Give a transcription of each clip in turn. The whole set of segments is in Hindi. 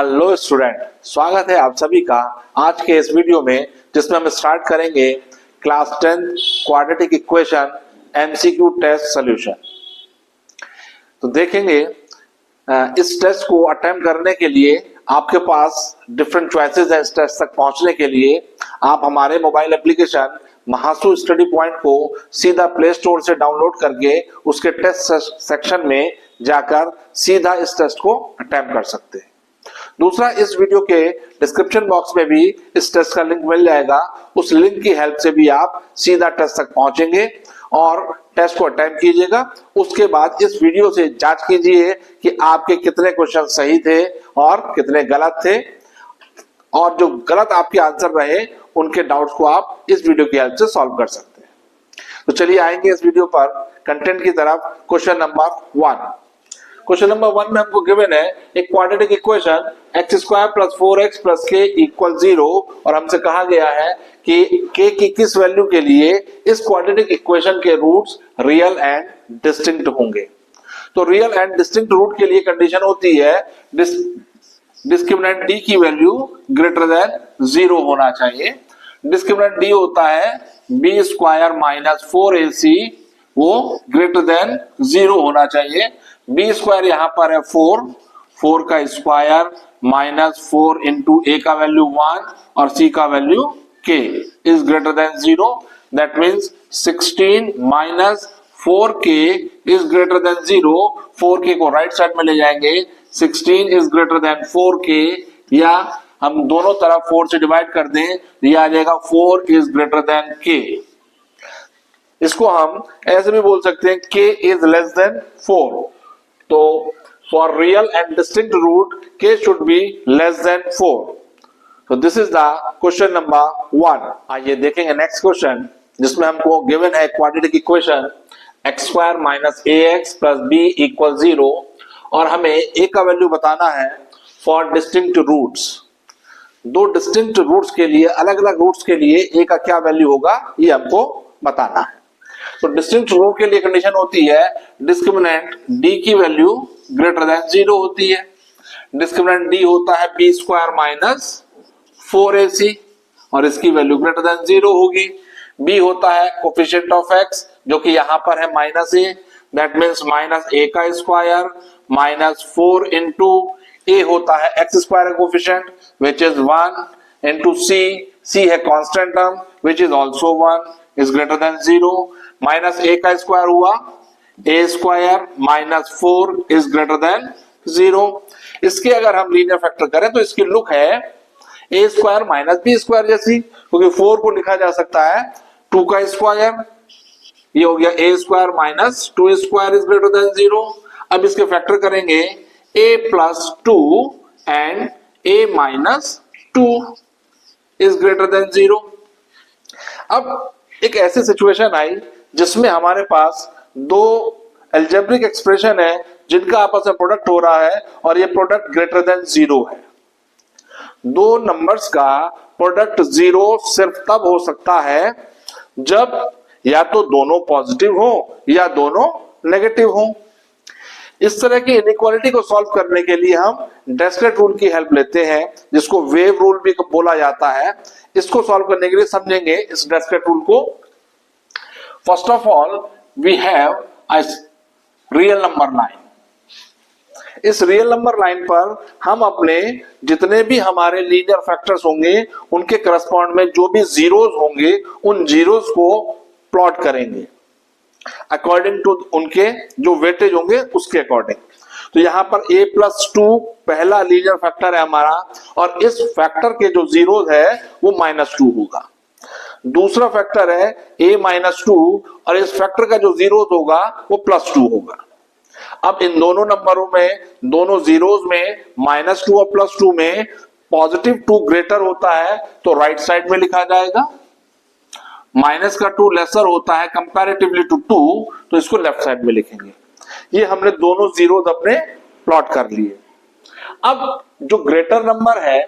हेलो स्टूडेंट, स्वागत है आप सभी का आज के इस वीडियो में, जिसमें हम स्टार्ट करेंगे class 10 quadratic equation MCQ test solution. तो देखेंगे इस टेस्ट को अटेम्प्ट करने के लिए आपके पास डिफरेंट चॉइसेस हैं। इस टेस्ट तक पहुंचने के लिए आप हमारे mobile application Mahasu study point को सीधा प्ले स्टोर से डाउनलोड करके उसके टेस्ट सेक्शन में जाकर सीधा इस टेस्ट को अटेम्प्ट कर सकते हैं। दूसरा, इस वीडियो के डिस्क्रिप्शन बॉक्स में भी इस टेस्ट का लिंक मिल जाएगा। उस लिंक की हेल्प से भी आप सीधा टेस्ट तक पहुंचेंगे और टेस्ट को अटेम्प्ट कीजिएगा। उसके बाद इस वीडियो से जांच कीजिए कि आपके कितने क्वेश्चन सही थे और कितने गलत थे, और जो गलत आपके आंसर रहे उनके डाउट्स को आप इस वीडियो की हेल्प से सॉल्व कर सकते हैं। तो चलिए आएंगे इस वीडियो पर कंटेंट की तरफ। Question number 1। क्वेश्चन नंबर 1 में हमको गिवन है एक quadratic equation x² + 4x + k = 0, और हमसे कहा गया है कि k की किस वैल्यू के लिए इस क्वाड्रेटिक इक्वेशन के रूट्स रियल एंड डिस्टिंक्ट होंगे। तो रियल एंड डिस्टिंक्ट रूट के लिए कंडीशन होती है डिस्क्रिमिनेंट d की वैल्यू ग्रेटर देन 0 होना चाहिए। डिस्क्रिमिनेंट d होता है b² - 4ac, वो ग्रेटर देन 0 होना चाहिए। b² यहां पर है 4 का स्क्वायर -4 इंटू a का वैल्यू 1 और c का value k is greater than 0। That means 16 - 4k is greater than 0। 4k को राइट साइड में ले जाएंगे, 16 इज ग्रेटर देन 4k, या हम दोनों तरफ 4 से डिवाइड कर दें, ये आ जाएगा 4 इज ग्रेटर देन k। इसको हम ऐसे भी बोल सकते हैं k इज लेस देन 4। तो for real and distinct root k should be less than 4। तो this is the question number 1। आइए देखेंगे नेक्स्ट क्वेश्चन, जिसमें हमको गिवन है quadratic equation x² - ax + b = 0, और हमें a का वैल्यू बताना है फॉर डिस्टिंक्ट रूट्स। दो डिस्टिंक्ट रूट्स के लिए, अलग अलग रूट्स के लिए a का क्या वैल्यू होगा ये हमको बताना है। तो डिस्टिंक्ट रूट के लिए कंडीशन होती है डिस्क्रिमिनेंट d की वैल्यू ग्रेटर देन 0 होती है। डिस्क्रिमिनेंट d होता है b² - 4ac, और इसकी वैल्यू ग्रेटर देन 0 होगी। b होता है कोफिशिएंट ऑफ x, जो कि यहां पर है -a, दैट मींस -a का स्क्वायर -4 इंटू a होता है x² का coefficient which is 1 into c है constant term which is also 1 is greater than 0। -a का स्क्वायर हुआ a² - 4 इज ग्रेटर देन 0। इसके अगर हम लीनियर फैक्टर करें तो इसकी लुक है a² - b² जैसी, क्योंकि 4 को लिखा जा सकता है 2 का स्क्वायर, ये हो गया a² - 2² इज ग्रेटर देन 0। अब इसके फैक्टर करेंगे a + 2 and a - 2 is greater than 0। अब एक ऐसी सिचुएशन आई जिसमें हमारे पास दो अलजेब्रिक एक्सप्रेशन है जिनका आपस में प्रोडक्ट हो रहा है, और ये प्रोडक्ट ग्रेटर देन 0 है। दो नंबर्स का प्रोडक्ट 0 सिर्फ तब हो सकता है जब या तो दोनों पॉजिटिव हो या दोनों नेगेटिव हो। इस तरह की इनइक्वालिटी को सॉल्व करने के लिए हम डिरिचलेट रूल की हेल्प लेते हैं, जिसको वेव रूल भी बोला जाता है। इसको सॉल्व करने के लिए समझेंगे इस डिरिचलेट रूल को। First of all we have a real number line. इस रियल नंबर लाइन पर हम अपने जितने भी हमारे लीनियर फैक्टर्स होंगे उनके करस्पॉन्ड में जो भी जीरोस होंगे उन जीरोस को प्लॉट करेंगे अकॉर्डिंग टू उनके जो वेटेज होंगे उसके अकॉर्डिंग। तो यहां पर a + 2 पहला लीनियर फैक्टर है हमारा, और इस फैक्टर के जो जीरोस है वो -2 होगा। दूसरा फैक्टर है a - 2, और इस फैक्टर का जो जीरोस होगा वो +2 होगा। अब इन दोनों नंबरों में, दोनों जीरोस में, -2 और +2 में पॉजिटिव 2 ग्रेटर होता है तो राइट साइड में लिखा जाएगा, माइनस का 2 लेसर होता है कंपैरेटिवली टू 2, तो इसको लेफ्ट साइड में लिखेंगे। ये हमने दोनों जीरोस अपने प्लॉट कर लिए। अब जो ग्रेटर नंबर है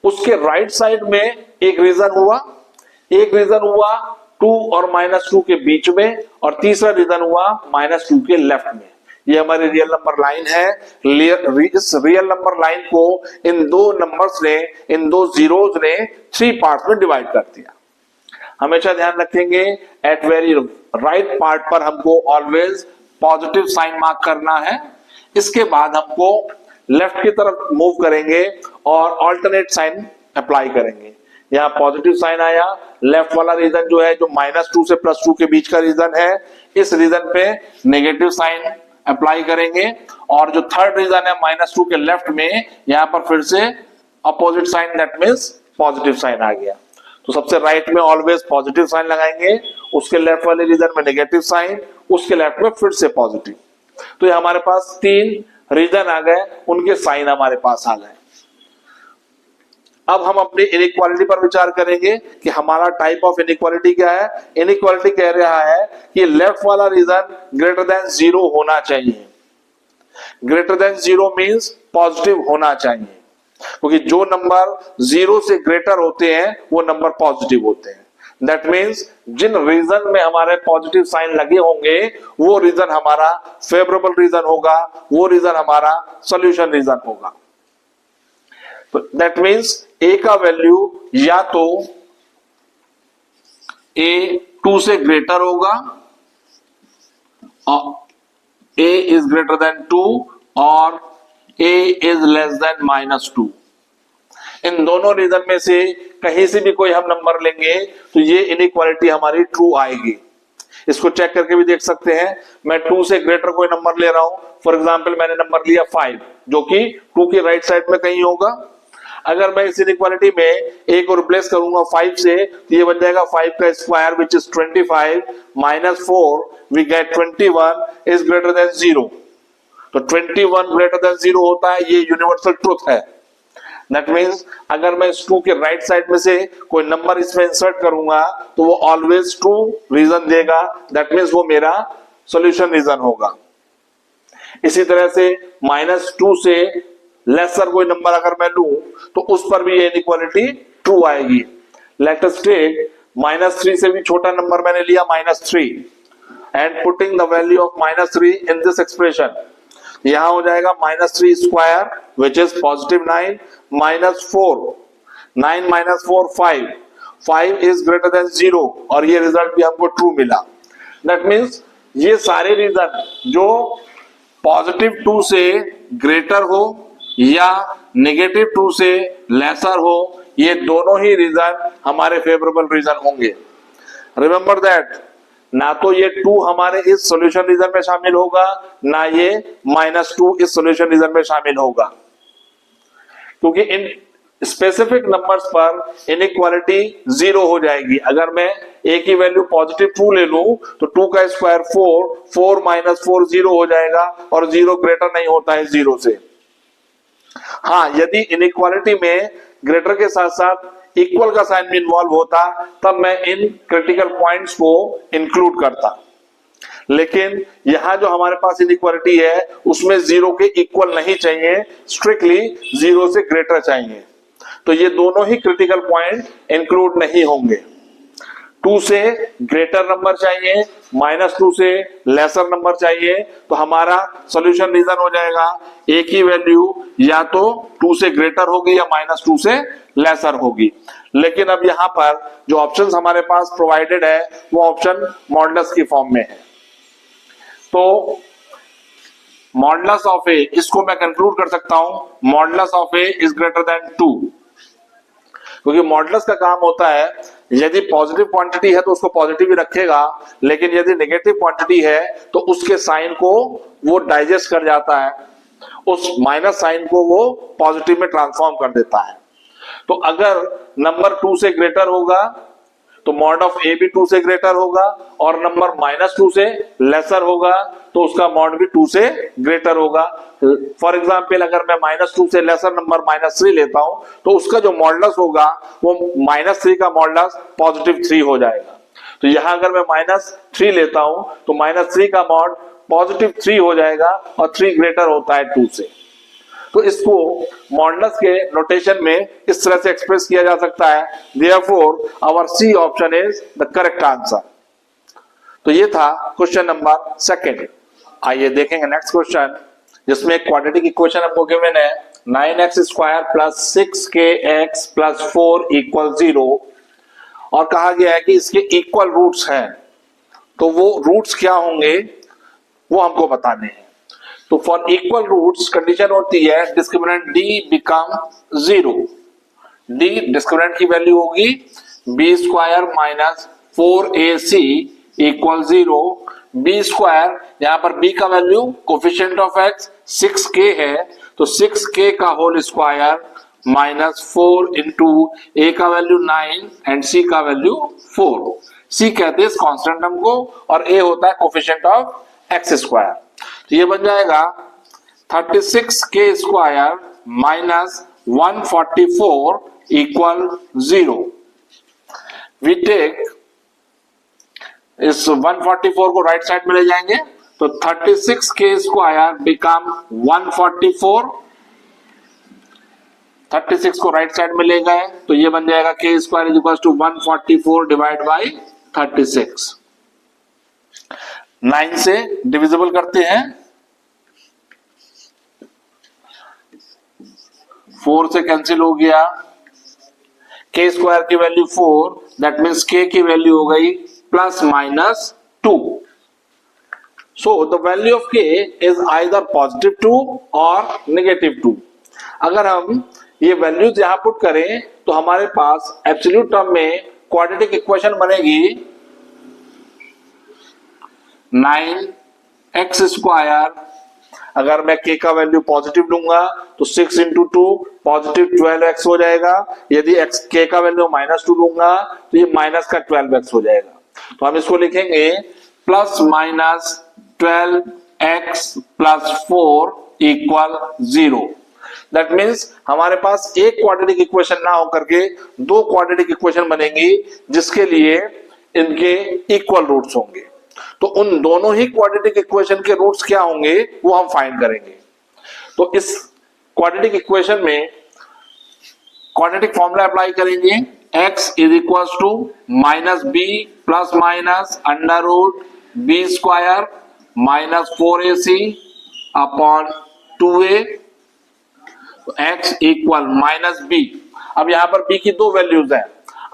उसके राइट साइड में एक रीजन हुआ 2 और -2 के बीच में, और तीसरा रीजन हुआ -2 के लेफ्ट में। ये हमारी रियल नंबर लाइन है। इस रियल नंबर लाइन को इन दो नंबर्स ने, इन दो जीरोज ने 3 पार्ट्स में डिवाइड कर दिया। हमेशा ध्यान रखेंगे एट वेरी राइट पार्ट पर हमको ऑलवेज पॉजिटिव साइन मार्क करना है। इसके बाद हमको लेफ्ट की तरफ मूव करेंगे और ऑल्टरनेट साइन अप्लाई करेंगे। यहाँ पॉजिटिव साइन आया, लेफ्ट वाला रीजन जो है, जो -2 से +2 के बीच का रीजन है, इस रीजन पे नेगेटिव साइन अप्लाई करेंगे। और जो थर्ड रीजन है -2 के लेफ्ट में, यहाँ पर फिर से opposite sign, that means positive sign आ गया। तो सबसे राइट में ऑलवेज पॉजिटिव साइन लगाएंगे, उसके लेफ्ट वाले रीजन में नेगेटिव साइन, उसके लेफ्ट में फिर से पॉजिटिव। तो ये हमारे पास 3 रीजन आ गए, उनके साइन हमारे पास आ गए। अब हम अपनी इनइक्वालिटी पर विचार करेंगे कि हमारा टाइप ऑफ इनइक्वालिटी क्या है। इनइक्वालिटी कह रहा है कि लेफ्ट वाला रीजन ग्रेटर देन 0 होना चाहिए। ग्रेटर देन 0 मींस पॉजिटिव होना चाहिए, क्योंकि जो नंबर 0 से ग्रेटर होते हैं वो नंबर पॉजिटिव होते हैं। दैट मीन्स जिन रीजन में हमारे पॉजिटिव साइन लगे होंगे वो रीजन हमारा फेवरेबल रीजन होगा, वो रीजन हमारा सॉल्यूशन रीजन होगा। तो दैट मीन्स ए का वैल्यू या तो ए 2 से ग्रेटर होगा, ए इज ग्रेटर देन 2 और ए इज लेस देन -2। इन दोनों रीजन में से कहीं से भी कोई हम नंबर लेंगे तो ये इनइक्वालिटी हमारी ट्रू आएगी। इसको चेक करके भी देख सकते हैं। मैं 2 से ग्रेटर कोई नंबर ले रहा हूं, फॉर एग्जांपल मैंने नंबर लिया 5, जो कि 2 की राइट साइड में कहीं होगा। अगर मैं इस इनइक्वालिटी में ए को रिप्लेस करूंगा 5 से, तो ये बन जाएगा 5 का square which is 25 -4 we get 21 is greater than 0। तो 21 ग्रेटर देन 0 होता है, ये यूनिवर्सल ट्रुथ है। दैट मीन्स अगर मैं इस 2 के राइट साइड में से कोई नंबर इसमें इंसर्ट करूंगा तो वो ऑलवेज ट्रू रीजन देगा। दैट मीन्स वो मेरा सॉल्यूशन रीजन होगा। इसी तरह से -2 से लेसर कोई नंबर अगर मैं लूं तो उस पर भी ये इनइक्वालिटी ट्रू आएगी। लेट अस टेक -3 से भी छोटा नंबर मैंने लिया -3 and putting the value of -3 in this expression. यहां हो जाएगा -3 square which is +9 -4, 9 -4 5, 5 is greater than 0 और ये रिजल्ट भी हमको ट्रू मिला। दैट मीन्स ये सारे रीजन जो +2 से ग्रेटर हो या -2 से लेसर हो, ये दोनों ही रीजन हमारे फेवरेबल रीजन होंगे। रिमेंबर दैट ना तो ये 2 हमारे इस सॉल्यूशन रीजन में शामिल होगा, ना ये -2 इस सॉल्यूशन रीजन में शामिल होगा, क्योंकि इन स्पेसिफिक नंबर्स पर इनइक्वालिटी 0 हो जाएगी। अगर मैं a की वैल्यू +2 ले लूं तो 2 का स्क्वायर 4, 4 -4 0 हो जाएगा और 0 ग्रेटर नहीं होता है 0 से। हाँ, यदि इनइक्वालिटी में ग्रेटर के साथ साथ इक्वल का साइन भी इन्वॉल्व होता तब मैं इन क्रिटिकल पॉइंट्स को इंक्लूड करता, लेकिन यहां जो हमारे पास इनइक्वालिटी है उसमें 0 के इक्वल नहीं चाहिए, स्ट्रिक्टली 0 से ग्रेटर चाहिए। तो ये दोनों ही क्रिटिकल पॉइंट इंक्लूड नहीं होंगे। 2 से ग्रेटर नंबर चाहिए, -2 से लेसर नंबर चाहिए, तो हमारा सॉल्यूशन रीजन हो जाएगा a की वैल्यू या तो 2 से ग्रेटर होगी या -2 से लेसर होगी। लेकिन अब यहां पर जो ऑप्शंस हमारे पास प्रोवाइडेड है वो ऑप्शन मॉडुलस की फॉर्म में है। तो मॉडुलस ऑफ a, इसको मैं कंक्लूड कर सकता हूं modulus of a is greater than 2, क्योंकि मॉडुलस का काम होता है यदि पॉजिटिव क्वांटिटी है तो उसको पॉजिटिव ही रखेगा, लेकिन यदि नेगेटिव क्वांटिटी है तो उसके साइन को वो डाइजेस्ट कर जाता है, उस माइनस साइन को वो पॉजिटिव में ट्रांसफॉर्म कर देता है। तो अगर नंबर 2 से ग्रेटर होगा तो मॉड ऑफ ए भी 2 से ग्रेटर होगा, और नंबर -2 से लेसर होगा तो उसका मॉड भी 2 से ग्रेटर होगा। फॉर एग्जाम्पल अगर मैं -2 से लेसर नंबर -3 लेता हूं तो उसका जो मॉडुलस होगा वो -3 का मॉडुलस +3 हो जाएगा। तो यहां अगर मैं -3 लेता हूं तो -3 का मॉड +3 हो जाएगा और 3 ग्रेटर होता है 2 से। तो इसको मॉडुलस के नोटेशन में इस तरह से एक्सप्रेस किया जा सकता है। Therefore our C option is the correct answer. तो ये था क्वेश्चन नंबर 2। आइए देखेंगे नेक्स्ट क्वेश्चन, जिसमें एक क्वाड्रेटिक इक्वेशन हमको गिवन है 9x square plus 6kx plus 4 equal 0 और कहा गया है कि इसके इक्वल रूट्स हैं, तो वो रूट्स क्या होंगे वो हमको बताने हैं। तो फॉर इक्वल रूट्स कंडीशन होती है discriminant d become 0। d discriminant की वैल्यू होगी b square minus 4ac equal 0। b square, यहां पर b का value coefficient of x 6k है, तो 6k का whole square minus 4 into a का वैल्यू 9 एंड c का वैल्यू 4। c कहते हैं इस कांस्टेंट टर्म को और a होता है कोफिशिएंट ऑफ x स्क्वायर। तो ये बन जाएगा 36k square minus 144 equal 0। We take इस 144 को राइट साइड में ले जाएंगे, तो 36k स्क्वायर बिकम 144। 36 को राइट साइड में ले गए तो ये बन जाएगा k square is equal to 144 divide by 36। 9 से डिविजिबल करते हैं, 4 से कैंसिल हो गया, k स्क्वायर की वैल्यू 4, दैट मीन्स k की वैल्यू हो गई plus minus 2। So the value of k is either positive 2 और नेगेटिव 2। अगर हम ये वैल्यूज यहां पुट करें तो हमारे पास एब्सोल्यूट टर्म में क्वाड्रेटिक इक्वेशन बनेगी 9x स्क्वायर, अगर मैं k का वैल्यू पॉजिटिव लूंगा तो 6 इंटू 2 पॉजिटिव 12x हो जाएगा। यदि k का वैल्यू माइनस 2 लूंगा तो ये माइनस का 12x हो जाएगा। तो हम इसको लिखेंगे plus minus 12x plus 4 equal 0। That means हमारे पास एक क्वाड्रेटिक इक्वेशन ना होकर के दो क्वाड्रेटिक इक्वेशन बनेंगी जिसके लिए इनके इक्वल रूट्स होंगे। तो उन दोनों ही क्वाड्रेटिक इक्वेशन के रूट्स क्या होंगे वो हम फाइंड करेंगे। तो इस क्वाड्रेटिक इक्वेशन में क्वाड्रेटिक फॉर्मूला अप्लाई करेंगे, x is equal to minus B plus minus under root B square minus 4ac upon 2a। तो x इक्वल माइनस बी, अब यहां पर b की दो वैल्यूज हैं,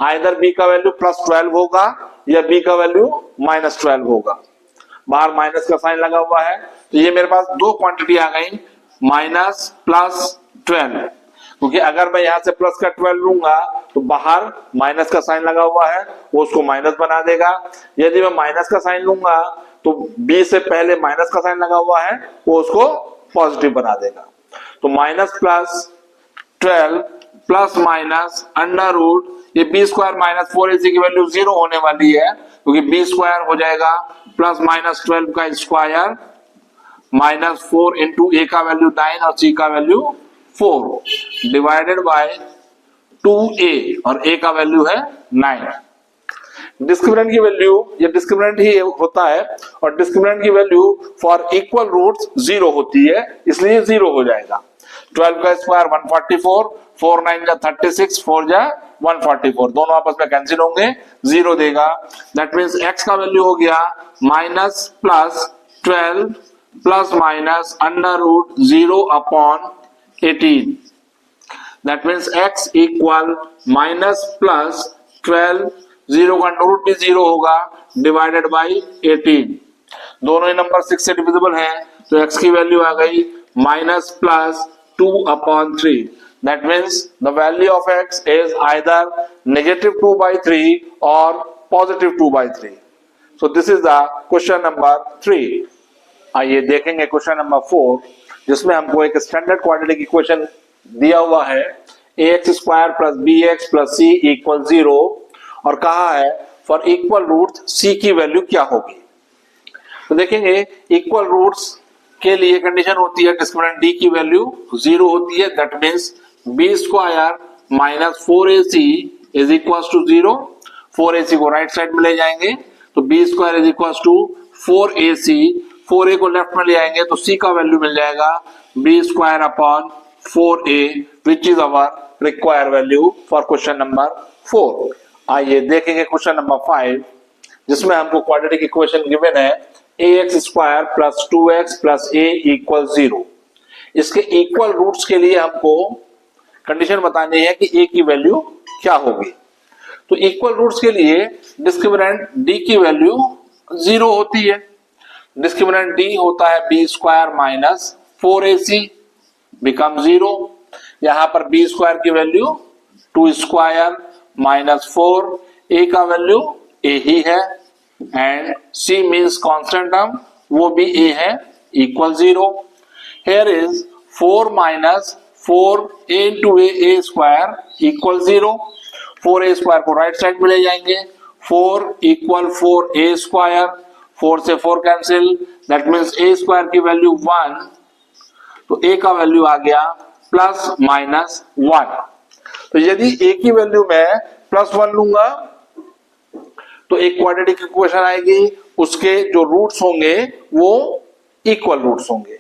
आइदर b का वैल्यू प्लस 12 होगा या b का वैल्यू माइनस 12 होगा। बाहर माइनस का साइन लगा हुआ है, तो ये मेरे पास दो क्वांटिटी आ गई माइनस प्लस 12, क्योंकि अगर मैं यहां से प्लस का 12 लूंगा तो बाहर माइनस का साइन लगा हुआ है वो उसको माइनस बना देगा। यदि मैं माइनस का साइन लूंगा तो b से पहले माइनस का साइन लगा हुआ है वो उसको पॉजिटिव बना देगा। तो minus plus 12 plus minus under root, ये बी स्क्वायर माइनस 4ac की वैल्यू 0 होने वाली है, क्योंकि बी स्क्वायर हो जाएगा प्लस माइनस 12 का स्क्वायर माइनस 4 इंटू ए का वैल्यू 9 और सी का वैल्यू 4 डिवाइडेड बाय 2a और a का वैल्यू है 9। डिस्क्रिमिनेंट की वैल्यू, ये डिस्क्रिमिनेंट ही होता है और डिस्क्रिमिनेंट की वैल्यू फॉर इक्वल रूट्स 0 होती है, इसलिए 0 हो जाएगा। 12 का स्क्वायर 144, 4 9 जा 36, 4 जा 144, दोनों आपस में कैंसिल होंगे, 0 देगा। दैट मीन्स x का वैल्यू हो गया minus plus 12 plus minus under root 0 upon 18। That means x equal minus plus 12, 0 का अंडर रूट भी 0 होगा डिवाइडेड बाई 18। दोनों ही नंबर 6 से डिविजिबल है, तो x की वैल्यू आ गई minus plus 2 upon 3. That means the value of x is either negative 2 by 3 or positive 2 by 3. So this is the question number 3. आइए देखेंगे क्वेश्चन नंबर 4, जिसमें हमको एक स्टैंडर्ड क्वाड्रेटिक इक्वेशन दिया हुआ है ax square plus bx plus c equal 0 और कहा है फॉर इक्वल रूट्स c की वैल्यू क्या होगी। तो देखेंगे इक्वल रूट्स के लिए कंडीशन होती है डिस्क्रिमिनेंट d की वैल्यू 0 होती है, that means b square minus 4ac is equal to 0। 4ac को राइट साइड में ले जाएंगे तो b square is equal to 4ac, 4a को लेफ्ट में ले आएंगे तो c का वैल्यू मिल जाएगा b square upon 4a which is our required value for question number 4। आइए देखेंगे क्वेश्चन नंबर 5, जिसमें हमको क्वाड्रेटिक इक्वेशन गिवन है ax² plus 2x plus a equal 0। इसके इक्वल रूट्स के लिए हमको कंडीशन बतानी है कि a की वैल्यू क्या होगी। तो इक्वल रूट्स के लिए डिस्क्रिमिनेंट d की वैल्यू 0 होती है। डिस्क्रिमिनेंट d होता है b² माइनस 4ac बिकम 0। यहां पर b² की वैल्यू 2² माइनस 4, a का वैल्यू a ही है and c means constant term, वो भी a है, equal 0। Here is 4 minus 4a into a square equal 0। 4a² को राइट साइड में ले जाएंगे, 4 इक्वल 4a², 4 से 4 कैंसिल, दैट मीन्स a² की वैल्यू 1, तो a का वैल्यू आ गया प्लस माइनस 1। तो यदि a की वैल्यू मैं प्लस 1 लूंगा तो एक क्वाड्रेटिक इक्वेशन आएगी, उसके जो रूट्स होंगे वो इक्वल रूट्स होंगे।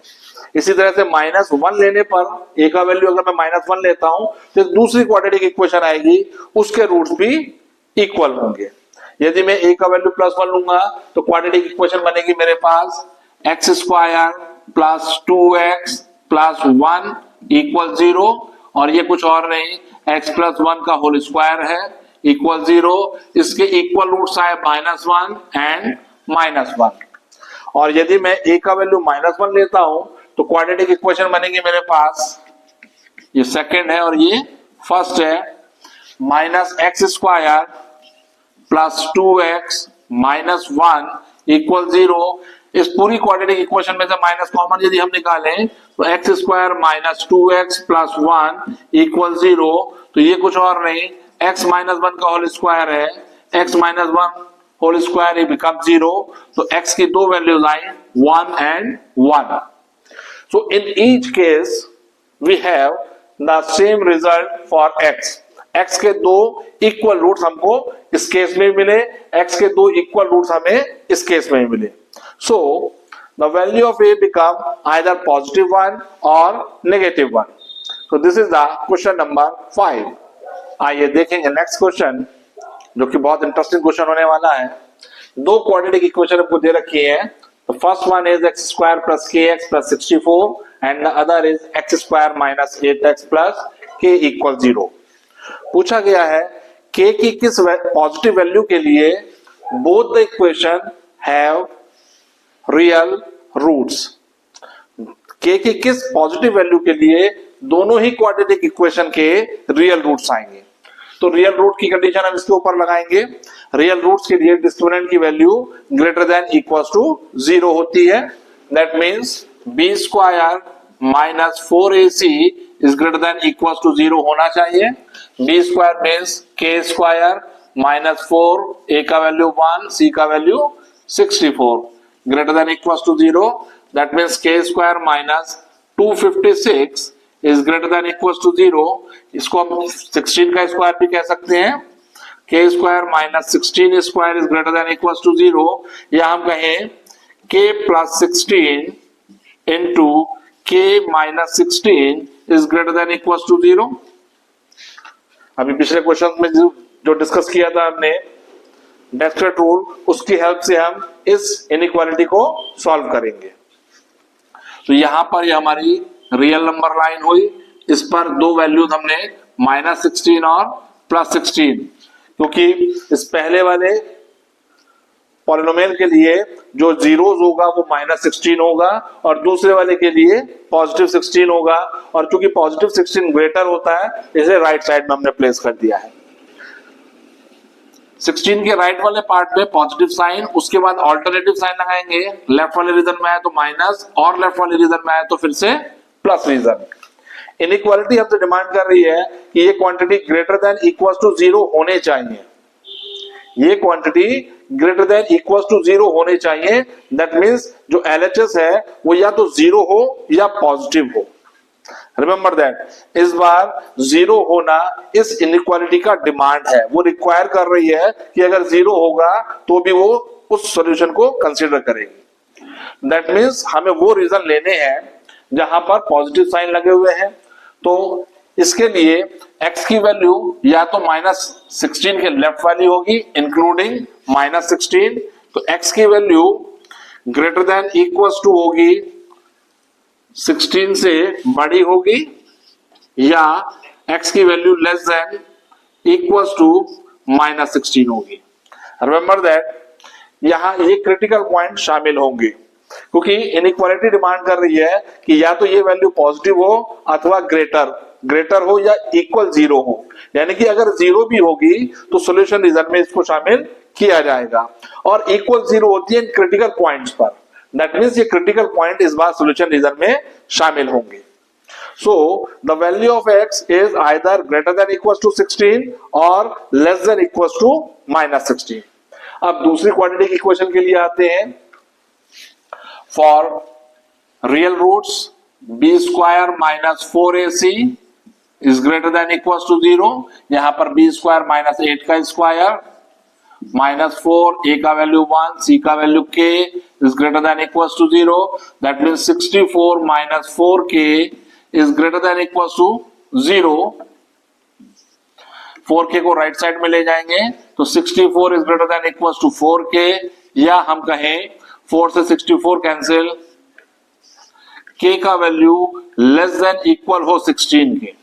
इसी तरह से माइनस 1 लेने पर a का वैल्यू अगर मैं माइनस 1 लेता हूं तो दूसरी क्वाड्रेटिक इक्वेशन आएगी, उसके रूट्स भी इक्वल होंगे। यदि मैं a का वैल्यू प्लस 1 लूंगा तो क्वाड्रेटिक इक्वेशन बनेगी मेरे पास x² plus 2x plus 1 equal 0, और ये कुछ और नहीं x प्लस 1 का होल स्क्वायर है इक्वल 0। इसके इक्वल रूट्स आए -1 एंड -1। और यदि मैं a का वैल्यू -1 लेता हूं तो क्वाड्रेटिक इक्वेशन बनेगी मेरे पास, ये सेकंड है और ये फर्स्ट है, -x² plus 2x minus 1 equal 0। इस पूरी क्वाड्रेटिक इक्वेशन में से माइनस कॉमन यदि हम निकालें तो x² minus 2x plus 1 equal 0। तो ये कुछ और नहीं x माइनस 1 का होल स्क्वायर है, x minus 1 whole square become 0। तो x की दो वैल्यूज आई 1 and 1। So in each case we have the same result for x. x के दो इक्वल रूट्स हमको इस केस में मिले, x के दो इक्वल रूट्स हमें इस केस में मिले। So the value of a become either +1 or -1. So this is the question number 5. आइए देखेंगे नेक्स्ट क्वेश्चन, जो कि बहुत इंटरेस्टिंग क्वेश्चन होने वाला है। दो क्वाड्रेटिक इक्वेशन आपको दे रखी है। The first one is x² plus kx plus 64 and the other is x² minus 8x plus k equal 0. पूछा गया है k की किस पॉजिटिव वैल्यू के लिए both the equation have real roots. k की किस पॉजिटिव वैल्यू के लिए दोनों ही क्वाड्रेटिक इक्वेशन के रियल रूट्स आएंगे। तो रियल रूट की कंडीशन हम इसके ऊपर लगाएंगे। रियल रूट्स के लिए डिस्क्रिमिनेंट की value greater than equals to 0 होती है। That means b² minus 4ac is greater than equals to 0 होना चाहिए। b² means k² minus 4, a का वैल्यू 1, c का value 64 greater than equals to 0। That means k² minus 256 is greater than equals to 0। इसको हम 16 का स्क्वायर भी कह सकते हैं। k² minus 16 square is greater than equals to 0, या हम कहें k plus 16 into k minus 16 is greater than equals to 0। अभी पिछले क्वेश्चन में जो डिस्कस किया था हमने डेस्क्रेट रूल, उसकी हेल्प से हम इस इनइक्वालिटी को सॉल्व करेंगे। तो यहां पर ये हमारी रियल नंबर लाइन हुई, इस पर दो वैल्यूज हमने -16 और +16, क्योंकि इस पहले वाले पॉलिनोमियल के लिए जो जीरोस होगा वो -16 होगा और दूसरे वाले के लिए +16 होगा, और चूंकि +16 ग्रेटर होता है इसे राइट साइड में हमने प्लेस कर दिया है। 16 के राइट वाले पार्ट में पॉजिटिव साइन, उसके बाद ऑल्टरनेटिव साइन लगाएंगे। लेफ्ट वाले रीजन में आए तो माइनस और लेफ्ट वाले रीजन में आए तो फिर से प्लस रीजन। इनइक्वालिटी हमसे डिमांड कर रही है कि ये quantity greater than equals to 0 होने चाहिए। ये quantity greater than equals to 0 होने चाहिए। दैट मींस जो LHS है वो या तो 0 हो या पॉजिटिव हो। रिमेंबर दैट इस बार 0 होना इस इनइक्वालिटी का डिमांड है, वो रिक्वायर कर रही है कि अगर 0 होगा तो भी वो उस सॉल्यूशन को कंसीडर करेगी। दैट मींस हमें वो रीजन लेने हैं जहां पर पॉजिटिव साइन लगे हुए हैं। तो इसके लिए x की वैल्यू या तो -16 के लेफ्ट वाली होगी इंक्लूडिंग -16। तो x की value greater than equals to होगी 16 से बड़ी होगी या x की वैल्यू लेस देन इक्वल्स टू -16 होगी। रिमेंबर दैट यहां ये क्रिटिकल पॉइंट शामिल होंगे क्योंकि इनइक्वालिटी डिमांड कर रही है कि या तो ये वैल्यू पॉजिटिव हो अथवा ग्रेटर हो या इक्वल 0 हो, यानी कि अगर 0 भी होगी तो सॉल्यूशन रीजन में इसको शामिल किया जाएगा और इक्वल 0 होती है इन क्रिटिकल पॉइंट्स पर। दैट मींस ये क्रिटिकल पॉइंट इस बार सॉल्यूशन रीजन में शामिल होंगे। So the value of x is either greater than equals to 16 or less than equals to -16. अब दूसरी क्वाड्रेटिक इक्वेशन के लिए आते हैं। For real roots b square minus 4ac is greater than equals to 0. यहां पर b square minus 8 का स्क्वायर -4, a का वैल्यू 1, c का value k is greater than equals to 0. That means 64 minus 4k is greater than equals to 0. 4k को राइट साइड में ले जाएंगे तो 64 is greater than equals to 4k, या हम कहें 4 से 64 कैंसिल, k का वैल्यू लेस देन इक्वल हो 16 के।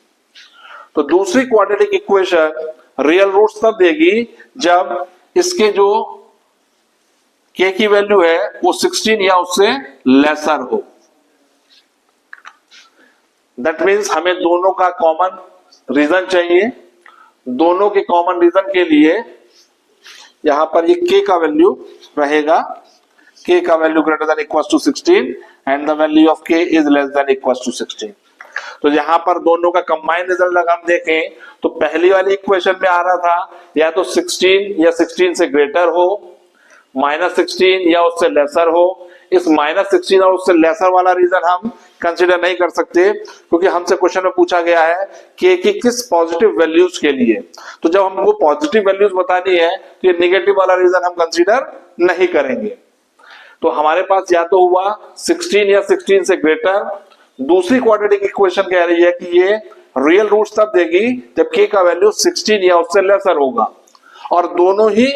तो दूसरी क्वाड्रेटिक इक्वेशन रियल रूट्स तब देगी जब इसके जो k की वैल्यू है वो 16 या उससे लेसर हो। दैट मीन्स हमें दोनों का कॉमन रीजन चाहिए। दोनों के कॉमन रीजन के लिए यहां पर ये k का वैल्यू रहेगा, k का value greater than equals to 16 and the value of k is less than equals to 16। तो यहां पर दोनों का कंबाइंड रिजल्ट अगर हम देखें तो पहली वाली इक्वेशन में आ रहा था या तो 16 या 16 से ग्रेटर हो, -16 या उससे लेसर हो। इस -16 और उससे लेसर वाला रीजन हम कंसीडर नहीं कर सकते क्योंकि हमसे क्वेश्चन में पूछा गया है कि किस पॉजिटिव वैल्यूज के लिए। तो जब हमको पॉजिटिव वैल्यूज बतानी है तो ये नेगेटिव वाला रीजन हम कंसीडर नहीं करेंगे। तो हमारे पास या तो हुआ 16 या 16 से ग्रेटर। दूसरी क्वाड्रेटिक इक्वेशन कह रही है कि ये रियल रूट्स तब देगी जब k का वैल्यू 16 या उससे लेसर होगा, और दोनों ही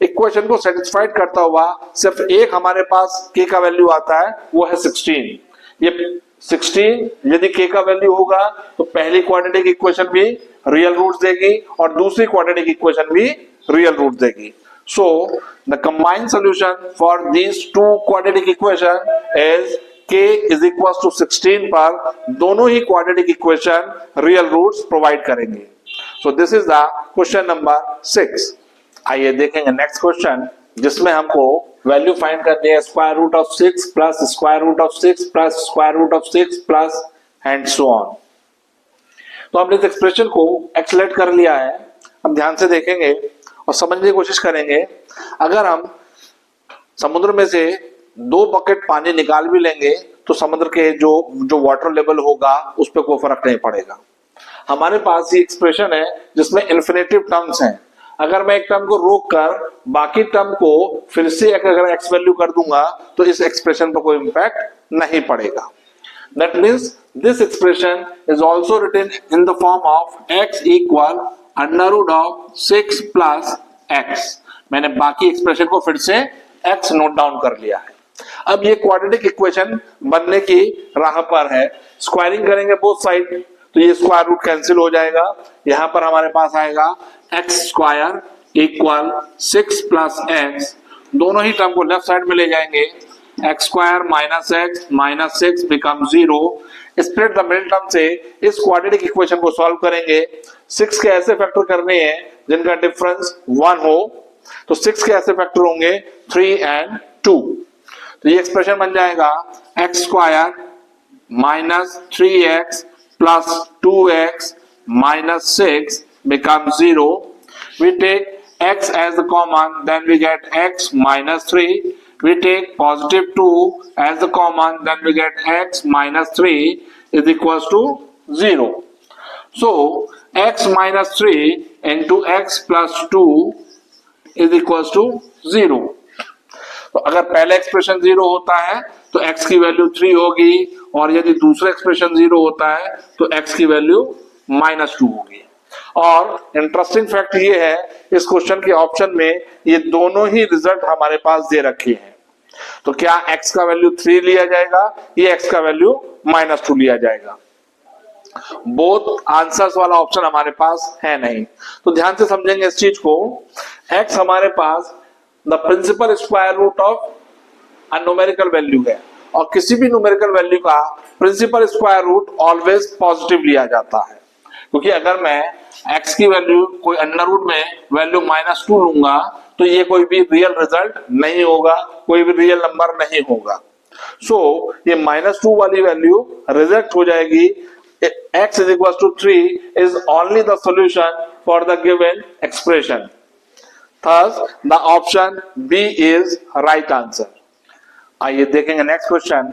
इक्वेशन को सेटिस्फाइड करता हुआ सिर्फ एक हमारे पास k का वैल्यू आता है, वो है 16। ये 16 यदि k का वैल्यू होगा तो पहली क्वाड्रेटिक इक्वेशन भी रियल रूट्स देगी और दूसरी क्वाड्रेटिक इक्वेशन भी रियल रूट्स देगी। So the combined solution for these two quadratic equation is k is equals to 16 पर दोनों ही quadratic equation real roots provide करेंगे। So this is the question number 6। आइए देखेंगे नेक्स्ट क्वेश्चन जिसमें हमको वैल्यू फाइंड करनी है square root of 6 plus square root of 6 plus square root of 6 plus and so on. तो हमने इस एक्सप्रेशन को एक्सलेट कर लिया है। अब ध्यान से देखेंगे और समझने की कोशिश करेंगे। अगर हम समुद्र में से 2 बकेट पानी निकाल भी लेंगे तो समुद्र के जो वाटर लेवल होगा उस पर कोई फर्क नहीं पड़ेगा। हमारे पास ये एक्सप्रेशन है जिसमें इन्फिनेटिव टर्म्स हैं। अगर मैं एक टर्म को रोक कर बाकी टर्म को फिर से अगर एक्स वैल्यू कर दूंगा तो इस एक्सप्रेशन पर कोई इंपैक्ट नहीं पड़ेगा। That means this expression is also written in the form of x equal under root of 6 plus x. मैंने बाकी एक्सप्रेशन को फिर से एक्स नोट डाउन कर लिया है। अब ये क्वाड्रेटिक इक्वेशन बनने की राह पर है। स्क्वायरिंग करेंगे बोथ साइड तो ये स्क्वायर रूट कैंसिल हो जाएगा। यहां पर हमारे पास आएगा x square equal 6 plus x. दोनों ही टर्म को लेफ्ट साइड में ले जाएंगे। X square minus 6 become 0। Split the middle term से इस क्वाड्रेटिक इक्वेशन को सॉल्व करेंगे। 6 के ऐसे फैक्टर करने हैं जिनका डिफरेंस 1 हो। तो 6 के ऐसे फैक्टर होंगे 3 एंड 2। तो ये एक्सप्रेशन बन जाएगा x square minus 3x plus 2x minus 6 becomes 0. We take x as the common, then we get x minus 3. We take positive 2 as the common, then we get x minus 3 is equals to 0. So x minus 3 into x plus 2 is equals to 0. तो अगर पहला एक्सप्रेशन 0 होता है तो x की वैल्यू 3 होगी, और यदि दूसरा एक्सप्रेशन 0 होता है तो x की वैल्यू -2 होगी। और इंटरेस्टिंग फैक्ट ये है इस क्वेश्चन के ऑप्शन में ये दोनों ही रिजल्ट हमारे पास दे रखे हैं। तो क्या x का वैल्यू 3 लिया जाएगा, ये x का वैल्यू -2 लिया जाएगा? बोथ आंसर्स वाला ऑप्शन हमारे पास है नहीं। तो ध्यान से समझेंगे इस चीज को। x हमारे पास the principal square root of a numerical value है, और किसी भी न्यूमेरिकल वैल्यू का principal square root always positive लिया जाता है, क्योंकि अगर मैं x की वैल्यू कोई अंडर रूट में वैल्यू -2 लूंगा तो ये कोई भी रियल रिजल्ट नहीं होगा, कोई भी रियल नंबर नहीं होगा। सो ये -2 वाली वैल्यू रिजेक्ट हो जाएगी। x is equals to 3 is only the solution for the given expression. Thus, the option B is right answer. आइए देखेंगे नेक्स्ट क्वेश्चन।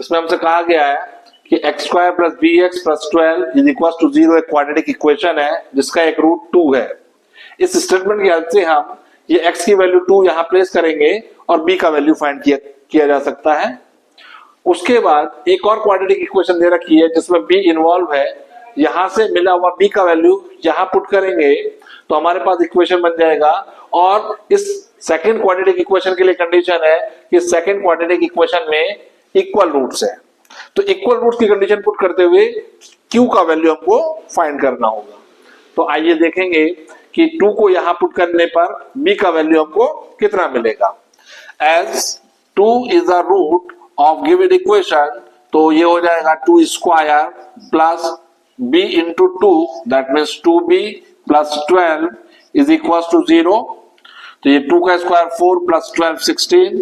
इसमें हमसे कहा गया है कि x square plus B x plus 12 is equal to 0 एक क्वाड्रेटिक इक्वेशन है जिसका एक रूट 2 है। इस स्टेटमेंट की हेल्प से हम ये x की वैल्यू 2 यहां प्लेस करेंगे और b का वैल्यू फाइंड किया जा सकता है। उसके बाद एक और क्वाड्रेटिक इक्वेशन दे रखी है जिसमें b इन्वॉल्व है, यहां से मिला हुआ b का वैल्यू यहां पुट करेंगे तो हमारे पास इक्वेशन बन जाएगा। और इस सेकंड क्वाड्रेटिक इक्वेशन के लिए कंडीशन है कि सेकंड क्वाड्रेटिक इक्वेशन में इक्वल रूट्स है, तो इक्वल रूट्स की कंडीशन पुट करते हुए q का वैल्यू हमको फाइंड करना होगा। तो आइए देखेंगे कि 2 को यहां पुट करने पर b का वैल्यू हमको कितना मिलेगा। As 2 is a root of given equation, तो ये हो जाएगा 2 square plus b into 2 that means 2b plus 12 is equal to 0। तो ये 2 का square 4 plus 12 16,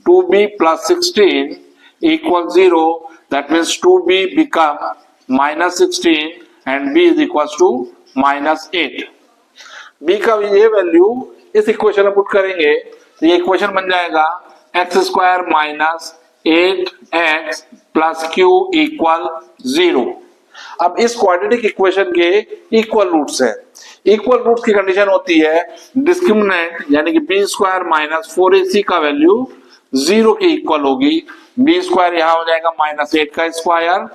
2b plus 16 equal 0 that means 2b become -16 and b is equal to -8। b का ये वैल्यू इस इक्वेशन में पुट करेंगे तो ये इक्वेशन बन जाएगा x square minus 8x plus q equal 0। अब इस क्वाड्रेटिक इक्वेशन के इक्वल रूट्स है, इक्वल रूट्स की कंडीशन होती है डिस्क्रिमिनेंट यानी कि b स्क्वायर माइनस 4ac का वैल्यू 0 के इक्वल होगी। b स्क्वायर यहां हो जाएगा -8 का स्क्वायर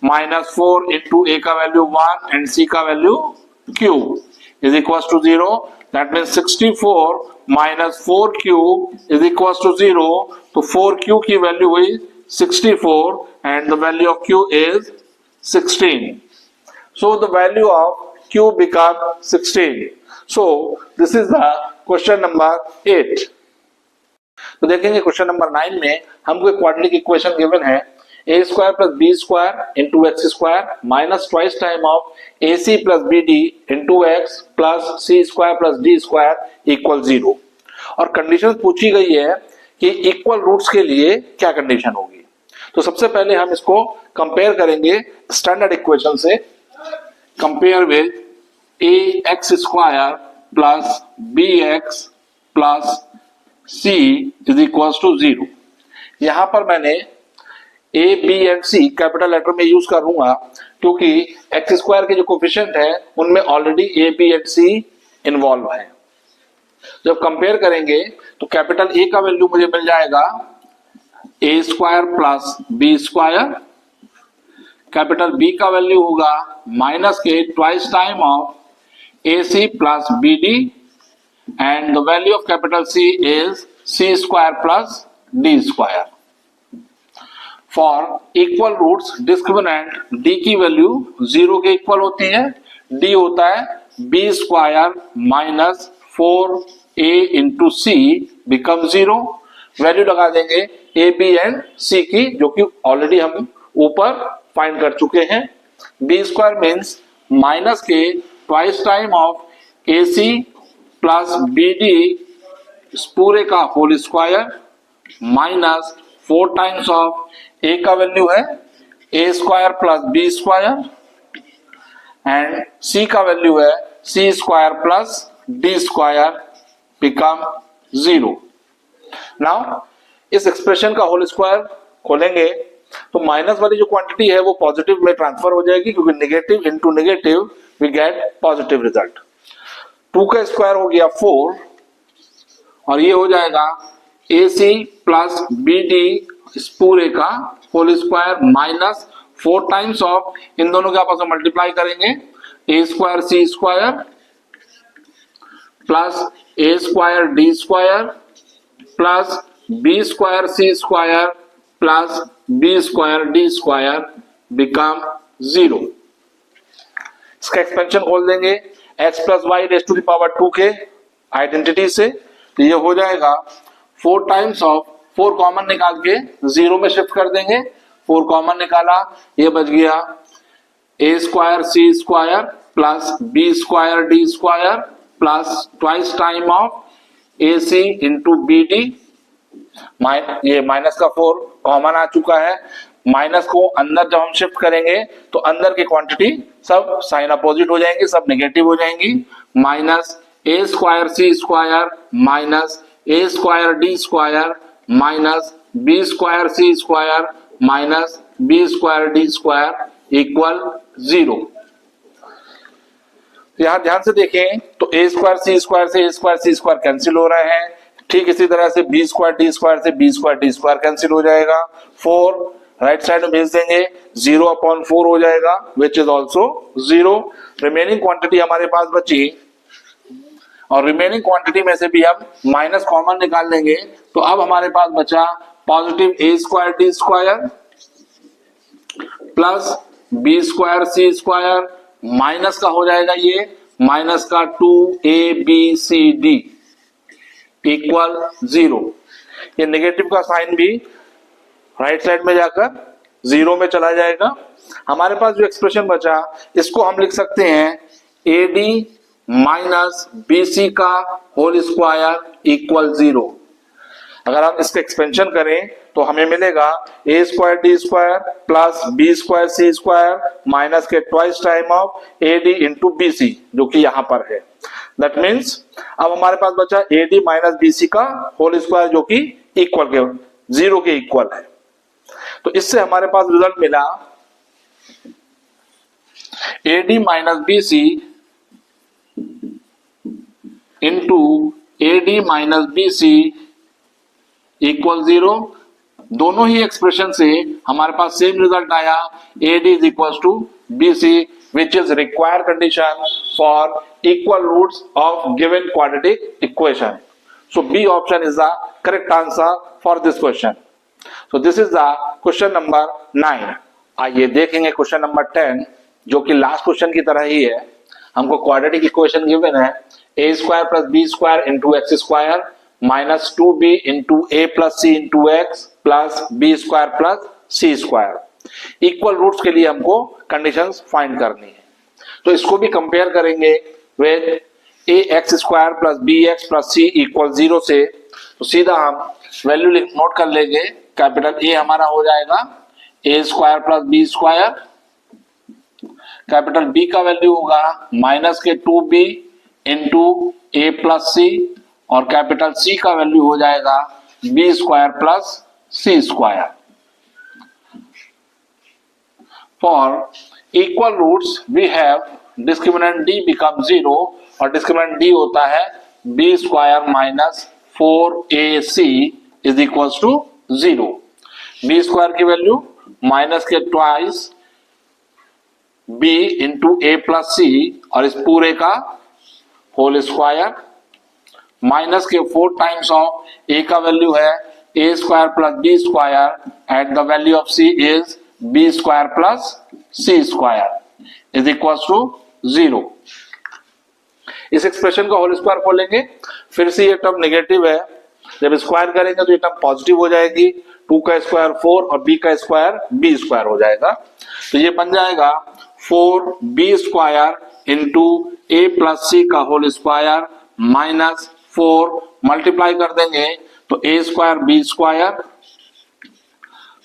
-4 इंटू a का वैल्यू 1 एंड c का value q is equal to 0। That means 64 minus 4q is equal to 0। तो 4q की वैल्यू हुई 64 and the value of q is 16. So the value of q become 16. So this is the question number 8. तो देखेंगे क्वेश्चन नंबर 9 में हमको एक क्वाड्रेटिक इक्वेशन गिवन है a square plus b square into x square minus twice time of ac plus bd into x plus c square plus d square equal 0। और कंडीशन पूछी गई है कि इक्वल रूट्स के लिए क्या कंडीशन होगी। तो सबसे पहले हम इसको कंपेयर करेंगे स्टैंडर्ड इक्वेशन से। Compare with a x square plus b x plus c is equal to 0। यहां पर मैंने a b and c capital letter में यूज करूंगा क्योंकि एक्स स्क्वायर के जो कोफिशिएंट है उनमें already a b and c involve है। जब कंपेयर करेंगे तो कैपिटल A का वैल्यू मुझे मिल जाएगा a square plus b square, capital B का वैल्यू होगा -k twice time of ac plus bd and the value of capital C is c square plus d square. For equal roots discriminant d की वैल्यू 0 के इक्वल होती है, d होता है b square minus 4a into c become 0। Value लगा देंगे a b एंड c की जो कि ऑलरेडी हम ऊपर फाइंड कर चुके हैं। b स्क्वायर मीन्स माइनस के twice time of ac plus bd पूरे का whole square minus 4 times of a का वैल्यू है a square plus b square and c का वैल्यू है c square plus d square become 0। Now इस एक्सप्रेशन का होल स्क्वायर खोलेंगे तो माइनस वाली जो क्वांटिटी है वो पॉजिटिव में ट्रांसफर हो जाएगी क्योंकि negative into negative we get positive result. 2 का स्क्वायर हो गया 4 और ये हो जाएगा ac प्लस bd इस पूरे का whole square minus 4 times of इन दोनों के आपस में मल्टीप्लाई करेंगे a square c square plus a square d square plus B square C square plus B square D square become 0। इसका एक्सपेंशन खोल देंगे x plus Y raise to the power 2 के आइडेंटिटी से, तो ये हो जाएगा 4 टाइम्स ऑफ 4 कॉमन निकाल के 0 में शिफ्ट कर देंगे, 4 कॉमन निकाला, ये बच गया a square C square plus B square D square plus twice time of A C into B D. ये माइनस का 4 कॉमन आ चुका है, माइनस को अंदर जब हम शिफ्ट करेंगे तो अंदर की क्वांटिटी सब साइन अपोजिट हो जाएंगी, सब नेगेटिव हो जाएंगी। Minus A square C square minus A square D square minus B square C square minus B square D square equal 0। यहां ध्यान से देखें तो ए स्क्वायर सी स्क्वायर से A square C square cancel हो रहे हैं, ठीक इसी तरह से बी स्क्वायर डी स्क्वायर से B square D square cancel हो जाएगा। 4 राइट साइड में भेज देंगे, 0/4 हो जाएगा which is also 0। Remaining quantity हमारे पास बची और रिमेनिंग क्वांटिटी में से भी हम माइनस कॉमन निकाल लेंगे, तो अब हमारे पास बचा positive A square D square plus B square C square minus का हो जाएगा ये माइनस का 2abcd इक्वल 0। ये नेगेटिव का साइन भी राइट साइड में जाकर 0 में चला जाएगा। हमारे पास जो एक्सप्रेशन बचा इसको हम लिख सकते हैं AD माइनस BC का होल स्क्वायर इक्वल 0। अगर हम इसका एक्सपेंशन करें तो हमें मिलेगा A square D square plus B square C square minus के twice time of AD into BC जो कि यहां पर है। दैट मीन्स अब हमारे पास बचा AD माइनस BC का होल स्क्वायर जो कि इक्वल के 0 के इक्वल है। तो इससे हमारे पास रिजल्ट मिला AD minus BC into AD minus BC equal 0। दोनों ही एक्सप्रेशन से हमारे पास सेम रिजल्ट आया, AD is equal to BC which is required condition for equal roots of given quadratic equation. So B option is the correct answer for this question. So this is the question number 9। आइए देखेंगे क्वेश्चन नंबर 10 जो कि लास्ट क्वेश्चन की तरह ही है। हमको क्वाड्रेटिक इक्वेशन गिवन है a square plus B square into x square minus 2b into A plus C into x plus B square plus C square. Equal roots के लिए हमको कंडीशंस फाइंड करनी है, तो इसको भी कंपेयर करेंगे with A x square plus B x plus C equal 0 से। तो सीधा हम वैल्यू नोट कर लेंगे, कैपिटल ए हमारा हो जाएगा A square plus B square, capital B का वैल्यू होगा माइनस के 2b into A plus C और कैपिटल सी का वैल्यू हो जाएगा B square plus C square. For equal roots we have discriminant D become 0 और डिस्क्रिमिनेंट डी होता है B square minus 4ac is equal to 0। B square की वैल्यू माइनस के twice b into A plus C और इस पूरे का होल स्क्वायर माइनस के 4 टाइम्स ऑफ a का वैल्यू है a square plus B square at the value of c is b square plus c square is equal to 0। इस एक्सप्रेशन का होल स्क्वायर खोलेंगे, फिर से ये टर्म नेगेटिव है, जब स्क्वायर करेंगे तो ये टर्म पॉजिटिव हो जाएगी, 2 का स्क्वायर 4 और b का स्क्वायर b स्क्वायर हो जाएगा। तो ये बन जाएगा 4b square into A plus C का होल स्क्वायर माइनस 4 मल्टीप्लाई कर देंगे तो A square B square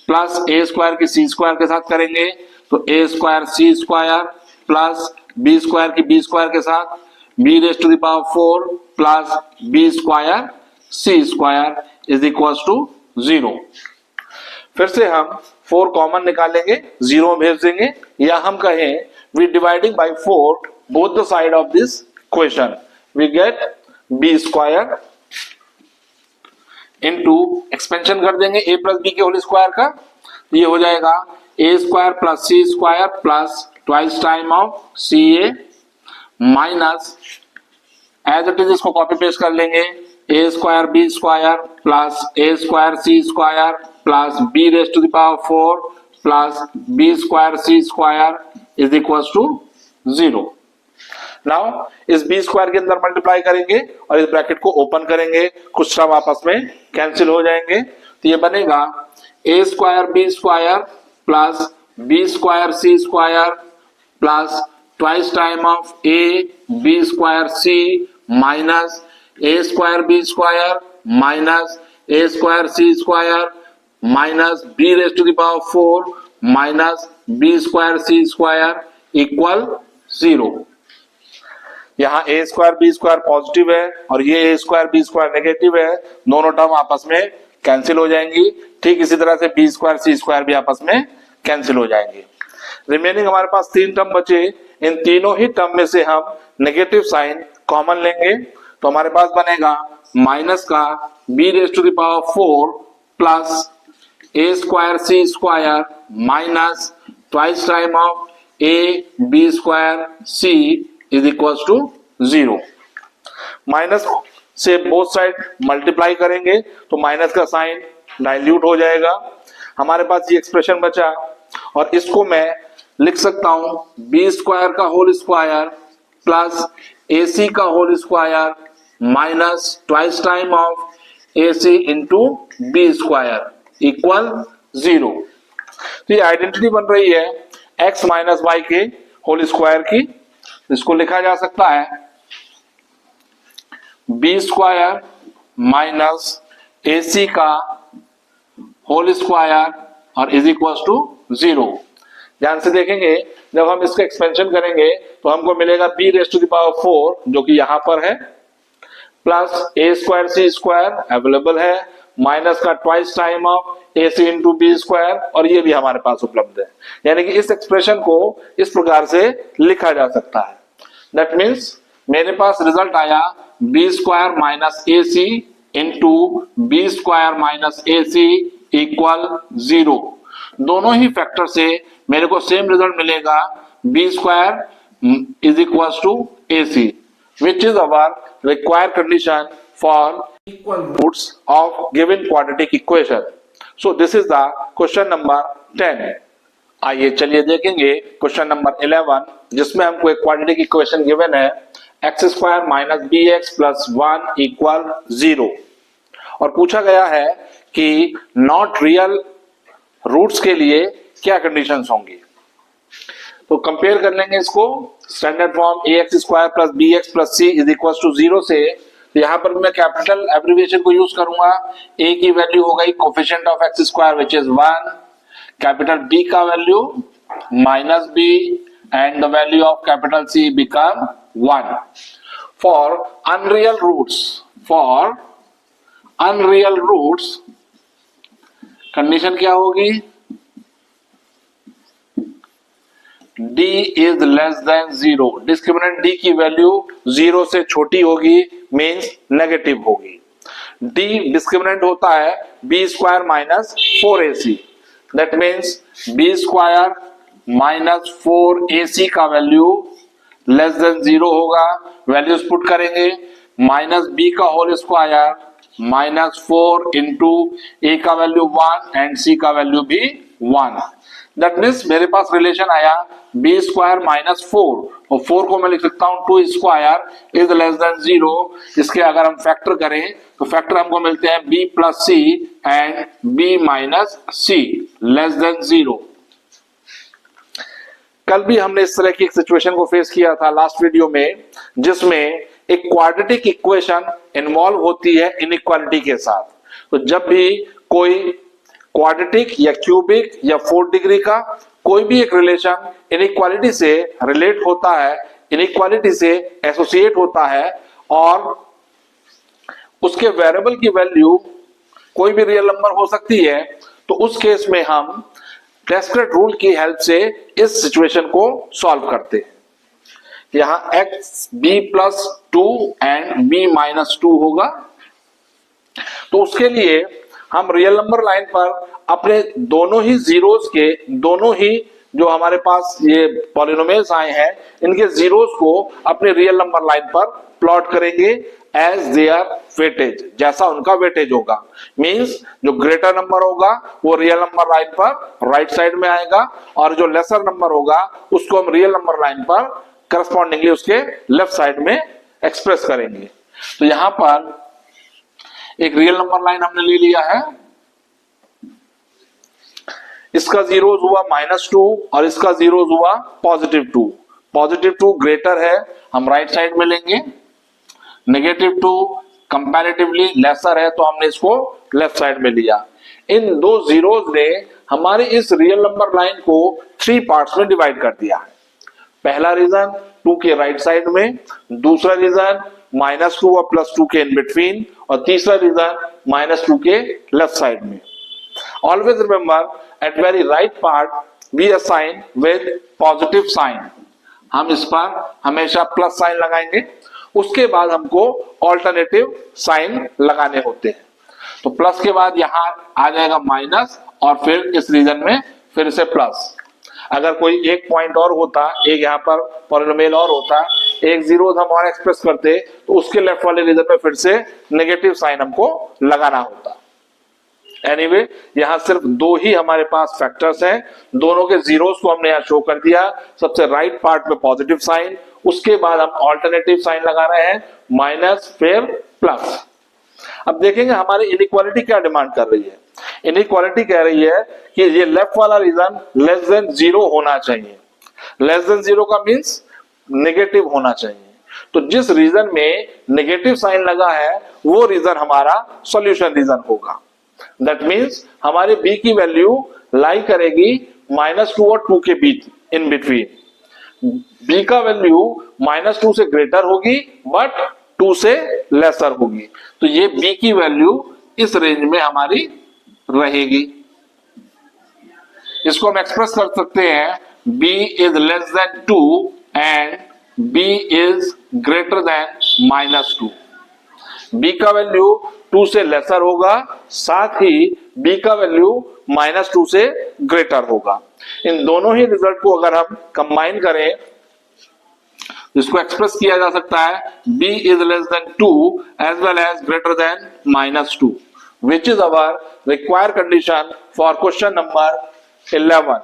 plus A square की सी स्क्वायर के साथ करेंगे तो A square C square plus B square की बी स्क्वायर के साथ B raise to the power 4 plus B square C square is equal to 0। फिर से हम 4 कॉमन निकालेंगे, 0 भेज देंगे, या हम कहें we dividing by 4 both the side of this equation we get B square into expansion कर देंगे ए प्लस बी के होल स्क्वायर का, ये हो जाएगा A square plus C square plus twice time of C A minus as it is इसको कॉपी पेस्ट कर लेंगे A square B square plus A square C square plus B raise to the power 4 plus B square C square is equal to 0। Now इस बी स्क्वायर के अंदर मल्टीप्लाई करेंगे और इस ब्रैकेट को ओपन करेंगे, कुछ टर्म आपस में कैंसिल हो जाएंगे, तो ये बनेगा A square B square plus B square C square plus twice time of A B square C minus A square B square minus A square C square minus B raise to the power 4 minus B square C square equal 0। यहाँ A square B square positive है और ये A square B square negative है, दोनों टर्म आपस में कैंसिल हो जाएंगी। ठीक इसी तरह से बी स्क्वायर सी स्क्वायर भी आपस में कैंसिल हो जाएंगे। रिमेनिंग हमारे पास 3 टर्म बचे, इन तीनों ही टर्म में से हम नेगेटिव साइन कॉमन लेंगे, तो हमारे पास बनेगा माइनस का B raise to the power 4 plus A square C square minus twice time of A B square C is equal to 0। Minus से बोथ साइड मल्टीप्लाई करेंगे तो माइनस का साइन डाइल्यूट हो जाएगा। हमारे पास ये एक्सप्रेशन बचा और इसको मैं लिख सकता हूं बी स्क्वायर का whole square plus A C का whole square minus twice time of A C into B square equal 0। तो ये आइडेंटिटी बन रही है x माइनस वाई के होल स्क्वायर की। इसको लिखा जा सकता है B square minus A C का होल स्क्वायर और इज इक्वल टू 0। ध्यान से देखेंगे, जब हम इसका एक्सपेंशन करेंगे तो हमको मिलेगा B raise to the power 4 जो कि यहां पर है plus A square C square available है माइनस का twice time of A C into B square और ये भी हमारे पास उपलब्ध है। यानी कि इस एक्सप्रेशन को इस प्रकार से लिखा जा सकता है। दैट मीन्स मेरे पास रिजल्ट आया B square minus A C into B square minus A C equal 0। दोनों ही फैक्टर से मेरे को सेम रिजल्ट मिलेगा B square is equal to A C which is our required condition for equal roots of given quadratic equation. So this is the question number 10. आइए चलिए देखेंगे क्वेश्चन नंबर 11 जिसमें हमको एक क्वाड्रेटिक इक्वेशन गिवन है x square minus B x plus 1 equal 0 और पूछा गया है कि नॉट रियल रूट्स के लिए क्या कंडीशंस होंगी। तो कंपेयर कर लेंगे इसको standard form A x square plus B x plus C is equal to 0 से। तो यहां पर मैं कैपिटल एब्रिविएशन को यूज करूंगा। ए की वैल्यू हो गई coefficient of x square which is 1, capital B का value minus B and the value of capital C become 1। For unreal roots condition क्या होगी, d is less than 0, discriminant d की वैल्यू 0 से छोटी होगी मीन्स नेगेटिव होगी। d डिस्क्रिमिनेंट होता है b square minus 4ac, that means b square minus 4ac का वैल्यू लेस देन 0 होगा। वैल्यूज पुट करेंगे माइनस b का whole square minus 4 into a का वैल्यू 1 एंड c का वैल्यू भी 1। दैट मीन्स मेरे पास रिलेशन आया बी स्क्वायर माइनस 4 और 4 को मैं लिख सकता हूं 2 स्क्वायर इज लेस देन 0। इसके अगर हम फैक्टर करें तो फैक्टर हमको मिलते हैं b plus C and b minus C less than 0। कल भी हमने इस तरह की एक सिचुएशन को फेस किया था लास्ट वीडियो में, जिसमें एक क्वाड्रेटिक इक्वेशन इन्वॉल्व होती है इनइक्वालिटी के साथ। तो जब भी कोई क्वाड्रेटिक या क्यूबिक या 4 डिग्री का कोई भी एक रिलेशन इनइक्वालिटी से रिलेट होता है, इनइक्वालिटी से एसोसिएट होता है और उसके वेरिएबल की वैल्यू कोई भी रियल नंबर हो सकती है, तो उस केस में हम डिस्क्रीट रूल की हेल्प से इस सिचुएशन को सॉल्व करते हैं। यहां x B plus 2 and B minus 2 होगा। तो उसके लिए हम रियल नंबर लाइन पर अपने दोनों ही जीरोस के, दोनों ही जो हमारे पास ये पॉलिनोमियल्स आए हैं, इनके जीरोस को अपने रियल नंबर लाइन पर प्लॉट करेंगे एज देयर वेटेज, जैसा उनका वेटेज होगा। मींस जो ग्रेटर नंबर होगा वो रियल नंबर लाइन पर राइट साइड में आएगा, और जो लेसर नंबर होगा उसको हम रियल नंबर लाइन पर करस्पॉन्डिंगली उसके लेफ्ट साइड में एक्सप्रेस करेंगे। तो यहां पर एक रियल नंबर लाइन हमने ले लिया है, इसका जीरोस हुआ -2 और इसका जीरोस हुआ +2। +2 ग्रेटर है, हम राइट साइड में लेंगे। -2 कंपैरेटिवली लेसर है, तो हमने इसको लेफ्ट साइड में लिया। इन दो जीरोस ने हमारे इस रियल नंबर लाइन को 3 पार्ट्स में डिवाइड कर दिया है। पहला रीजन 2 के राइट साइड में, दूसरा रीजन -2 और +2 के इन बिटवीन, और तीसरा रीजन -2 के लेफ्ट साइड में। Always remember at very right part we assign with positive sign, हम इस पर हमेशा प्लस साइन लगाएंगे। उसके बाद हमको ऑल्टरनेटिव साइन लगाने होते हैं। तो प्लस के बाद यहां आ जाएगा माइनस, और फिर इस रीजन में फिर से प्लस। अगर कोई एक पॉइंट और होता, एक यहाँ पर पॉलिनोमियल और होता, एक जीरो हम और एक्सप्रेस करते, तो उसके लेफ्ट वाले रीजन में फिर से नेगेटिव साइन हमको लगाना होता। एनीवे यहां सिर्फ 2 ही हमारे पास फैक्टर्स हैं, दोनों के जीरोस को हमने यहां शो कर दिया। सबसे राइट पार्ट में पॉजिटिव साइन, उसके बाद हम ऑल्टरनेटिव साइन लगा रहे हैं, माइनस फिर प्लस। अब देखेंगे हमारी इनइक्वालिटी क्या डिमांड कर रही है। इनइक्वालिटी कह रही है कि ये लेफ्ट वाला रीजन लेस देन 0 होना चाहिए। लेस देन 0 का मींस नेगेटिव होना चाहिए। तो जिस रीजन में नेगेटिव साइन लगा है वो रीजन हमारा सॉल्यूशन रीजन होगा। दैट मींस हमारे b की वैल्यू लाई करेगी -2 और 2 के बीच, इन बिटवीन। b का वैल्यू -2 से ग्रेटर होगी बट 2 से लेसर होगी। तो ये b की वैल्यू इस रेंज में हमारी रहेगी। इसको हम एक्सप्रेस कर सकते हैं b is less than 2 and b is greater than -2। b का वैल्यू 2 से लेसर होगा, साथ ही b का वैल्यू -2 से ग्रेटर होगा। इन दोनों ही रिजल्ट को अगर हम कंबाइन करें, इसको एक्सप्रेस किया जा सकता है b is less than 2 as well as greater than -2, which is our required condition for question number 11.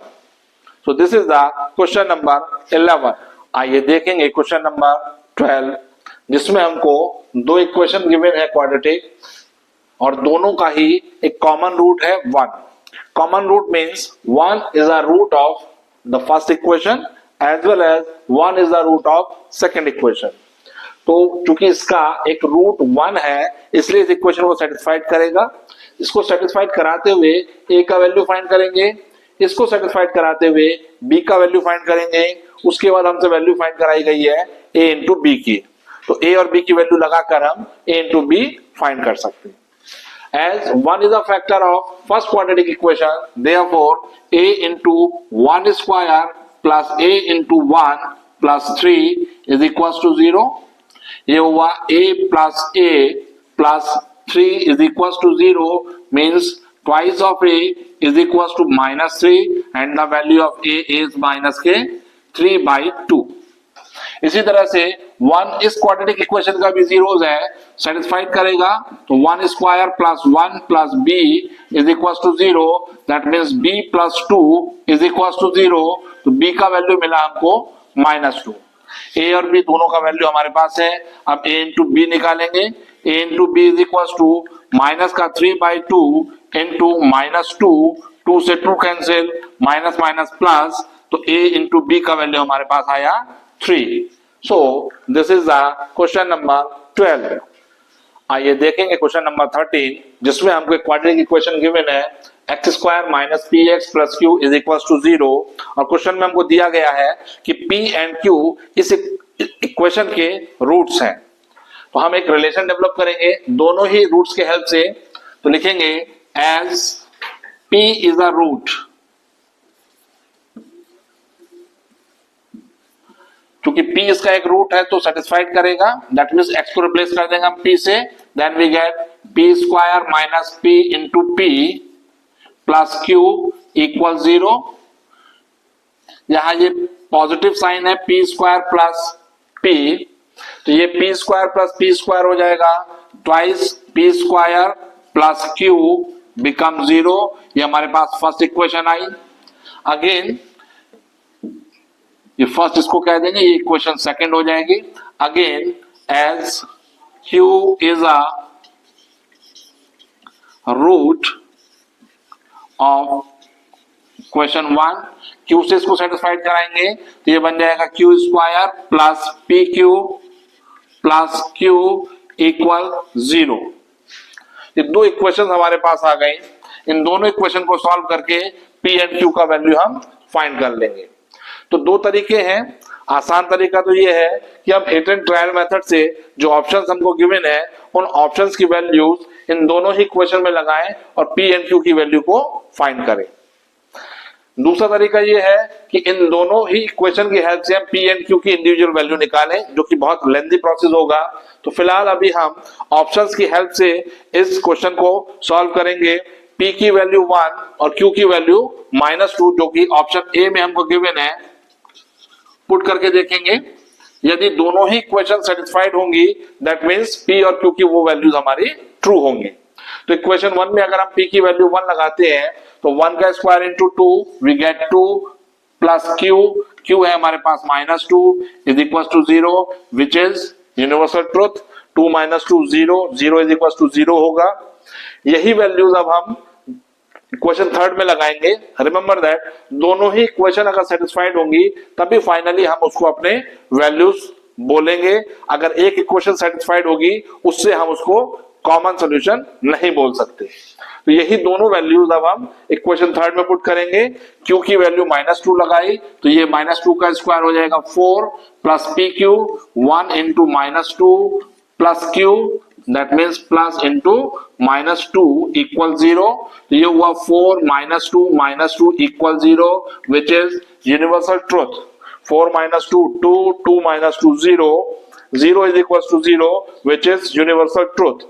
So this is the question number 11. आइए देखेंगे क्वेश्चन नंबर 12, जिसमें हमको 2 इक्वेशन गिवन है क्वाड्रेटिक, और दोनों का ही एक कॉमन रूट है 1। Common root means 1 is the root of the first equation as well as 1 is the root of second equation. तो चूंकि इसका एक रूट 1 है, इसलिए इस इक्वेशन को सेटिस्फाइड करेगा। इसको सेटिस्फाइड कराते हुए a का वैल्यू फाइंड करेंगे, इसको सेटिस्फाइड कराते हुए b का वैल्यू फाइंड करेंगे। उसके बाद हमसे वैल्यू फाइंड कराई गई है a इंटू बी की, तो a और b की वैल्यू लगाकर हम a इंटू बी फाइंड कर सकते हैं। As 1 is a factor of first quadratic equation, therefore a into 1 square plus a into 1 plus 3 is equals to 0. ये हुआ a plus a plus 3 is equals to 0, means twice of a is equals to -3 and the value of a is -3/2. इसी तरह से 1 इस क्वाड्रेटिक इक्वेशन का भी जीरोस है, सेटिस्फाइड करेगा तो 1 square plus 1 plus b is equals to 0, that means b plus 2 is equals to 0। तो b का वैल्यू मिला हमको -2। a और b दोनों का वैल्यू हमारे पास है। अब a इंटू बी निकालेंगे, a into B is equals to minus का 3/2 इंटू -2, 2 से 2 कैंसिल, माइनस माइनस प्लस, तो a इंटू बी का वैल्यू हमारे पास आया 3। So this is the question number 12. आइए देखेंगे क्वेश्चन नंबर 13, जिसमें हमको एक क्वाड्रेटिक इक्वेशन गिवन है x square minus P x plus Q is equal to 0, और क्वेश्चन में हमको दिया गया है कि p एंड q इस इक्वेशन के रूट्स हैं। तो हम एक रिलेशन डेवलप करेंगे दोनों ही रूट्स के हेल्प से। तो लिखेंगे as p is a root, क्योंकि p इसका एक रूट है तो सेटिस्फाइड करेगा, दैट मींस x को रिप्लेस कर देंगे हम p से, then we get p square minus p into p plus q equal 0। यहां ये पॉजिटिव साइन है p स्क्वायर प्लस p, तो ये P square plus P square हो जाएगा, twice P square plus Q become 0। ये हमारे पास फर्स्ट इक्वेशन आई। अगेन ये फर्स्ट इसको कह देंगे, ये इक्वेशन सेकंड हो जाएगी। Again as q is a root of question 1, q से इसको सेटिस्फाइड कराएंगे तो ये बन जाएगा q square plus p q plus Q equal 0। ये दो इक्वेशन हमारे पास आ गए। इन दोनों इक्वेशन को सॉल्व करके पी एंड क्यू का वैल्यू हम फाइंड कर लेंगे। तो दो तरीके हैं। आसान तरीका तो ये है कि हम हिट एंड ट्रायल मेथड से जो ऑप्शंस हमको गिवन है उन ऑप्शंस की वैल्यूज इन दोनों ही इक्वेशन में लगाएं और पी एंड क्यू की वैल्यू को फाइंड करें। दूसरा तरीका ये है कि इन दोनों ही इक्वेशन की हेल्प से हम पी एंड क्यू की इंडिविजुअल वैल्यू निकालें, जो कि बहुत लेंथी प्रोसेस होगा। तो फिलहाल अभी हम ऑप्शंस की हेल्प से इस क्वेश्चन को सॉल्व करेंगे। पी की वैल्यू 1 और क्यू की वैल्यू -2, जो कि ऑप्शन ए में हमको गिवन है, पुट करके देखेंगे। यदि दोनों ही इक्वेशन सेटिस्फाइड होंगी दैट मींस पी और क्यू की वो वैल्यूज हमारी ट्रू होंगी। तो इक्वेशन 1 में अगर हम पी की वैल्यू 1 लगाते हैं तो 1 का square into 2 we get 2 plus q, q है हमारे पास -2 is equal to 0 which is universal truth. 2 - 2 0, 0 is equal to 0 होगा। यही वैल्यूज अब हम इक्वेशन थर्ड में लगाएंगे। रिमेंबर दैट दोनों ही इक्वेशन अगर सेटिस्फाइड होंगी तभी फाइनली हम उसको अपने वैल्यूज बोलेंगे। अगर एक इक्वेशन सेटिस्फाइड होगी उससे हम उसको कॉमन सॉल्यूशन नहीं बोल सकते। तो यही दोनों वैल्यूज अब हम इक्वेशन थर्ड में पुट करेंगे। क्यू की वैल्यू -2 लगाई तो ये -2 का स्क्वायर हो जाएगा 4 plus p Q 1 into -2 plus Q that means plus into -2 equal 0। तो ये हुआ 4 - 2 equal 0 which is universal truth. 4 - 2 2, 2 - 2 0, 0 is equals to 0 which is universal truth.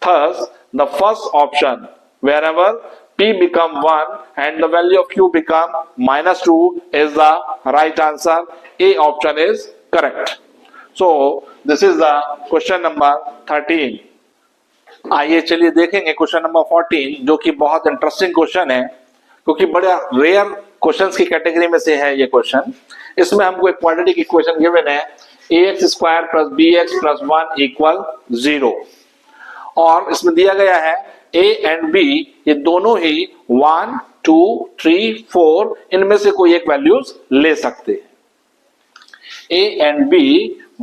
Thus the first option wherever p become 1 and the value of q become -2 is the right answer. A option is correct. So this is the question number 13. आइए चलिए देखेंगे क्वेश्चन नंबर 14, जो कि बहुत इंटरेस्टिंग क्वेश्चन है क्योंकि बड़ा रेयर क्वेश्चंस की कैटेगरी में से है ये क्वेश्चन। इसमें हमको एक क्वाड्रेटिक इक्वेशन गिवन है ax² + bx + 1 इक्वल 0 और इसमें दिया गया है a एंड b ये दोनों ही 1 2 3 4 इनमें से कोई एक वैल्यूज ले सकते हैं। a and b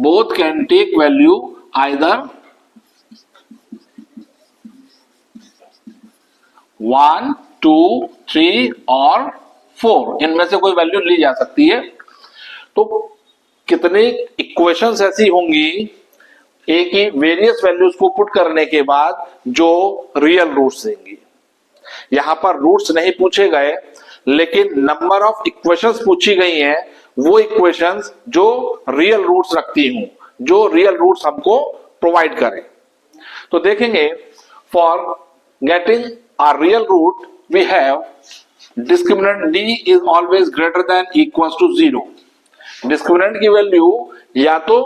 both can take value either 1 2 3 और 4, इनमें से कोई वैल्यू ली जा सकती है। तो कितने इक्वेशंस ऐसी होंगी ए की वेरियस वैल्यूज को पुट करने के बाद जो रियल रूट्स देंगी। यहां पर रूट्स नहीं पूछे गए लेकिन नंबर ऑफ इक्वेशंस पूछी गई हैं, वो इक्वेशंस जो रियल रूट्स रखती हूं, जो रियल रूट्स हमको प्रोवाइड करें। तो देखेंगे for getting a real root we have discriminant d is always greater than equals to 0। Discriminant की वैल्यू या तो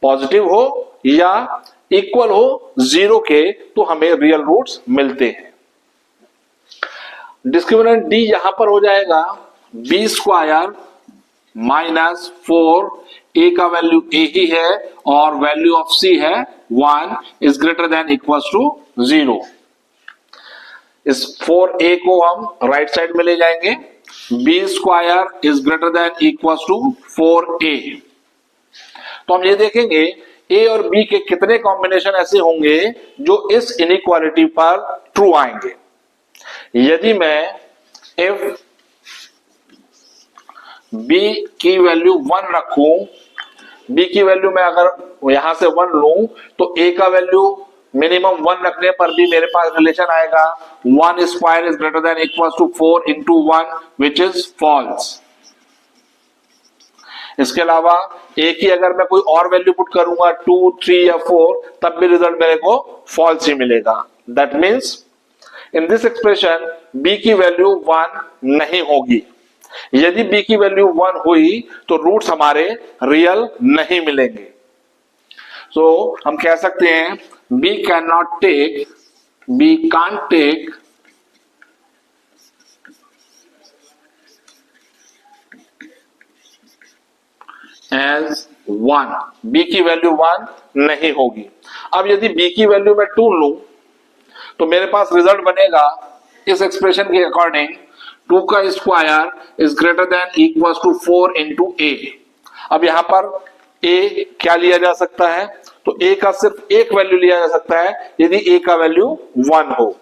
पॉजिटिव हो या इक्वल हो 0 के, तो हमें रियल रूट्स मिलते हैं। डिस्क्रिमिनेंट d यहां पर हो जाएगा b² -4, a का वैल्यू a ही है और वैल्यू ऑफ c है 1 is greater than equals to 0। इस 4a को हम राइट साइड में ले जाएंगे, b² is greater than equals to 4a। तो हम ये देखेंगे a और b के कितने कॉम्बिनेशन ऐसे होंगे जो इस इनइक्वालिटी पर ट्रू आएंगे। यदि मैं if b की वैल्यू 1 रखूं, b की वैल्यू मैं अगर यहां से 1 लूं तो a का वैल्यू मिनिमम 1 रखने पर भी मेरे पास रिलेशन आएगा 1² is greater than equals to 4 into 1 which is false. इसके अलावा a की अगर मैं कोई और वैल्यू पुट करूंगा 2 3 या 4 तब भी रिजल्ट मेरे को फॉल्स ही मिलेगा। That means in this expression b की वैल्यू 1 नहीं होगी। यदि b की वैल्यू 1 हुई तो रूट्स हमारे रियल नहीं मिलेंगे। सो हम कह सकते हैं b can't take as 1, b की वैल्यू 1 नहीं होगी। अब यदि बी की वैल्यू मैं 2 लूं तो मेरे पास रिजल्ट बनेगा इस एक्सप्रेशन के अकॉर्डिंग 2 का square is greater than equal to 4 into A. अब यहां पर ए क्या लिया जा सकता है, तो ए का सिर्फ एक वैल्यू लिया जा सकता है यदि ए का वैल्यू 1 हो।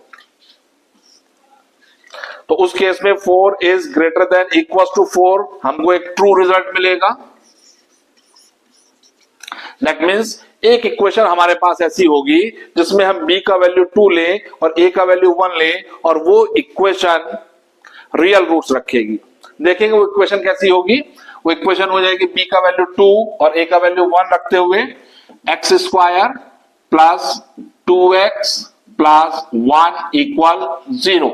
तो उस केस में 4 is greater than equal to 4, हमको एक ट्रू रिजल्ट मिलेगा। दैट मीन्स एक इक्वेशन हमारे पास ऐसी होगी जिसमें हम b का वैल्यू 2 ले और a का वैल्यू 1 ले और वो इक्वेशन रियल रूट्स रखेगी। देखेंगे वो इक्वेशन कैसी होगी। वो इक्वेशन हो जाएगी b का वैल्यू 2 और a का वैल्यू 1 रखते हुए x square plus 2x plus 1 equal 0।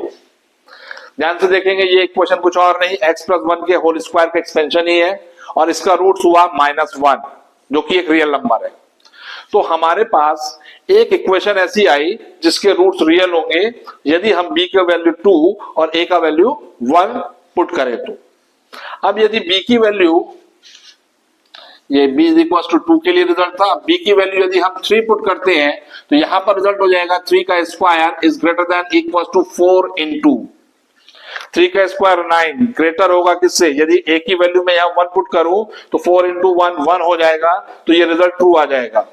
ध्यान से देखेंगे ये इक्वेशन कुछ और नहीं, x प्लस 1 के होल स्क्वायर का एक्सपेंशन ही है और इसका रूट्स हुआ -1 जो कि एक रियल नंबर है। तो हमारे पास एक इक्वेशन ऐसी आई जिसके रूट्स रियल होंगे यदि हम b का वैल्यू 2 और a का वैल्यू 1 पुट करें तो। अब यदि b की वैल्यू, ये b इज इक्वल टू 2 के लिए रिजल्ट था, b की वैल्यू यदि हम 3 पुट करते हैं तो यहां पर रिजल्ट हो जाएगा 3 का square is greater than equal to 4 into 3 का स्क्वायर 9 ग्रेटर होगा किससे, यदि a की वैल्यू में यहां 1 पुट करूं तो 4 इंटू 1 1 हो जाएगा, तो ये रिजल्ट ट्रू आ जाएगा।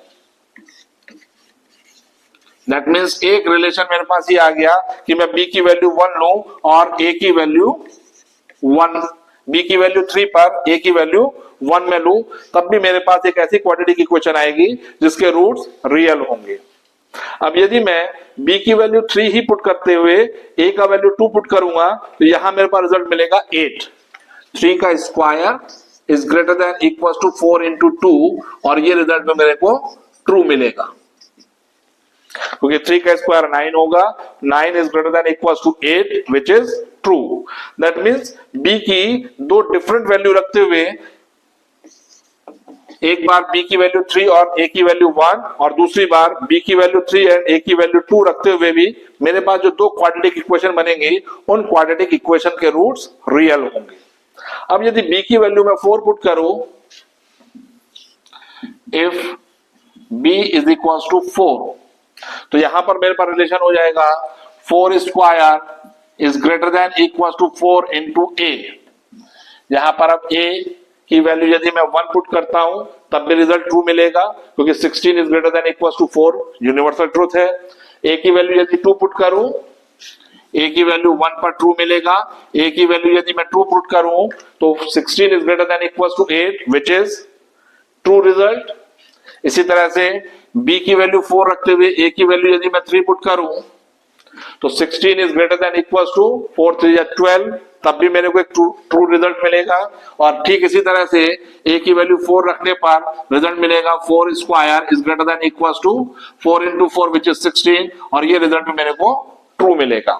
दैट मीन्स एक रिलेशन मेरे पास ये आ गया कि मैं b की वैल्यू 1 लूं और a की वैल्यू 1, b की वैल्यू 3 पर a की वैल्यू 1 में लूं, तब भी मेरे पास एक ऐसी क्वाड्रेटिक इक्वेशन आएगी जिसके रूट्स रियल होंगे। अब यदि मैं b की वैल्यू 3 ही पुट करते हुए a का वैल्यू 2 पुट करूंगा तो यहां मेरे पास रिजल्ट मिलेगा 8। 3 का square is greater than equal to 4 into 2 और ये रिजल्ट में मेरे को ट्रू मिलेगा क्योंकि 3 का स्क्वायर 9 होगा, 9 is greater than equal to 8 which is true. That means b की दो डिफरेंट वैल्यू रखते हुए, एक बार b की वैल्यू 3 और a की वैल्यू 1 और दूसरी बार b की वैल्यू 3 एंड a की वैल्यू 2 रखते हुए भी मेरे पास जो दो क्वाड्रेटिक इक्वेशन बनेंगे उन क्वाड्रेटिक इक्वेशन के रूट्स रियल होंगे। अब यदि b की वैल्यू में 4 पुट करूं, if b is equal to 4 तो यहां पर मेरे पास रिलेशन हो जाएगा 4 square is greater than equal to 4 into a। यहां पर अब a की वैल्यू यदि मैं 1 पुट करता हूं तब भी रिजल्ट ट्रू मिलेगा क्योंकि 16 is greater than equal to 4 universal truth है। a की वैल्यू यदि 2 पुट करूं, a की वैल्यू 1 पर ट्रू मिलेगा, a की वैल्यू यदि मैं 2 पुट करूं तो 16 is greater than equal to 8 which is true result. इसी तरह से b की वैल्यू 4 रखते हुए a की वैल्यू यदि मैं 3 पुट करूं तो 16 is greater than equal to 4 3 12, तब भी मेरे को एक ट्रू रिजल्ट मिलेगा। और ठीक इसी तरह से a की वैल्यू 4 रखने पर रिजल्ट मिलेगा 4 square is greater than equal to 4 into 4 which is 16 और ये रिजल्ट में मेरे को ट्रू मिलेगा।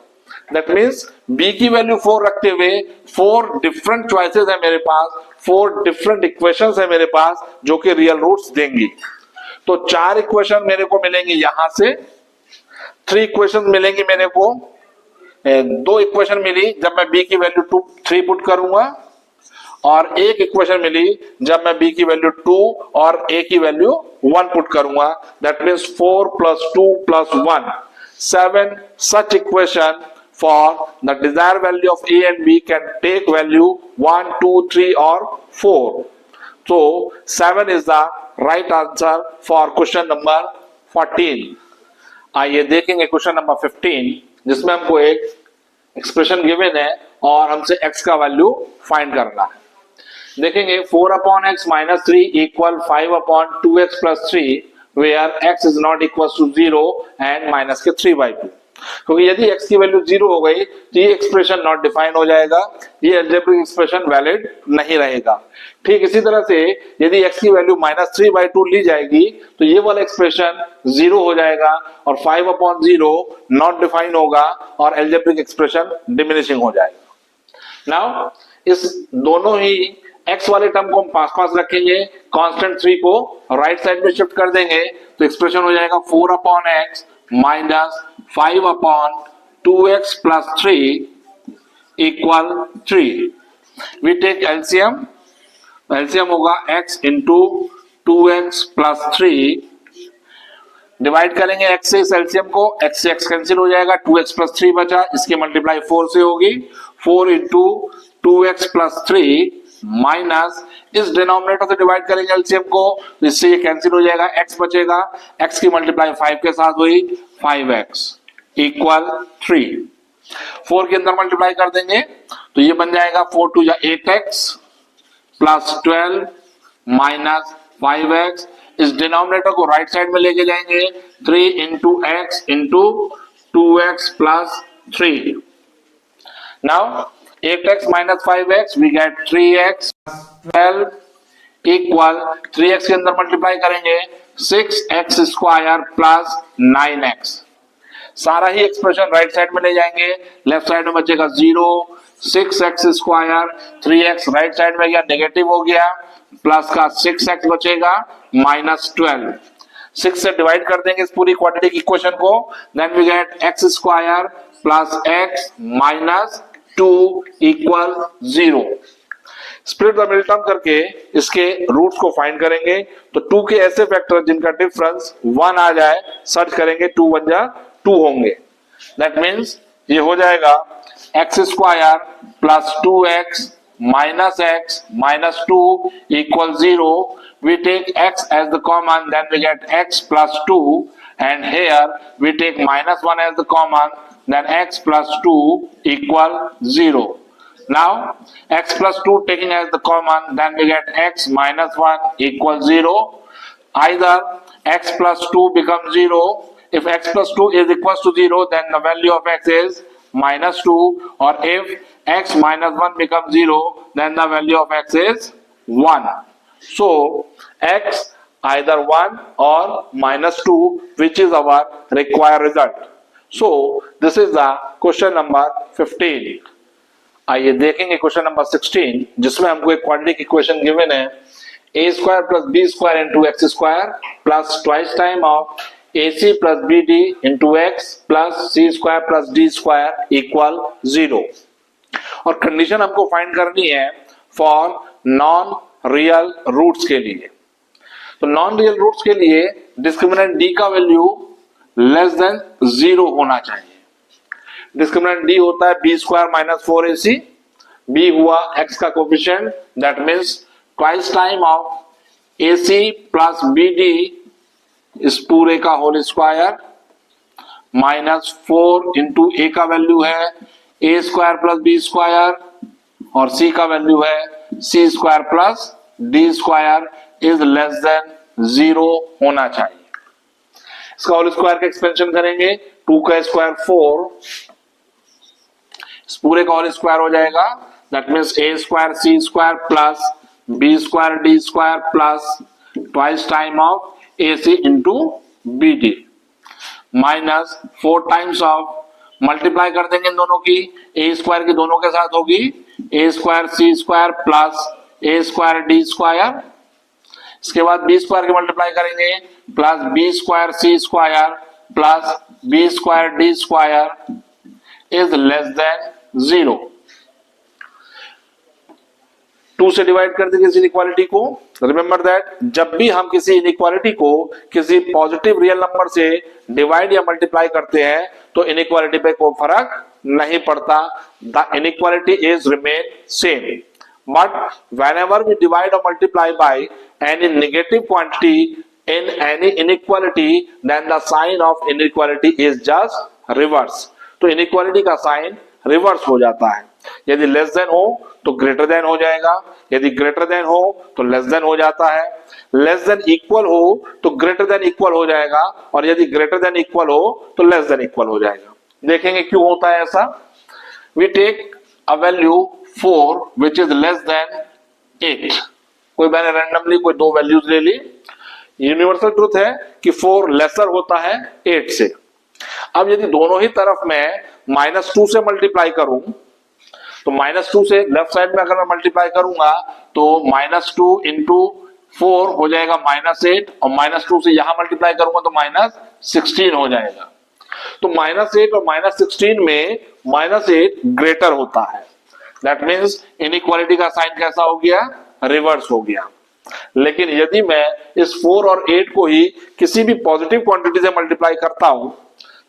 दैट मीन्स b की वैल्यू 4 रखते हुए 4 डिफरेंट चॉइसेस है मेरे पास, 4 डिफरेंट इक्वेशंस है मेरे पास जो कि रियल रूट्स देंगी। तो 4 इक्वेशन मेरे को मिलेंगे यहां से, 3 इक्वेशन मिलेंगी मेरे को, 2 इक्वेशन मिली जब मैं b की वैल्यू 3 पुट करूंगा और एक इक्वेशन मिली जब मैं b की वैल्यू 2 और a की वैल्यू 1 पुट करूंगा। That means 4 plus 2 plus 1, 7 such equation for the desired value of a and b can take value 1 2 3 or 4. So 7 is the right answer for question number 14. आइए देखेंगे क्वेश्चन नंबर 15 जिसमें हमको एक एक्सप्रेशन गिवन है और हमसे x का वैल्यू फाइंड करना है। देखेंगे 4/x - 3 इक्वल 5/2x + 3 where x is not equal to 0 and minus के 3/2। क्योंकि यदि x की वैल्यू 0 हो गई तो ये एक्सप्रेशन नॉट डिफाइन हो जाएगा, ये अलजेब्रिक एक्सप्रेशन वैलिड नहीं रहेगा। ठीक इसी तरह से यदि x की वैल्यू -3/2 ली जाएगी तो ये वाला एक्सप्रेशन 0 हो जाएगा और 5/0 नॉट डिफाइन होगा और अलजेब्रिक एक्सप्रेशन डिमिनिशिंग हो जाएगा। नाउ इस दोनों ही एक्स वाले टर्म को हम पास पास रखेंगे, कांस्टेंट 3 को राइट साइड में शिफ्ट कर देंगे, तो एक्सप्रेशन हो जाएगा 4 upon x minus 5 upon 2x plus 3 equal 3। We take LCM, LCM होगा x into 2x plus 3, divide करेंगे x से इस एलसीएम को, x से x कैंसिल हो जाएगा, 2x प्लस 3 बचा, इसकी मल्टीप्लाई 4 से होगी, 4 इंटू 2x प्लस 3 माइनस इस डिनोमिनेटर से डिवाइड करेंगे एलसीएम को, इससे ये कैंसिल हो जाएगा, x बचेगा, x की मल्टीप्लाई 5 के साथ हुई 5x इक्वल 3। 4 के अंदर मल्टीप्लाई कर देंगे तो ये बन जाएगा 4 टू या 8x प्लस 12 माइनस 5x, इस डिनोमिनेटर को राइट साइड में लेके जाएंगे, 3 into x into 2x plus 3। Now 8x minus 5x we get 3x 12 equal 3x के अंदर मल्टीप्लाई करेंगे 6x स्क्वायर प्लस 9x, सारा ही एक्सप्रेशन राइट साइड में ले जाएंगे, लेफ्ट साइड में बचेगा 0, 6x square 3x right side में गया नेगेटिव हो गया, प्लस का 6x बचेगा माइनस 12, 6 से डिवाइड कर देंगे इस पूरी क्वाड्रेटिक इक्वेशन को, then we get x square plus x minus 2 equal 0। Split the middle term करके इसके रूट्स को फाइंड करेंगे, तो 2 के ऐसे फैक्टर जिनका डिफरेंस 1 आ जाए सर्च करेंगे, 2 1 जा 2 होंगे, दैट मीन्स ये हो जाएगा x square plus 2x minus 2 equals 0. We take x as the common, then we get x plus 2, and here we take minus 1 as the common, then x plus 2 equal 0. Now x plus 2 taking as the common, then we get x minus 1 equals 0. Either x plus 2 becomes 0. If x plus 2 is equals to 0, then the value of x is minus 2, or if x minus 1 becomes 0, then the value of x is 1. So x either 1 or minus 2, which is our required result. So this is the question number 15. आइए देखेंगे क्वेश्चन नंबर 16, जिसमें हमको एक क्वाड्रेटिक इक्वेशन गिवन है, a square plus b square into x square plus twice time of ac plus bd into x plus c square plus d square equal 0। और कंडीशन हमको फाइंड करनी है फॉर नॉन रियल रूट्स के लिए। तो नॉन रियल रूट्स के लिए डिस्क्रिमिनेंट d का वैल्यू लेस देन 0 होना चाहिए। डिस्क्रिमिनेंट d होता है b square minus 4ac, b हुआ x का coefficient, that means twice time of ac plus bd इस पूरे का whole square minus 4 into a का वैल्यू है a square plus b square, और c का वैल्यू है c square plus d square is less than 0 होना चाहिए। इसका होल स्क्वायर का एक्सपेंशन करेंगे, 2 का स्क्वायर 4, इस पूरे का होल स्क्वायर हो जाएगा, that means a square c square plus b square d square plus twice time of ac into bd minus 4 times of, multiply कर देंगे इन दोनों की, a स्क्वायर की दोनों के साथ होगी a square c square plus a square d square, इसके बाद b स्क्वायर की मल्टीप्लाई करेंगे plus b square c square plus b square d square is less than 0। 2 से डिवाइड कर देंगे इस इनइक्वालिटी को। रिमेंबर दैट जब भी हम किसी इनइक्वालिटी को किसी पॉजिटिव रियल नंबर से डिवाइड या मल्टीप्लाई करते हैं तो इनइक्वालिटी पे कोई फर्क नहीं पड़ता, the inequality is remain same. But whenever we divide or multiply by any negative quantity in any inequality, then the sign of inequality is just reverse. तो इनइक्वालिटी का साइन रिवर्स हो जाता है, यदि लेस देन हो तो ग्रेटर देन हो जाएगा, यदि ग्रेटर देन हो तो लेस देन हो जाता है, लेस देन इक्वल हो तो ग्रेटर देन इक्वल हो जाएगा, और यदि ग्रेटर देन इक्वल हो तो लेस देन इक्वल हो जाएगा। देखेंगे क्यों होता है ऐसा। We take a value 4 which is less than 8। कोई मैंने रैंडमली कोई 2 वैल्यूज ले ली, यूनिवर्सल ट्रूथ है कि 4 लेसर होता है 8 से। अब यदि दोनों ही तरफ में -2 से मल्टीप्लाई करूं तो -2 से लेफ्ट साइड में अगर मैं मल्टीप्लाई करूंगा तो -2 इंटू 4 हो जाएगा -8 और -2 से यहां मल्टीप्लाई करूंगा तो -16 हो जाएगा। तो -8 और -16 में -8 ग्रेटर होता है। दैट मीन्स इनइक्वालिटी का साइन कैसा हो गया, रिवर्स हो गया। लेकिन यदि मैं इस 4 और 8 को ही किसी भी पॉजिटिव क्वांटिटी से मल्टीप्लाई करता हूं,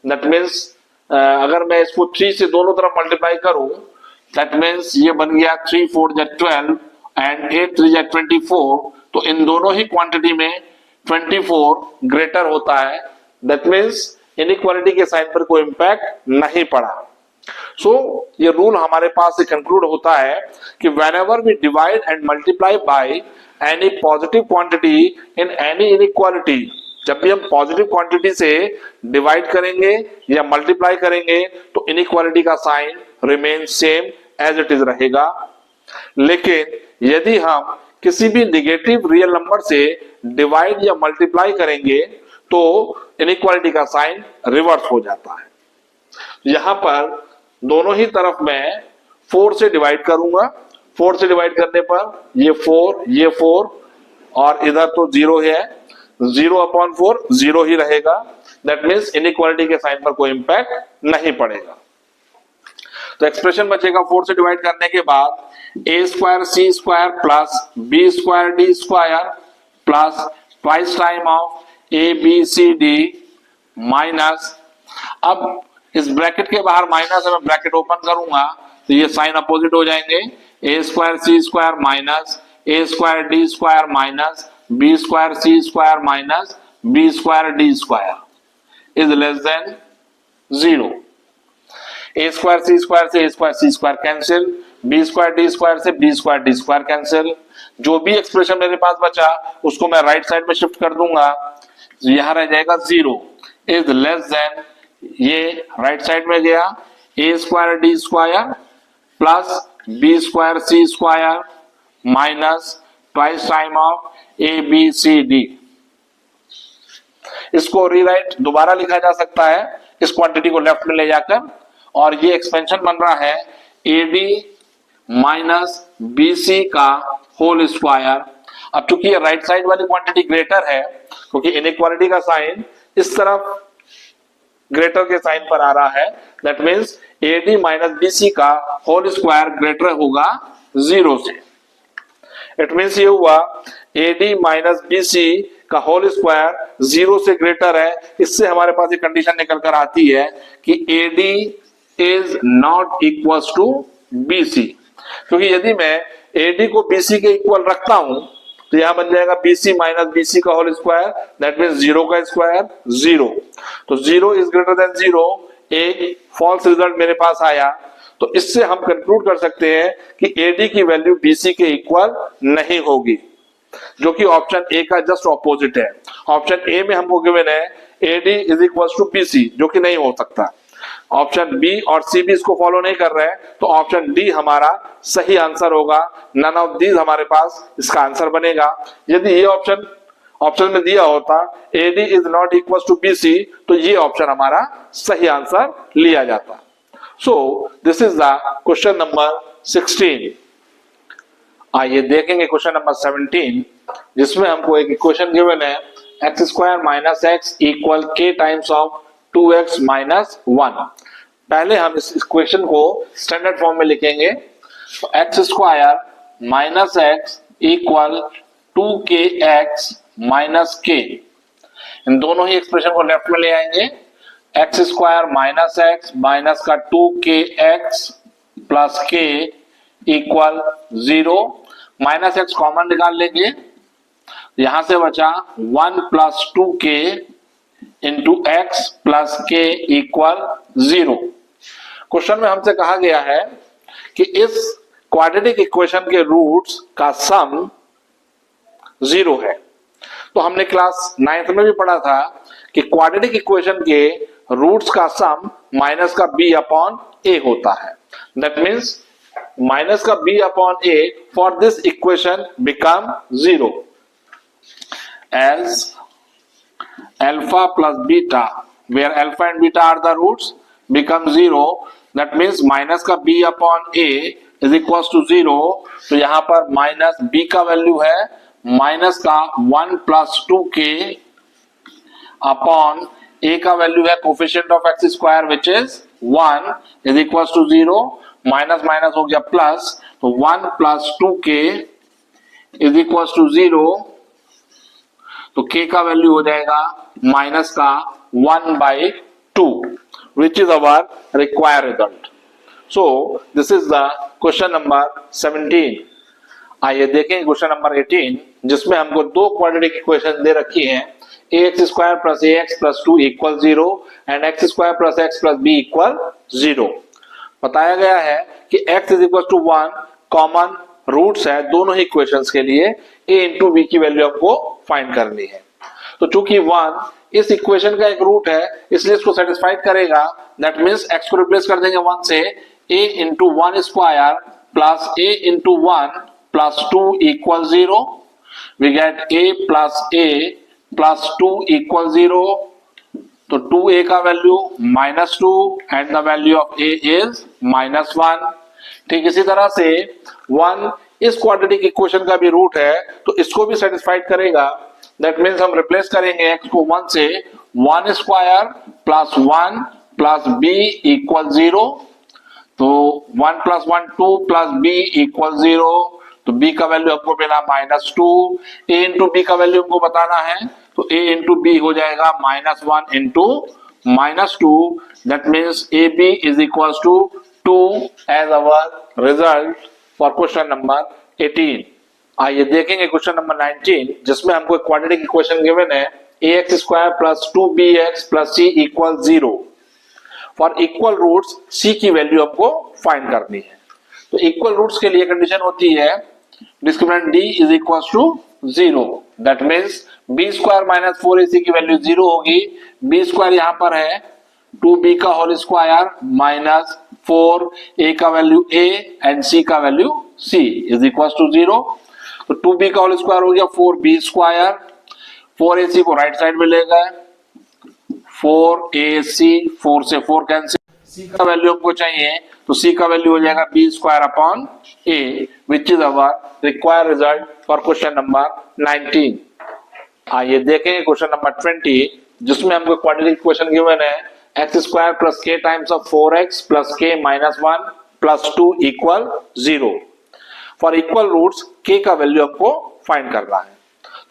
दैट मीन्स अगर मैं इसको 3 से दोनों तरफ मल्टीप्लाई करूं, दैट मीन्स ये बन गया 3 4 जा 12 एंड 8 3 जा 24। तो इन दोनों ही क्वांटिटी में 24 ग्रेटर होता है। दैट मीन्स इनइक्वालिटी के साइन पर कोई इंपैक्ट नहीं पड़ा। सो ये रूल हमारे पास से कंक्लूड होता है कि whenever we divide and multiply by any positive quantity in any inequality, जब भी हम पॉजिटिव क्वांटिटी से डिवाइड करेंगे या मल्टीप्लाई करेंगे तो इनइक्वालिटी का sign remain same as it is रहेगा। लेकिन यदि हम किसी भी निगेटिव रियल नंबर से डिवाइड या मल्टीप्लाई करेंगे तो इनइक्वालिटी का साइन रिवर्स हो जाता है। यहां पर दोनों ही तरफ मैं 4 से डिवाइड करूंगा। 4 से डिवाइड करने पर ये 4 और इधर तो 0 है, 0/4 0 ही रहेगा। दैट मीन्स इनइक्वालिटी के साइन पर कोई इंपैक्ट नहीं पड़ेगा। तो एक्सप्रेशन बचेगा 4 से डिवाइड करने के बाद a² c² plus b² d² plus twice time of abcd minus, अब इस ब्रैकेट के बाहर माइनस है, मैं ब्रैकेट ओपन करूंगा तो ये साइन अपोजिट हो जाएंगे। a² c² minus a² d² minus b² c² minus b² d² is less than 0। a² c² से a² c² cancel, b² d² से b² d² कैंसिल। जो भी एक्सप्रेशन मेरे पास बचा उसको मैं राइट साइड में शिफ्ट कर दूंगा, यहां रह जाएगा 0 इज लेस देन, ये राइट साइड में गया a² d² plus b² c² minus twice time of abcd। इसको रीराइट दोबारा लिखा जा सकता है इस क्वांटिटी को लेफ्ट में ले जाकर, और ये एक्सपेंशन बन रहा है ad माइनस bc का होल स्क्वायर। अब चूंकि ये राइट साइड वाली क्वांटिटी ग्रेटर है, क्योंकि इनइक्वालिटी का साइन इस तरफ ग्रेटर के साइन पर आ रहा है, that means ad minus bc का होल स्क्वायर ग्रेटर होगा 0 से। इट मीन्स ये हुआ ad माइनस bc का होल स्क्वायर 0 से ग्रेटर है। इससे हमारे पास एक कंडीशन निकल कर आती है कि ad is not equal to bc, क्योंकि यदि मैं ad को bc के इक्वल रखता हूं तो यहां बन जाएगा bc माइनस bc का होल स्क्वायर, दैट मीन्स 0 का स्क्वायर 0। तो 0 इज ग्रेटर देन 0, एक फॉल्स रिजल्ट मेरे पास आया। तो इससे हम कंक्लूड कर सकते हैं कि ad की वैल्यू bc के इक्वल नहीं होगी, जो कि ऑप्शन ए का जस्ट ऑपोजिट है। ऑप्शन ए में हमको गिवन है ad is equal to bc, जो कि नहीं हो सकता। ऑप्शन बी और सी भी इसको फॉलो नहीं कर रहे हैं, तो ऑप्शन डी हमारा सही आंसर होगा। नन ऑफ दीज हमारे पास इसका आंसर बनेगा। यदि ये ऑप्शन में दिया होता ad is not equal to bc, तो ये ऑप्शन हमारा सही आंसर लिया जाता। So this is the question number 16। आइए देखेंगे क्वेश्चन नंबर 17, जिसमें हमको एक इक्वेशन गिवन है x² minus x equal k times of 2x minus 1। पहले हम इस इक्वेशन को स्टैंडर्ड फॉर्म में लिखेंगे। तो x² minus x equal 2kx minus k, इन दोनों ही एक्सप्रेशन को लेफ्ट में ले आएंगे। x² माइनस x माइनस का 2kx plus k equal 0, minus x common निकाल लेंगे, यहां से बचा 1 plus 2k into x plus k equal 0। Question में हमसे कहा गया है कि इस क्वाड्रेटिक इक्वेशन के रूट्स का सम 0 है। तो हमने क्लास 9th में भी पढ़ा था कि क्वाड्रेटिक इक्वेशन के रूट्स का सम माइनस का b अपॉन a होता है। दैट मीन्स माइनस का b upon a for this equation become 0 as alpha plus beta, where alpha and beta are the roots, become 0 that means minus का b upon a is equal to 0। तो यहां पर माइनस b का वैल्यू है माइनस का 1 प्लस 2k अपॉन a का वैल्यू है coefficient of x square which is 1 is equal to 0। Minus minus हो गया प्लस, तो 1 plus 2k is equal to 0। तो k का वैल्यू हो जाएगा माइनस का 1/2 विच is our required result. So this is the question number 17। आइए देखें क्वेश्चन नंबर 18 जिसमें हमको दो क्वाड्रेटिक इक्वेशन दे रखी है, ax square plus ax plus 2 equal 0 and x square plus x plus b equal 0। बताया गया है कि x is equal to 1 common roots है दोनों ही इक्वेशंस के लिए, a इंटू b की वैल्यू हमको फाइंड करनी है। तो चूंकि 1 इस इक्वेशन का एक रूट है इसलिए इसको सेटिस्फाइड करेगा, दैट मीन्स x को रिप्लेस कर देंगे 1 से, a into 1 square plus a into 1 plus 2 equal 0। We get a plus 2 equal 0। तो 2a का value -2 and the value of a is -1। ठीक इसी तरह से 1 इस क्वाड्रेटिक इक्वेशन का भी रूट है तो इसको भी सेटिस्फाइड करेगा, दैट मीन्स हम रिप्लेस करेंगे x को 1 से, 1 square plus 1 plus b equal 0। तो 1 प्लस 1 2 प्लस b इक्वल 0। तो b का वैल्यू हमको मिला -2, a इंटू b का वैल्यू हमको बताना है, तो a इंटू b हो जाएगा -1 into -2, that means ab is equal to 2 as our result for question number 18। आइए देखेंगे क्वेश्चन नंबर 19 जिसमें हमको एक क्वाड्रेटिक इक्वेशन गिवन है, ax square plus 2bx plus c equal 0। For equal roots c की वैल्यू हमको फाइंड करनी है। तो इक्वल रूट्स के लिए कंडीशन होती है discriminant d is equal to 0, that means b square minus 4ac की वैल्यू 0 होगी। b स्क्वायर यहां पर है 2b का होल स्क्वायर माइनस 4a का वैल्यू a एंड c का value c is equal to 0। तो 2b का होल स्क्वायर हो गया 4b स्क्वायर, 4ac को राइट साइड में ले गए, 4ac 4 से 4 कैंसिल, c का वैल्यू हमको चाहिए तो c का वैल्यू हो जाएगा b square upon a which is our required result for question number 19। आइए देखेंगे क्वेश्चन नंबर 20 जिसमें हमको क्वाड्रेटिक इक्वेशन गिवन है, x square plus k times of 4x plus k minus 1 plus 2 equal 0। For equal roots k का वैल्यू हमको फाइंड करना है।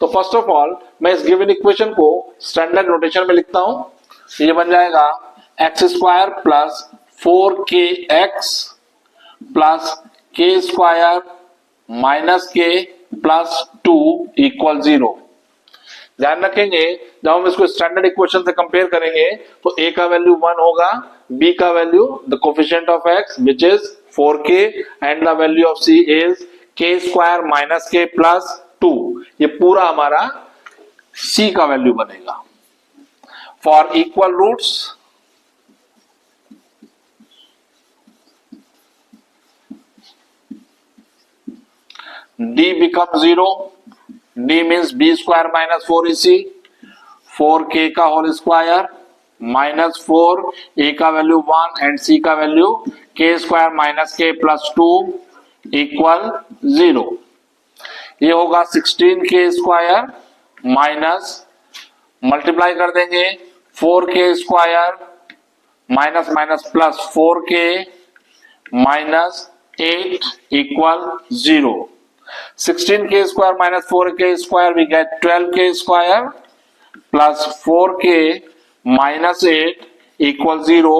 तो फर्स्ट ऑफ ऑल मैं इस गिवन इक्वेशन को स्टैंडर्ड नोटेशन में लिखता हूं, ये बन जाएगा x square plus 4kx plus k square minus k plus 2 equal 0। ध्यान रखेंगे जब हम इसको स्टैंडर्ड इक्वेशन से कंपेयर करेंगे तो a का वैल्यू 1 होगा, b का वैल्यू the coefficient of x which is 4k and the value of c is k square minus k plus 2। ये पूरा हमारा c का वैल्यू बनेगा। For equal roots d become 0, d means b square minus 4ac, 4k का होल स्क्वायर माइनस 4, a का वैल्यू 1 एंड c का value k square minus k plus 2 equal 0। ये होगा 16k स्क्वायर माइनस मल्टीप्लाई कर देंगे 4k square minus minus plus 4k minus 8 equal 0। 16k square minus 4k square we get 12k square plus 4k minus 8 equal 0।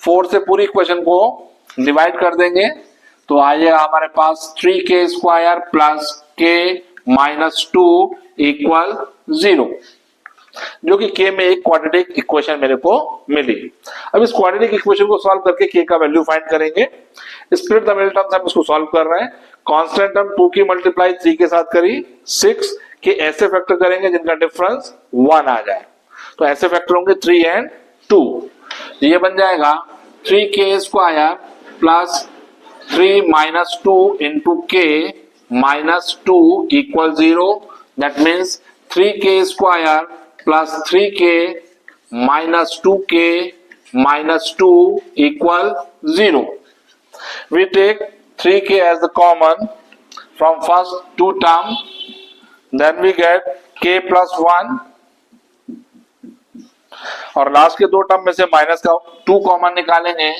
4 से पूरी इक्वेशन को डिवाइड कर देंगे तो आएगा हमारे पास 3k square plus k minus 2 equal 0, जो कि k में एक क्वाड्रेटिक इक्वेशन मेरे को मिली। अब इस क्वाड्रेटिक इक्वेशन को सॉल्व करके k का वैल्यू फाइंड करेंगे। स्प्लिट द मिडिल टर्म्स हम इसको सॉल्व कर रहे हैं। कांस्टेंट टर्म 2 की मल्टीप्लाई 3 के साथ करी 6 के ऐसे फैक्टर करेंगे जिनका डिफरेंस 1 आ जाए, तो ऐसे फैक्टर होंगे 3 एंड 2। ये बन जाएगा 3k square plus 3 minus 2 into k minus 2 equal 0, that means 3k square plus 3k minus 2k -2 equal 0. We take 3k as the common from first two term, then we get k plus 1 और लास्ट के दो टर्म में से माइनस का 2 कॉमन निकालेंगे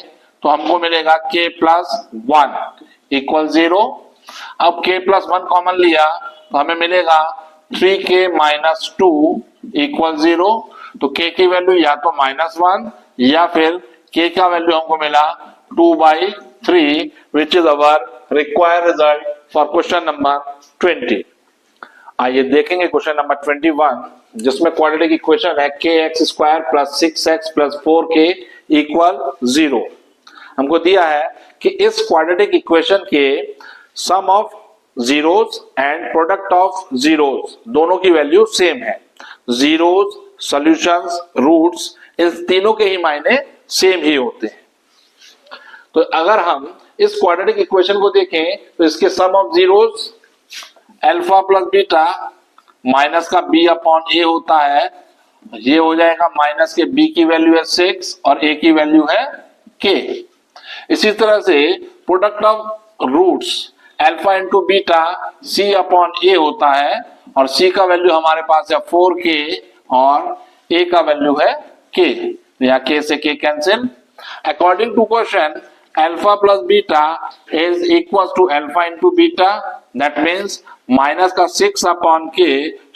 तो हमको मिलेगा k प्लस 1 इक्वल 0. अब k प्लस 1 कॉमन लिया तो हमें मिलेगा 3k माइनस 2 इक्वल 0. तो k की वैल्यू या तो -1 या फिर k का वैल्यू हमको मिला 2/3 which is our required result for question number 20. आइए देखेंगे क्वेश्चन नंबर 21 जिसमें क्वाड्रेटिक इक्वेशन है kx square plus 6x plus 4k equal 0. हमको दिया है कि इस क्वाड्रेटिक इक्वेशन के sum of zeros and product of zeros दोनों की वैल्यू सेम है. जीरोस, सॉल्यूशंस, रूट्स इन तीनों के ही मायने सेम ही होते हैं. तो अगर हम इस क्वाड्रेटिक इक्वेशन को देखें तो इसके sum of zeros alpha plus beta minus का b अपॉन a होता है. ये हो जाएगा माइनस के b की वैल्यू है 6 और a की वैल्यू है k. इसी तरह से product of roots alpha into beta c upon a होता है और c का वैल्यू हमारे पास है 4k और a का वैल्यू है k. यहाँ k से k cancel. According to question alpha plus beta is equal to alpha into beta. That means minus का 6 upon k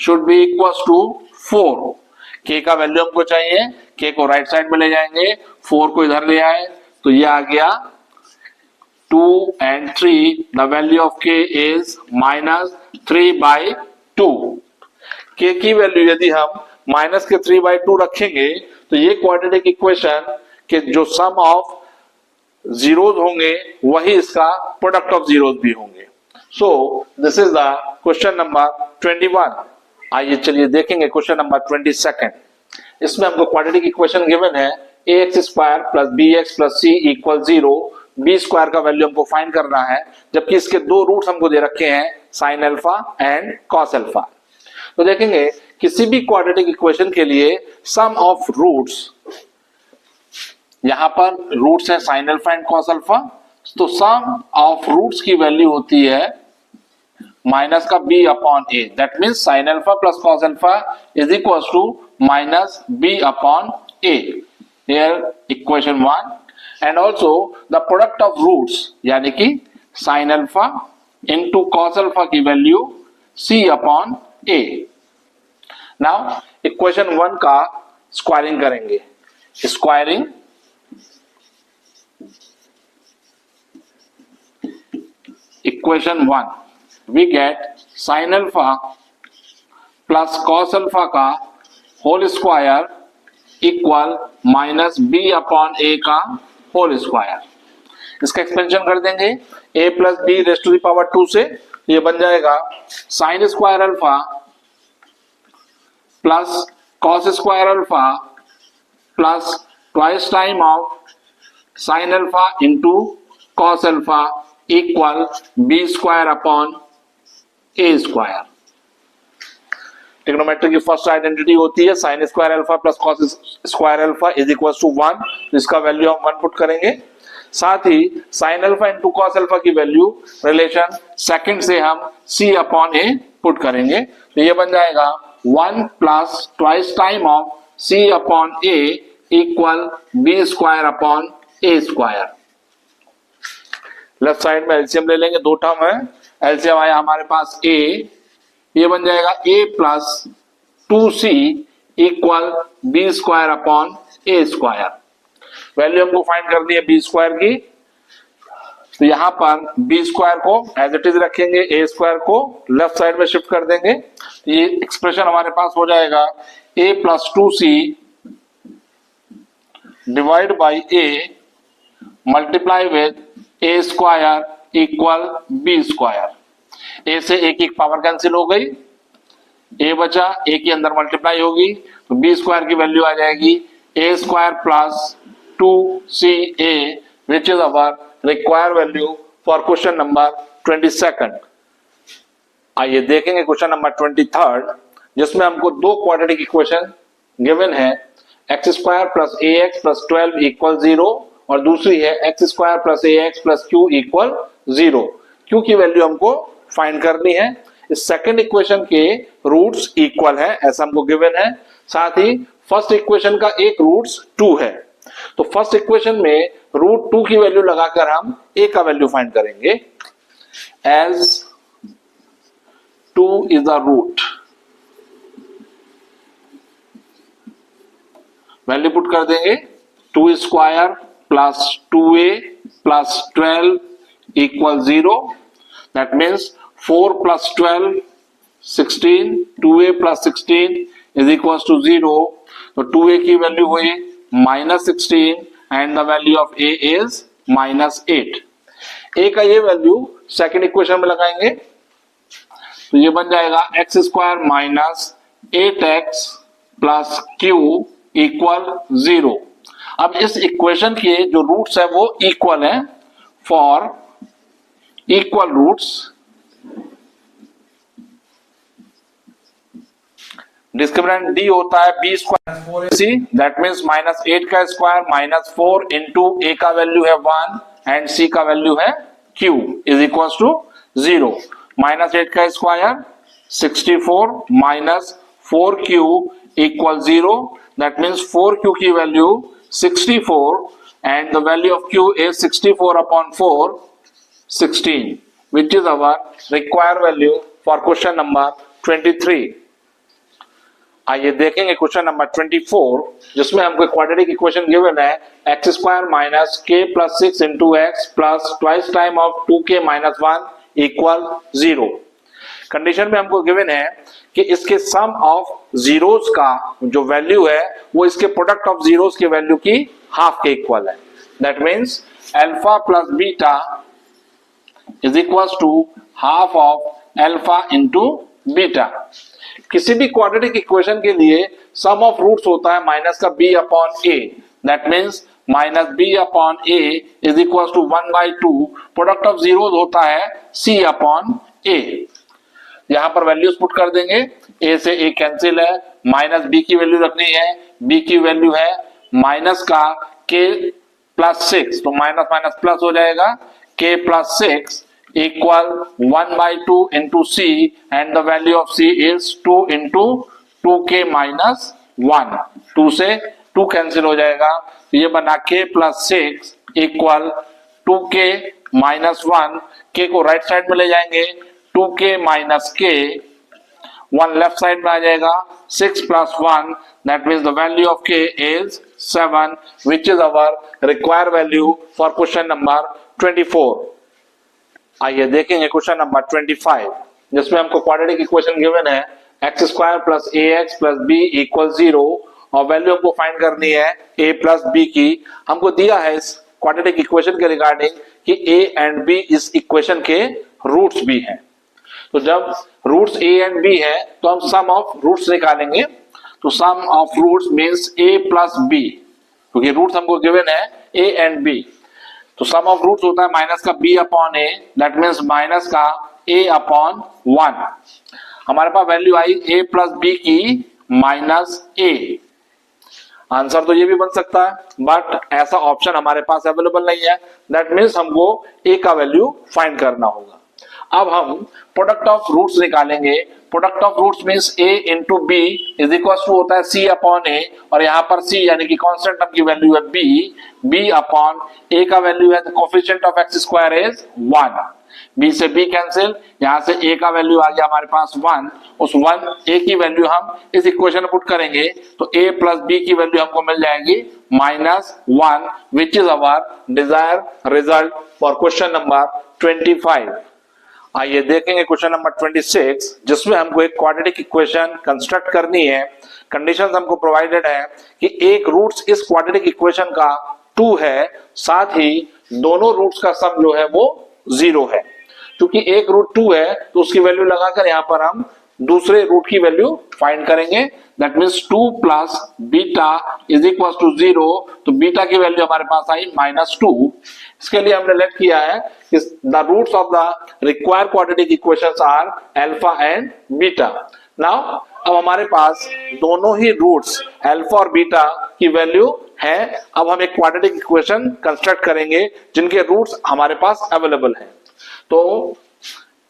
should be equal to 4. k का वैल्यू हमको चाहिए, k को राइट साइड में ले जाएंगे, 4 को इधर ले आए तो ये आ गया 2 and 3. The value of k is -3/2. k की वैल्यू यदि हम माइनस के 3/2 रखेंगे तो ये क्वाड्रेटिक इक्वेशन के जो सम ऑफ जीरोस होंगे वही इसका प्रोडक्ट ऑफ जीरोस भी होंगे. सो this is the question number 21. आइए चलिए देखेंगे क्वेश्चन नंबर 22. इसमें हमको क्वाड्रेटिक इक्वेशन गिवन है ax square plus bx plus c equal 0. b square का वैल्यू हमको फाइंड करना है जबकि इसके दो रूट्स हमको दे रखे हैं sign alpha and cos alpha. तो देखेंगे किसी भी क्वाड्रेटिक इक्वेशन के लिए सम ऑफ रूट्स, यहां पर रूट्स है sine alpha and cos alpha, तो सम ऑफ रूट्स की वैल्यू होती है माइनस का b upon a. That means sine alpha plus cos alpha is equal to minus b upon a. Here equation 1. And also the product of roots यानी कि sine alpha into cos alpha की value c upon a. Now equation 1 का स्क्वायरिंग करेंगे. Squaring equation 1 we get sin alpha plus cos alpha का whole square equal minus b upon a का होल स्क्वायर. इसका एक्सपेंशन कर देंगे a plus b raise to the power 2 से. ये बन जाएगा sine square alpha plus cos square alpha plus twice time of sine alpha into cos alpha equal b square upon a square. Trigonometry की फर्स्ट आइडेंटिटी होती है sine square alpha plus cos square alpha is equal to 1. इसका वैल्यू हम 1 पुट करेंगे. साथ ही sine alpha into cos alpha की वैल्यू रिलेशन सेकंड से हम c अपॉन a पुट करेंगे. तो ये बन जाएगा 1 plus twice time of c upon a equal b square upon a square. Left side में एलसीएम ले लेंगे, दो टर्म है. एलसीएम आया हमारे पास a, ये बन जाएगा a plus 2c equal b square upon a square. Value हमको फाइंड करनी है b स्क्वायर की. तो यहां पर b स्क्वायर को एज इट इज रखेंगे, a स्क्वायर को लेफ्ट साइड में शिफ्ट कर देंगे. ये एक्सप्रेशन हमारे पास हो जाएगा a plus 2c divide by a multiply with a square equal b square. a से एक एक पावर कैंसिल हो गई, a बचा, a के अंदर मल्टीप्लाई होगी तो b स्क्वायर की वैल्यू आ जाएगी a square plus 2ca which is our required value for question number 22. आइए देखेंगे क्वेश्चन नंबर 23 जिसमें हमको दो क्वाड्रेटिक इक्वेशन गिवन है x square plus A X plus 12 equal 0 और दूसरी है x square plus A X plus Q equal 0। Q की वैल्यू हमको फाइंड करनी है। इस सेकंड इक्वेशन के रूट्स इक्वल है ऐसा हमको गिवन है, साथ ही फर्स्ट इक्वेशन का एक रूट्स 2 है। तो फर्स्ट इक्वेशन में रूट 2 की वैल्यू लगाकर हम ए का वैल्यू फाइंड करेंगे। As 2 is the root, value put कर देंगे 2 square plus 2a plus 12 equal 0। That means 4 plus 12 16, 2a plus 16 is equal to 0। तो 2a की वैल्यू हुई -16 and the value of a is -8। a का ये वैल्यू सेकंड इक्वेशन में लगाएंगे तो ये बन जाएगा x square minus 8x plus Q equal 0। अब इस इक्वेशन के जो रूट्स है वो इक्वल है। For equal roots discriminant D होता है B square 4ac, that means -8 का स्क्वायर -4 इंटू ए का वैल्यू है 1 एंड सी का वैल्यू है q इज इक्वल टू 0। -8 का square 64 minus 4q equal 0। That means 4q की value 64 and the value of q is 64 upon 4 16, which is our required value for question number 23। आइए देखेंगे क्वेश्चन नंबर 24 जिसमें हमको क्वाड्रेटिक इक्वेशन गिवन है एक्स स्क्वायर माइनस के plus 6 into x plus twice time of 2k minus 1 equal 0। Condition में हमको गिवन है कि इसके सम ऑफ जीरोस का जो वैल्यू है वो इसके प्रोडक्ट ऑफ जीरोस की वैल्यू की हाफ के इक्वल है। That means alpha plus beta is equal to half of alpha into beta. किसी भी क्वाड्रेटिक इक्वेशन के लिए सम ऑफ रूट्स होता है माइनस का b upon a। That means minus b upon a is equal to 1/2 product of zeros होता है c अपॉन a। यहां पर वैल्यूज पुट कर देंगे, a से a कैंसिल है, माइनस b की वैल्यू रखनी है, b की वैल्यू है माइनस का k प्लस 6 तो माइनस माइनस प्लस हो जाएगा k plus 6 equal 1/2 into c and the value of c is 2 into 2k minus 1। 2 से 2 कैंसिल हो जाएगा तो ये बना k plus 6 equal 2k minus 1। k को राइट साइड में ले जाएंगे 2k minus k, 1 left side में आ जाएगा 6 plus 1 that means the value of k is 7 which is our required value for question number 24। आइए देखेंगे क्वेश्चन नंबर 25 जिसमें हमको क्वाड्रेटिक इक्वेशन गिवन है x square plus A X plus B equal 0 और वैल्यू हमको फाइंड करनी है a प्लस बी की। हमको दिया है इस क्वाड्रेटिक इक्वेशन के रिगार्डिंग कि a एंड b इस इक्वेशन के रूट्स भी हैं। तो जब रूट्स a एंड b है तो हम सम ऑफ रूट्स निकालेंगे। तो sum of roots means a plus b, क्योंकि रूट्स हमको गिवन है a एंड b। तो सम ऑफ रूट्स होता है माइनस का b upon a, that means minus का a अपॉन 1। हमारे पास वैल्यू आई a प्लस b की माइनस a। आंसर तो ये भी बन सकता है बट ऐसा ऑप्शन हमारे पास अवेलेबल नहीं है। दैट मीन्स हमको a का वैल्यू फाइंड करना होगा। अब हम प्रोडक्ट ऑफ रूट्स निकालेंगे। Product of roots means a into B is equal to होता है c अपॉन a और यहाँ पर c यानी कि कांस्टेंट टर्म की वैल्यू है b अपॉन a का वैल्यू है coefficient of x square is 1। b से b कैंसिल, यहाँ से a का वैल्यू आ गया हमारे पास 1। उस 1 a की वैल्यू हम इस इक्वेशन में पुट करेंगे तो a प्लस b की वैल्यू हमको मिल जाएगी -1 which is our Dzire result for question number 25। आइए देखेंगे क्वेश्चन नंबर 26 जिसमें हमको एक क्वाड्रेटिक इक्वेशन कंस्ट्रक्ट करनी है। कंडीशंस हमको प्रोवाइडेड है कि एक रूट्स इस क्वाड्रेटिक इक्वेशन का 2 है, साथ ही दोनों रूट्स का सम जो है वो 0 है। क्योंकि एक रूट 2 है तो उसकी वैल्यू लगाकर यहाँ पर हम दूसरे रूट की वैल्यू फाइंड करेंगे। That means 2 plus beta is equal to 0। तो बीटा की वैल्यू हमारे पास आई -2। इसके लिए हमने लेट किया है कि the roots of the required quadratic equations are alpha and beta. Now अब हमारे पास दोनों ही रूट्स अल्फा और बीटा की वैल्यू है। अब हम एक क्वाड्रेटिक इक्वेशन कंस्ट्रक्ट करेंगे जिनके रूट्स हमारे पास अवेलेबल हैं। तो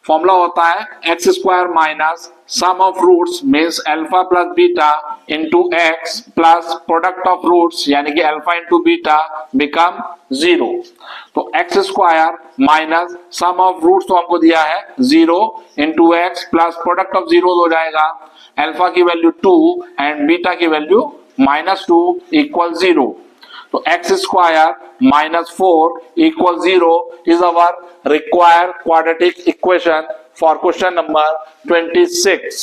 फॉर्मूला होता है x square minus sum of roots means alpha plus beta into x plus product of roots यानी कि अल्फा इंटू बीटा बिकम 0। तो x square minus sum of roots तो हमको दिया है 0 into x plus product of 0 हो जाएगा अल्फा की वैल्यू 2 एंड बीटा की वैल्यू -2 इक्वल 0। तो x square minus 4 equal 0 is our required quadratic equation for question number 26।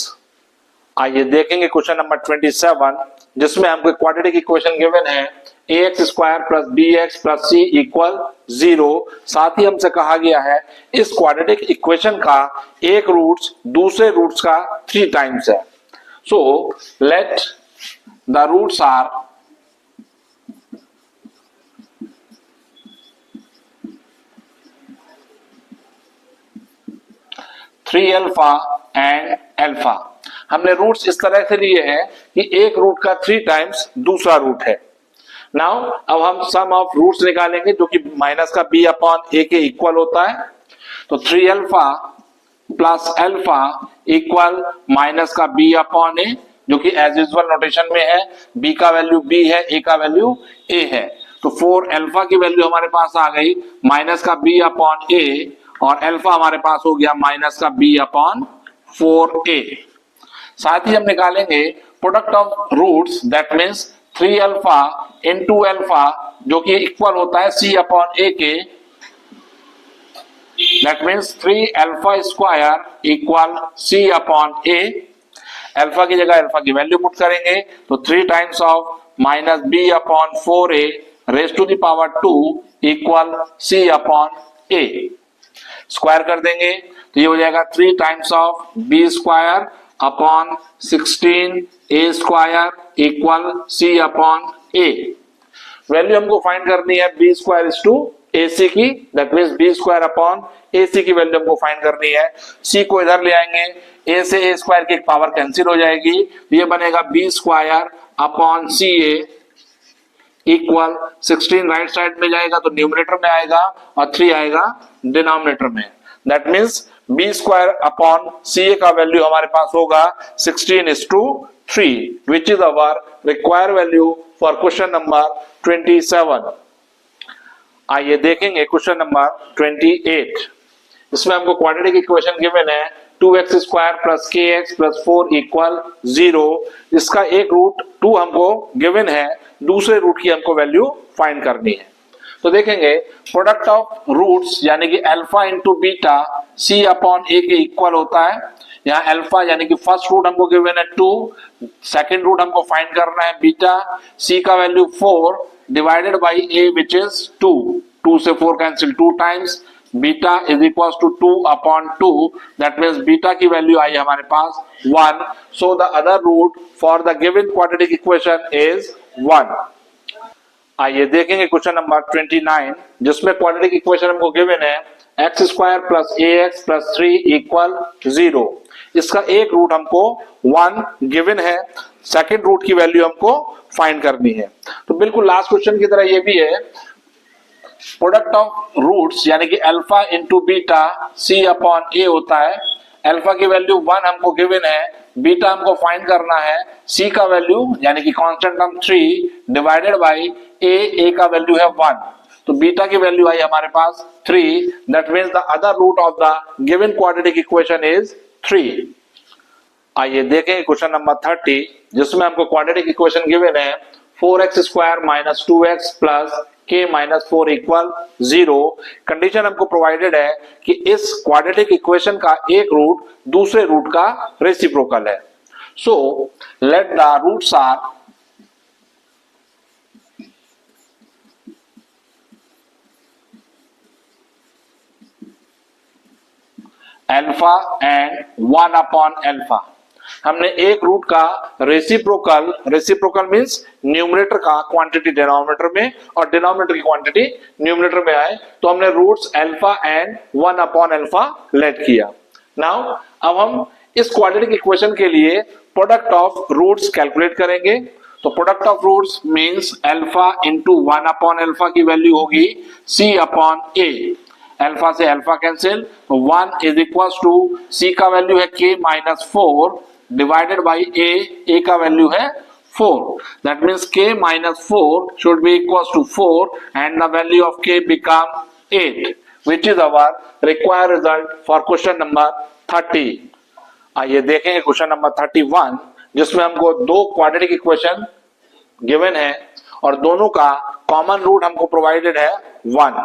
आइए देखेंगे क्वेश्चन नंबर 27 जिसमें हमको क्वाड्रेटिक इक्वेशन गिवन है ax square plus bx plus c equal 0। साथ ही हमसे कहा गया है इस क्वाड्रेटिक इक्वेशन का एक रूट्स दूसरे रूट्स का 3 टाइम्स है। So let the roots are 3 alpha and alpha. हमने रूट्स इस तरह से लिए हैं कि एक रूट का 3 टाइम्स दूसरा रूट है। नाउ अब हम सम ऑफ रूट्स निकालेंगे जो कि माइनस का b अपॉन a के इक्वल होता है। तो 3 alpha plus alpha equal minus का b अपॉन a जो कि एज यूजुअल नोटेशन में है, b का वैल्यू b है, a का वैल्यू a है। तो 4 अल्फा की वैल्यू हमारे पास आ गई माइनस का b अपॉन a और अल्फा हमारे पास हो गया माइनस का b अपॉन 4a। साथ ही हम निकालेंगे product of roots that means 3 alpha into alpha जो कि इक्वल होता है c अपॉन a के। That means 3 alpha square equal c upon a। Alpha की जगह अल्फा की वैल्यू पुट करेंगे तो 3 times of minus b upon 4a raise to the power 2 equal c upon a। Square कर देंगे तो ये हो जाएगा 3 times of b square upon 16 a square equal c upon a। Value हमको फाइंड करनी है b square is to ac की, that means b square upon ac की वैल्यू हमको फाइंड करनी है। c को इधर ले आएंगे, a से a स्क्वायर की एक पावर कैंसिल हो जाएगी, ये बनेगा b square upon ca equal 16 right side में जाएगा तो न्यूमरेटर में आएगा और 3 आएगा डिनोमिनेटर में। That means b square upon ca का वैल्यू हमारे पास होगा 16:3 विच is our required value for question number 27। आइए देखेंगे क्वेश्चन नंबर 28। इसमें हमको क्वाड्रेटिक इक्वेशन गिवन है 2x square plus kx plus 4 equal 0। इसका एक रूट 2 हमको गिवन है, दूसरे रूट की हमको वैल्यू फाइंड करनी है। तो देखेंगे प्रोडक्ट ऑफ रूट्स यानी कि alpha into beta c upon a के इक्वल होता है। यहाँ अल्फा यानी कि फर्स्ट रूट हमको गिवन है 2, सेकंड रूट हमको फाइंड करना है बीटा, c का value 4 divided by a which is 2, 2 से 4 cancel 2 times, beta is equal to 2 upon 2, that means beta की वैल्यू आई हमारे पास 1। So the other root for the given quadratic equation is 1। आइए देखेंगे क्वेश्चन नंबर 29 जिसमें क्वाड्रेटिक इक्वेशन हमको गिवन है x square plus ax plus 3 equal 0। इसका एक रूट हमको 1 गिवन है, सेकंड रूट की वैल्यू हमको फाइंड करनी है। तो बिल्कुल लास्ट क्वेश्चन की तरह ये भी है, प्रोडक्ट ऑफ रूट्स यानी कि alpha into beta c upon a होता है। अल्फा की वैल्यू 1 हमको गिवन है, बीटा हमको फाइंड करना है, c का वैल्यू यानी कि constant term 3 divided by a का वैल्यू है 1। तो बीटा की वैल्यू आई हमारे पास 3, that means the other root of the given quadratic equation is 3। आइए देखें क्वेश्चन नंबर 30 जिसमें हमको क्वाड्रेटिक इक्वेशन गिवन है 4x square minus 2x plus k minus 4 equal 0। Condition हमको प्रोवाइडेड है कि इस क्वाड्रेटिक इक्वेशन का एक रूट दूसरे रूट का रेसिप्रोकल है। So let the roots are alpha and 1 upon alpha. हमने एक रूट का रेसिप्रोकल मींस न्यूमरेटर का क्वांटिटी डिनोमिनेटर में और डिनोमिनेटर की क्वांटिटी न्यूमरेटर में आए, तो हमने roots alpha and 1 upon alpha let किया। नाउ अब हम इस क्वाड्रेटिक इक्वेशन के लिए प्रोडक्ट ऑफ रूट्स कैलकुलेट करेंगे। तो product of roots means alpha into 1 upon alpha की वैल्यू होगी c अपॉन a। अल्फा से अल्फा कैंसिल, तो 1 इज इक्वल टू c का वैल्यू है k minus 4 divided by a का वैल्यू है 4। That means k minus 4 should be equals to 4 and the value of k become 8, which is our required result for question number 30। आइए देखेंगे क्वेश्चन नंबर 31, जिसमें हमको दो क्वाड्रेटिक इक्वेशन गिवन है और दोनों का कॉमन रूट हमको प्रोवाइडेड है 1।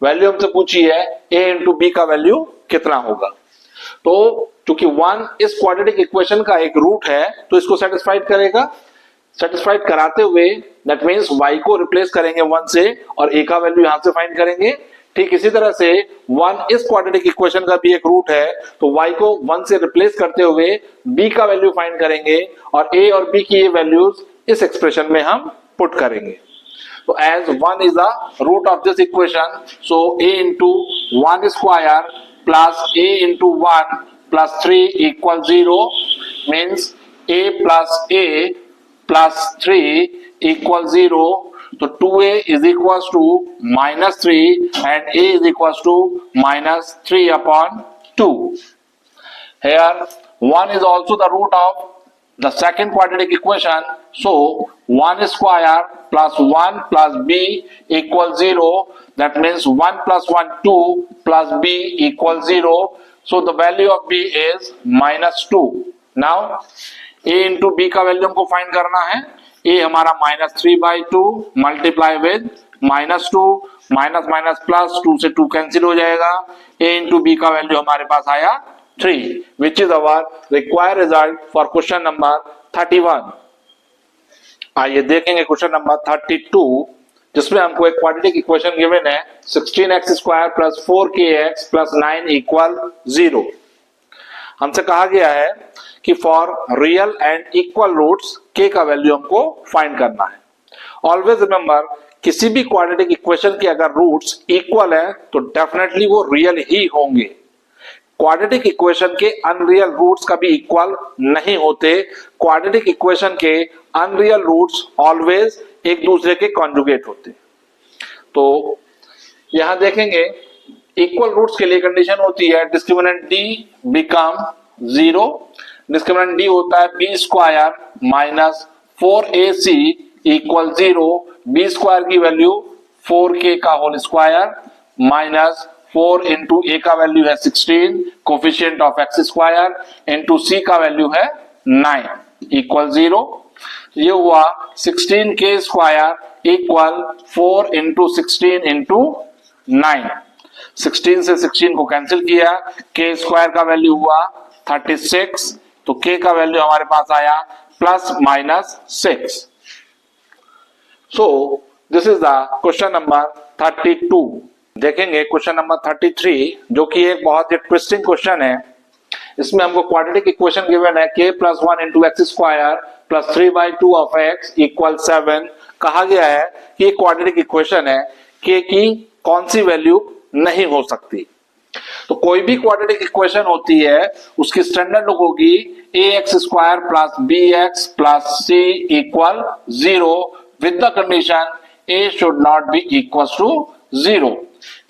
वैल्यू हमसे पूछी है a इंटू बी का वैल्यू कितना होगा। तो चूंकि 1 इस क्वाड्रेटिक इक्वेशन का एक रूट है तो इसको सेटिस्फाइड करेगा। सेटिस्फाइड कराते हुए दैट मींस y को रिप्लेस करेंगे 1 से और a का वैल्यू यहां से फाइंड करेंगे। ठीक इसी तरह से 1 इस क्वाड्रेटिक इक्वेशन का भी एक रूट है, तो y को 1 से रिप्लेस करते हुए b का वैल्यू फाइंड करेंगे और a और b की ये वैल्यूज इस एक्सप्रेशन में हम पुट करेंगे। तो as 1 is the root of this equation, so a into 1 square plus a into 1 plus 3 equal 0 means a plus a plus 3 equal 0। तो 2a is equals to minus 3 and a is equals to minus 3 upon 2. Here 1 is also the root of the second quadratic equation. So 1 square plus 1 plus b equals 0. That means 1 plus 1 2 plus b equals 0. So the value of b is minus 2. Now a into B का वैल्यू हमको फाइंड करना है। a हमारा minus 3/2 multiply with minus 2 minus minus plus 2 से 2 कैंसिल हो जाएगा। a इंटू बी का वैल्यू हमारे पास आया 3, which is our required result for question number 31। आइए देखेंगे क्वेश्चन नंबर 32, जिसमें हमको एक क्वाड्रेटिक इक्वेशन गिवन है 16x square plus 4kx plus 9 equal 0। हमसे कहा गया है कि for real and equal roots k का वैल्यू हमको फाइंड करना है। ऑलवेज रिमेंबर, किसी भी क्वाड्रेटिक इक्वेशन के अगर रूट्स इक्वल है तो डेफिनेटली वो रियल ही होंगे। क्वाड्रेटिक इक्वेशन के अनरियल रूट्स कभी इक्वल नहीं होते। क्वाड्रेटिक इक्वेशन के अनरियल रूट्स ऑलवेज एक दूसरे के कॉन्जुगेट होते। तो यहां देखेंगे इक्वल रूट्स के लिए कंडीशन होती है discriminant d become 0। Discriminant d होता है b square minus 4ac equal 0। b square की वैल्यू 4k का whole square minus 4 into a का वैल्यू है 16 coefficient of x square into c का वैल्यू है 9 इक्वल 0। ये हुआ 16k square equal 4 into 16 into 9। 16 से 16 को कैंसिल किया, k स्क्वायर का वैल्यू हुआ 36, तो k का वैल्यू हमारे पास आया plus minus 6। So this is the question number 32। देखेंगे क्वेश्चन नंबर 33, जो कि एक बहुत ही ट्विस्टिंग क्वेश्चन है। इसमें हमको क्वाड्रेटिक इक्वेशन गिवन है k plus 1 into x square plus 3/2 of x equal 7। कहा गया है कि ये क्वाड्रेटिक इक्वेशन है, k की कौन सी वैल्यू नहीं हो सकती। तो कोई भी क्वाड्रेटिक इक्वेशन होती है उसकी स्टैंडर्ड लुक होगी ax square plus bx plus c equal 0 with the condition a should not be equal to 0।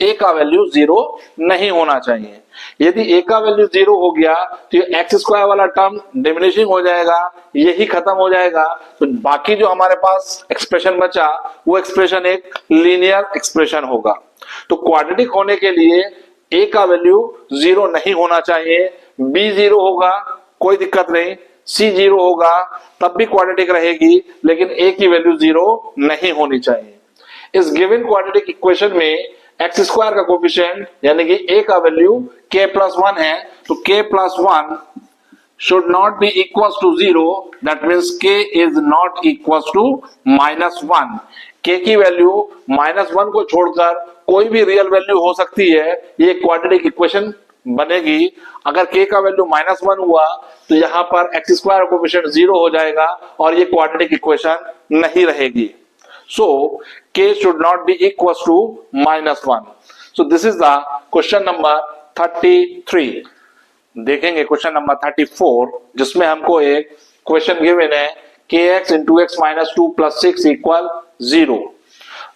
a का वैल्यू 0 नहीं होना चाहिए। यदि a का वैल्यू 0 हो गया तो ये x स्क्वायर वाला टर्म डिमिनिशिंग हो जाएगा, यही खत्म हो जाएगा। तो बाकी जो हमारे पास एक्सप्रेशन बचा वो एक्सप्रेशन एक लीनियर एक्सप्रेशन होगा। तो क्वाड्रेटिक होने के लिए a का वैल्यू 0 नहीं होना चाहिए, b 0 होगा कोई दिक्कत नहीं, c 0 होगा तब भी क्वाड्रेटिक रहेगी, लेकिन a की वैल्यू 0 नहीं होनी चाहिए। इस गिवन क्वाड्रेटिक इक्वेशन में एक्स स्क्वायर का कोफिशिएंट यानी कि a का वैल्यू k प्लस 1 है, तो k plus 1 should not be equals to 0, that means k is not equals to -1। k की वैल्यू -1 को छोड़कर कोई भी रियल वैल्यू हो सकती है, ये क्वाड्रेटिक इक्वेशन बनेगी। अगर k का वैल्यू -1 हुआ तो यहां पर एक्स स्क्वायर कोफिशिएंट 0 हो जाएगा और ये क्वाड्रेटिक इक्वेशन नहीं रहेगी। So k should not be equals to -1. So this is the question number 33. देखेंगे क्वेश्चन नंबर 34, जिसमें हमको एक क्वेश्चन गिवन है kx into x minus 2 plus 6 equal 0।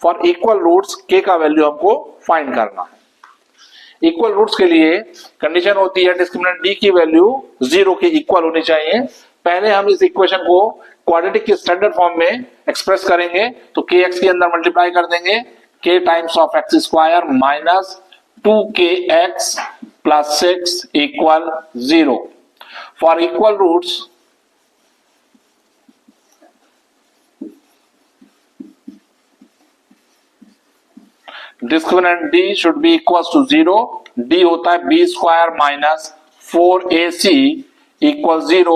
For equal roots k का वैल्यू हमको फाइंड करना है। इक्वल रूट्स के लिए कंडीशन होती है डिस्क्रिमिनेंट d की वैल्यू 0 के इक्वल होनी चाहिए। पहले हम इस इक्वेशन को क्वाड्रेटिक के स्टैंडर्ड फॉर्म में एक्सप्रेस करेंगे, तो kx के अंदर मल्टीप्लाई कर देंगे k times of x square minus 2kx plus 6 equal 0। For equal roots discriminant d should be equal to 0। d होता है b square minus 4ac equal 0।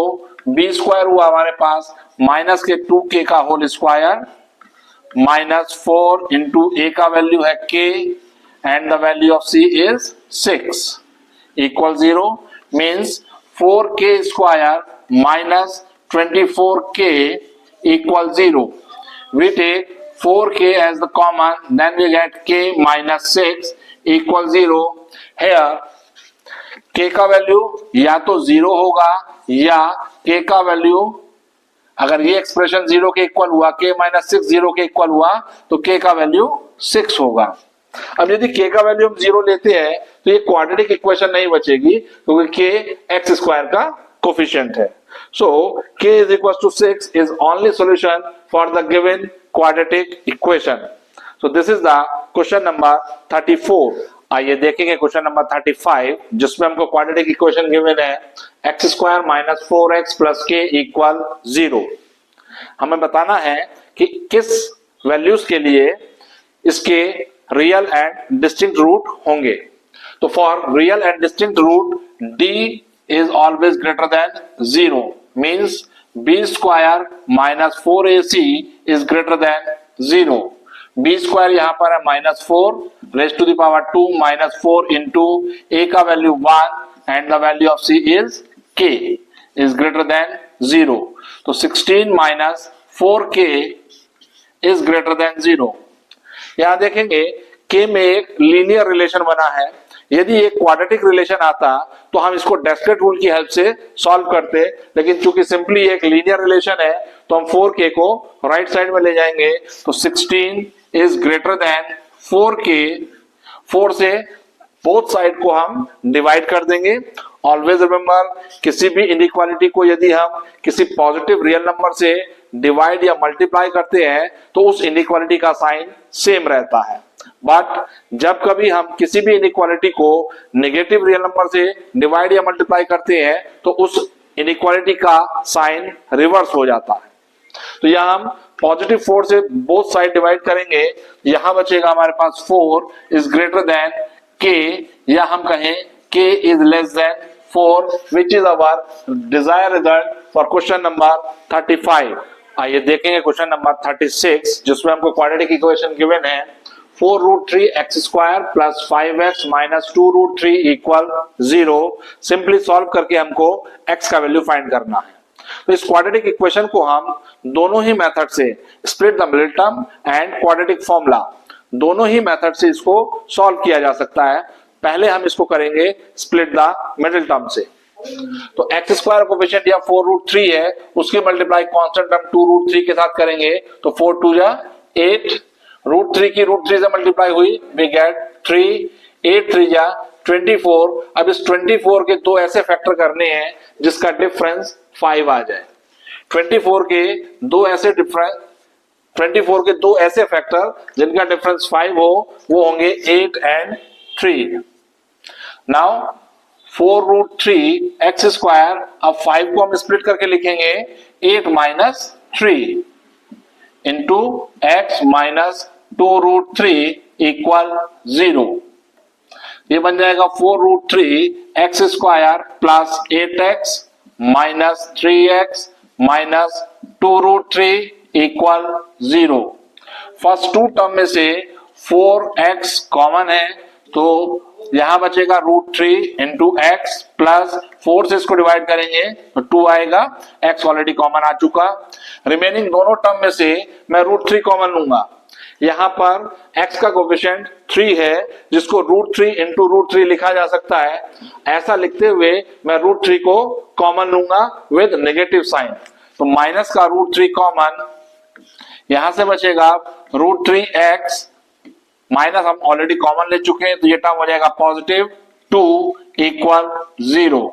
b square हुआ हमारे पास माइनस के 2k का whole square minus 4 into a का वैल्यू है k and the value of c is 6 equal 0। Means 4k square minus 24k equal 0. We take 4k as the common, then we get k minus 6 equal 0. Here k का वैल्यू या तो 0 होगा या k का वैल्यू, अगर ये एक्सप्रेशन 0 के इक्वल हुआ, k माइनस 6 0 के इक्वल हुआ, तो k का वैल्यू 6 होगा। अब यदि k का वैल्यू हम 0 लेते हैं तो ये क्वाड्रेटिक इक्वेशन नहीं बचेगी, क्योंकि k एक्स स्क्वायर का कोफिशिएंट है। So k is equal to 6 is only solution for the given quadratic equation. So this is the question number 34. आइए देखेंगे क्वेश्चन नंबर 35, जिसमें हमको क्वाड्रेटिक इक्वेशन गिवन है x square minus 4x plus के इक्वल 0। हमें बताना है कि किस वैल्यूज के लिए इसके रियल एंड डिस्टिंक्ट रूट होंगे। तो for real and distinct root d is always greater than 0, means b square minus 4ac is greater than 0। b square यहां पर है minus 4 raised to the power 2 minus 4 into a का value 1 and the value of c is k is greater than 0। तो 16 minus 4k is greater than 0। यहां देखेंगे k में एक लीनियर रिलेशन बना है। यदि एक क्वाड्रेटिक रिलेशन आता तो हम इसको डिस्क्रीट रूल की हेल्प से सॉल्व करते, लेकिन चूंकि सिंपली एक लीनियर रिलेशन है तो हम 4k को राइट साइड में ले जाएंगे, तो 16 इज ग्रेटर देन 4k। 4 से बोथ साइड को हम डिवाइड कर देंगे। ऑलवेज रिमेंबर, किसी भी इनइक्वालिटी को यदि हम किसी पॉजिटिव रियल नंबर से डिवाइड या मल्टीप्लाई करते हैं तो उस इनइक्वालिटी का साइन सेम रहता है, बट जब कभी हम किसी भी इनइक्वालिटी को नेगेटिव रियल नंबर से डिवाइड या मल्टीप्लाई करते हैं तो उस इनइक्वालिटी का साइन रिवर्स हो जाता है। तो यहां हम पॉजिटिव 4 से बोथ साइड डिवाइड करेंगे, यहां बचेगा हमारे पास 4 इज ग्रेटर देन k, या हम कहें k is less than 4, which is our desire result for question number 35। आइए देखेंगे क्वेश्चन नंबर 36, जिसमें हमको क्वाड्रेटिक इक्वेशन गिवन है 4 root 3 x square plus 5x minus 2 root 3 equal 0। Simply solve करके हमको x का वैल्यू फाइंड करना है। तो इस क्वाड्रेटिक इक्वेशन को हम दोनों ही मेथड से, split the middle term and quadratic formula, दोनों ही मेथड से इसको सॉल्व किया जा सकता है। पहले हम इसको करेंगे स्प्लिट द मिडिल टर्म से। तो एक्स स्क्वायर कोफिशिएंट या 4 रूट 3 है, उसकी मल्टीप्लाई कांस्टेंट टर्म 2 रूट 3 के साथ करेंगे, तो 4 2 जा 8, रूट 3 की रूट 3 से मल्टीप्लाई हुई, वी गेट 3, 8 3 जा 24। अब इस 24 के दो ऐसे फैक्टर करने हैं जिसका डिफरेंस 5 आ जाए। 24 के दो ऐसे फैक्टर जिनका डिफरेंस 5 हो, वो होंगे 8 and 3। Now 4 root 3 x square, अब 5 को हम स्प्लिट करके लिखेंगे 8 minus 3 into x minus 2 root 3 equal 0। ये बन जाएगा 4 root 3 x square plus 8x minus 3x minus 2 root 3 equal 0। First two term में से 4x कॉमन है, तो यहां बचेगा रूट 3 इंटू एक्स प्लस 4 से इसको डिवाइड करेंगे तो 2 आएगा, x ऑलरेडी कॉमन आ चुका। रिमेनिंग दोनों टर्म में से मैं रूट 3 कॉमन लूंगा। यहां पर x का कोफिशिएंट 3 है जिसको √3 इंटू √3 लिखा जा सकता है, ऐसा लिखते हुए मैं √3 को कॉमन लूंगा विद नेगेटिव साइन। तो माइनस का √3 कॉमन, यहां से बचेगा √3x माइनस, हम ऑलरेडी कॉमन ले चुके हैं तो ये टर्म हो जाएगा positive 2 equal 0।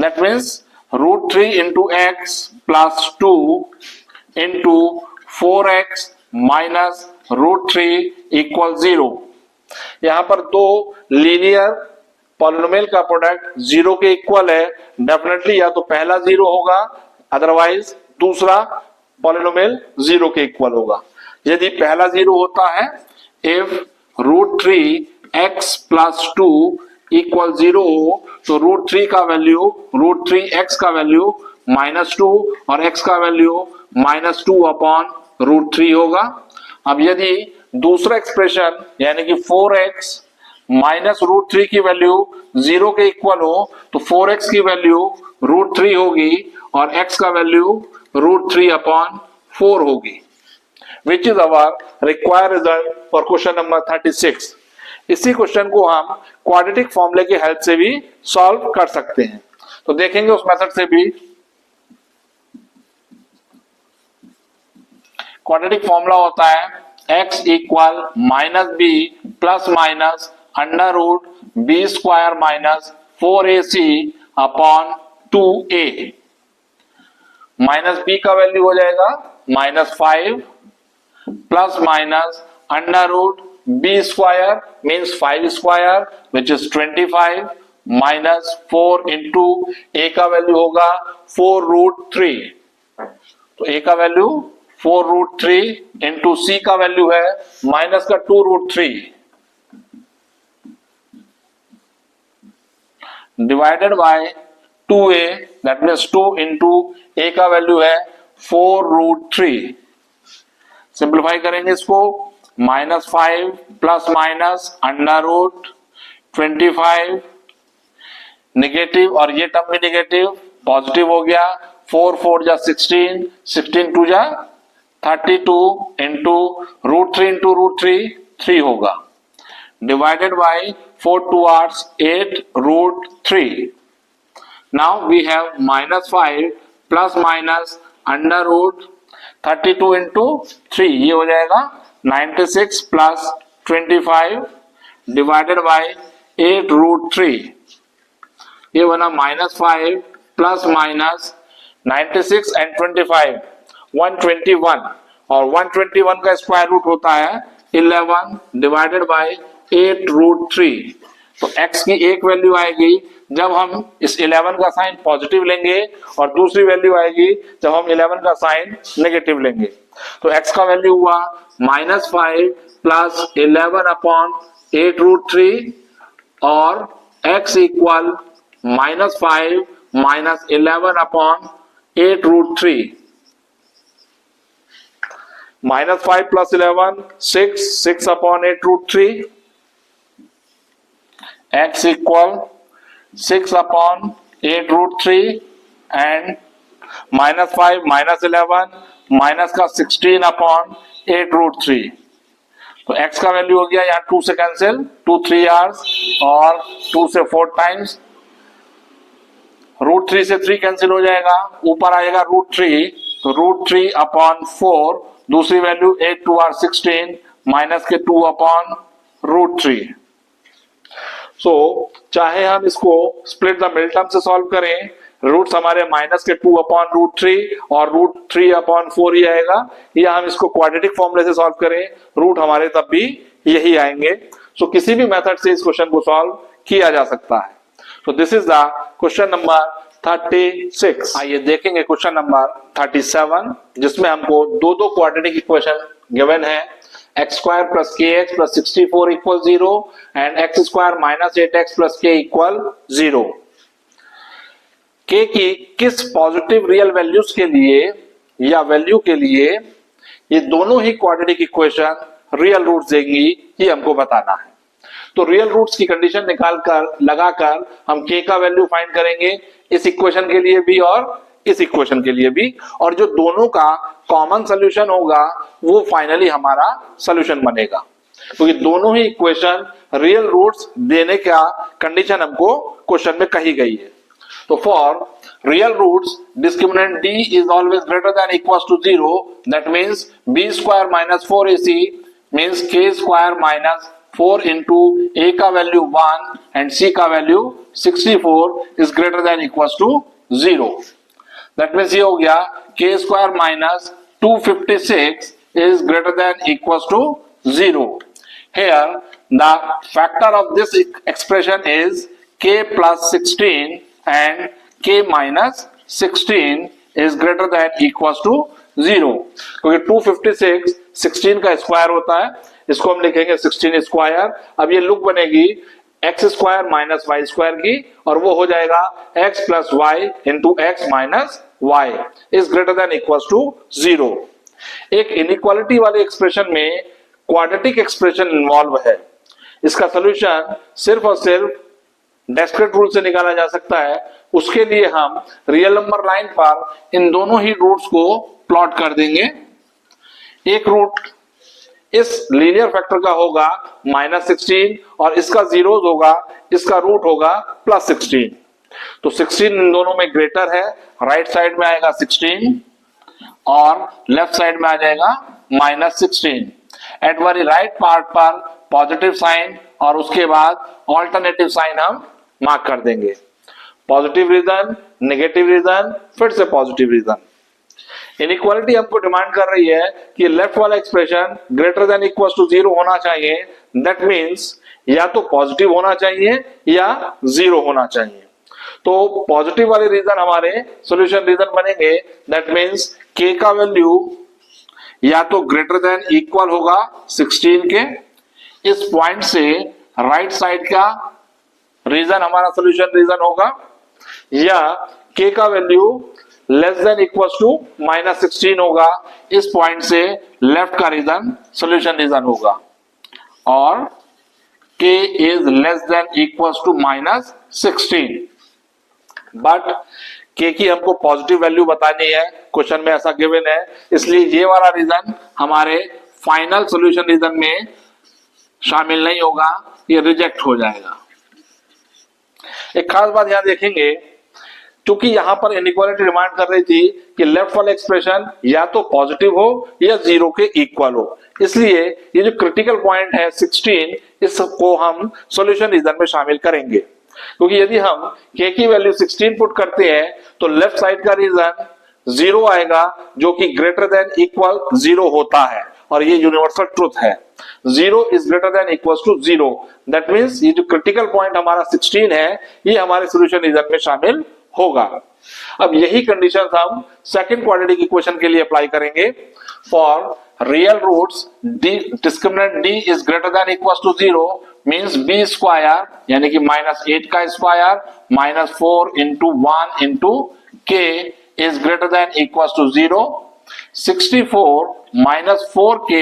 That means √3 into x plus 2 into 4x minus √3 equal 0। यहां पर दो लीनियर पॉलिनोमियल का प्रोडक्ट 0 के इक्वल है, डेफिनेटली या तो पहला 0 होगा, अदरवाइज दूसरा पॉलिनोमियल 0 के इक्वल होगा। यदि पहला 0 होता है, इफ √3x प्लस 2 इक्वल 0 हो तो √3 का वैल्यू, √3x का वैल्यू -2 और x का वैल्यू -2 अपॉन √3 होगा। अब यदि दूसरा एक्सप्रेशन यानी कि 4x माइनस √3 की वैल्यू 0 के इक्वल हो तो 4x की वैल्यू √3 होगी और x का वैल्यू √3 अपॉन 4 होगी, विच is our required result for question number 36। इसी क्वेश्चन को हम क्वाड्रेटिक फॉर्मूले की हेल्प से भी सॉल्व कर सकते हैं, तो देखेंगे उस मेथड से भी। क्वाड्रेटिक फॉर्मूला होता है x equal -b plus minus √b² minus 4ac upon 2a। -b का वैल्यू हो जाएगा -5 plus minus √b² means 5² which is 25 minus 4 into a का वैल्यू होगा 4√3, तो a का वैल्यू 4√3 इंटू c का वैल्यू है माइनस का 2√3 divided by 2a, that means 2 into a का वैल्यू है 4√3। सिंप्लीफाई करेंगे इसको, -5 प्लस माइनस √25 नेगेटिव और ये टर्म भी नेगेटिव, पॉजिटिव हो गया, 4 4 जा 16, 16 2 जा 32 इंटू √3 इंटू √3 3 होगा, divided by 4 2 8 √3। Now we have -5 plus minus √32 into 3, ये हो जाएगा 96 प्लस 25 डिवाइडेड बाय 8√3, ये बना -5 प्लस माइनस 96 एंड 25 121, और 121 का स्क्वायर रूट होता है 11 डिवाइडेड बाय 8√3। तो x की एक वैल्यू आएगी जब हम इस 11 का साइन पॉजिटिव लेंगे और दूसरी वैल्यू आएगी जब हम 11 का साइन नेगेटिव लेंगे। तो x का वैल्यू हुआ -5 प्लस 11 अपॉन 8√3 और x equal -5 minus 11 upon 8√3। -5 plus 11 6 upon 8√3, x equal 6 upon 8√3 and -5 minus 11 minus का 16 अपॉन 8√3। तो x का वैल्यू हो गया यहाँ 2 से कैंसिल, 2 3 आवर्स और 2 से 4 टाइम्स, √3 से 3 कैंसिल हो जाएगा, ऊपर आएगा √3, तो √3 अपॉन 4, दूसरी वैल्यू 8 2 आर 16 माइनस के 2 अपॉन √3। सो चाहे हम इसको स्प्लिट द मिडिल टर्म से सॉल्व करें, रूट्स हमारे माइनस के 2 अपॉन √3 और √3 अपॉन 4 ही आएगा, या हम इसको क्वाड्रेटिक फॉर्मूले से सॉल्व करें, रूट हमारे तब भी यही आएंगे। सो किसी भी मेथड से इस क्वेश्चन को सॉल्व किया जा सकता है। So this is the question number 36। आइए देखेंगे क्वेश्चन नंबर 37, जिसमें हमको दो क्वाड्रेटिक इक्वेशन गिवन है, x² plus kx plus 64 equal 0 and x² minus 8x plus k equal 0। k की किस पॉजिटिव रियल वैल्यूज के लिए या वैल्यू के लिए ये दोनों ही क्वाड्रेटिक इक्वेशन रियल रूट्स देंगी, ये हमको बताना है। तो रियल रूट्स की कंडीशन निकालकर लगाकर हम k का वैल्यू फाइंड करेंगे, इस इक्वेशन के लिए भी और इस इक्वेशन के लिए भी, और जो दोनों का कॉमन सॉल्यूशन होगा वो फाइनली हमारा सॉल्यूशन बनेगा। क्योंकि दोनों ही इक्वेशन रियल रूट्स देने का कंडीशन हमको क्वेश्चन में कही गई है। तो for real roots discriminant d is always greater than equals to 0, that means b square minus 4ac means k square minus 4 into a का वैल्यू 1 and c का value 64 is greater than equals to 0. That means ये हो गया k square minus 256 is greater than equals to 0. Here the factor of this expression is k plus 16 and k minus 16 is greater than equals to 0. क्योंकि 256 16 का स्क्वायर होता है, इसको हम लिखेंगे 16 स्क्वायर। अब ये लुक बनेगी x square minus y square की, और वो हो जाएगा x plus y into x minus y is greater than equals to 0। एक इनइक्वालिटी वाले एक्सप्रेशन में क्वाड्रेटिक एक्सप्रेशन इन्वॉल्व है। इसका सोल्यूशन सिर्फ और सिर्फ डिस्क्रीट रूल से निकाला जा सकता है। उसके लिए हम रियल नंबर लाइन पर इन दोनों ही रूट्स को प्लॉट कर देंगे। एक रूट इस लीनियर फैक्टर का होगा -16 और इसका जीरोस होगा, इसका रूट होगा +16। तो 16 इन दोनों में ग्रेटर है, राइट साइड में आएगा 16 और लेफ्ट साइड में आ जाएगा -16। एट वेरी राइट पार्ट पर पॉजिटिव साइन और उसके बाद ऑल्टरनेटिव साइन हम मार्क कर देंगे। पॉजिटिव रीजन, नेगेटिव रीजन, फिर से पॉजिटिव रीजन। इनइक्वालिटी हमको डिमांड कर रही है कि लेफ्ट वाला expression greater than equals to 0 होना चाहिए। दैट मींस या तो पॉजिटिव होना चाहिए या 0 होना चाहिए। तो पॉजिटिव वाले रीजन हमारे सॉल्यूशन रीजन बनेंगे। दैट मींस k का वैल्यू या तो ग्रेटर देन इक्वल होगा 16 के, इस पॉइंट से राइट साइड का रीजन हमारा सॉल्यूशन रीजन होगा, या k का value less than equals to -16 होगा, इस पॉइंट से लेफ्ट का रीजन सॉल्यूशन रीजन होगा, और k is less than equals to -16। But k की हमको पॉजिटिव वैल्यू बतानी है, क्वेश्चन में ऐसा गिवन है, इसलिए ये वाला रीजन हमारे फाइनल सॉल्यूशन रीजन में शामिल नहीं होगा, ये रिजेक्ट हो जाएगा। एक खास बात यहां देखेंगे, क्योंकि यहां पर इनइक्वालिटी डिमांड कर रही थी कि लेफ्ट वाला एक्सप्रेशन या तो पॉजिटिव हो या 0 के इक्वल हो, इसलिए ये जो क्रिटिकल पॉइंट है 16, इसको हम सॉल्यूशन रीजन में शामिल करेंगे। क्योंकि यदि हम k की वैल्यू 16 पुट करते हैं तो लेफ्ट साइड का रीजन 0 आएगा, जो कि ग्रेटर देन इक्वल 0 होता है, और ये यूनिवर्सल ट्रुथ है। 0 is greater than equals to 0। That means ये जो क्रिटिकल पॉइंट हमारा 16 है, ये हमारे सॉल्यूशन रीजन में शामिल होगा। अब यही कंडीशंस हम सेकंड क्वाड्रेटिक इक्वेशन के लिए अप्लाई करेंगे। For real roots discriminant d is greater than equals to 0 means b square यानी कि -8 का square -4 into 1 into k is greater than equals to 0। 64 -4k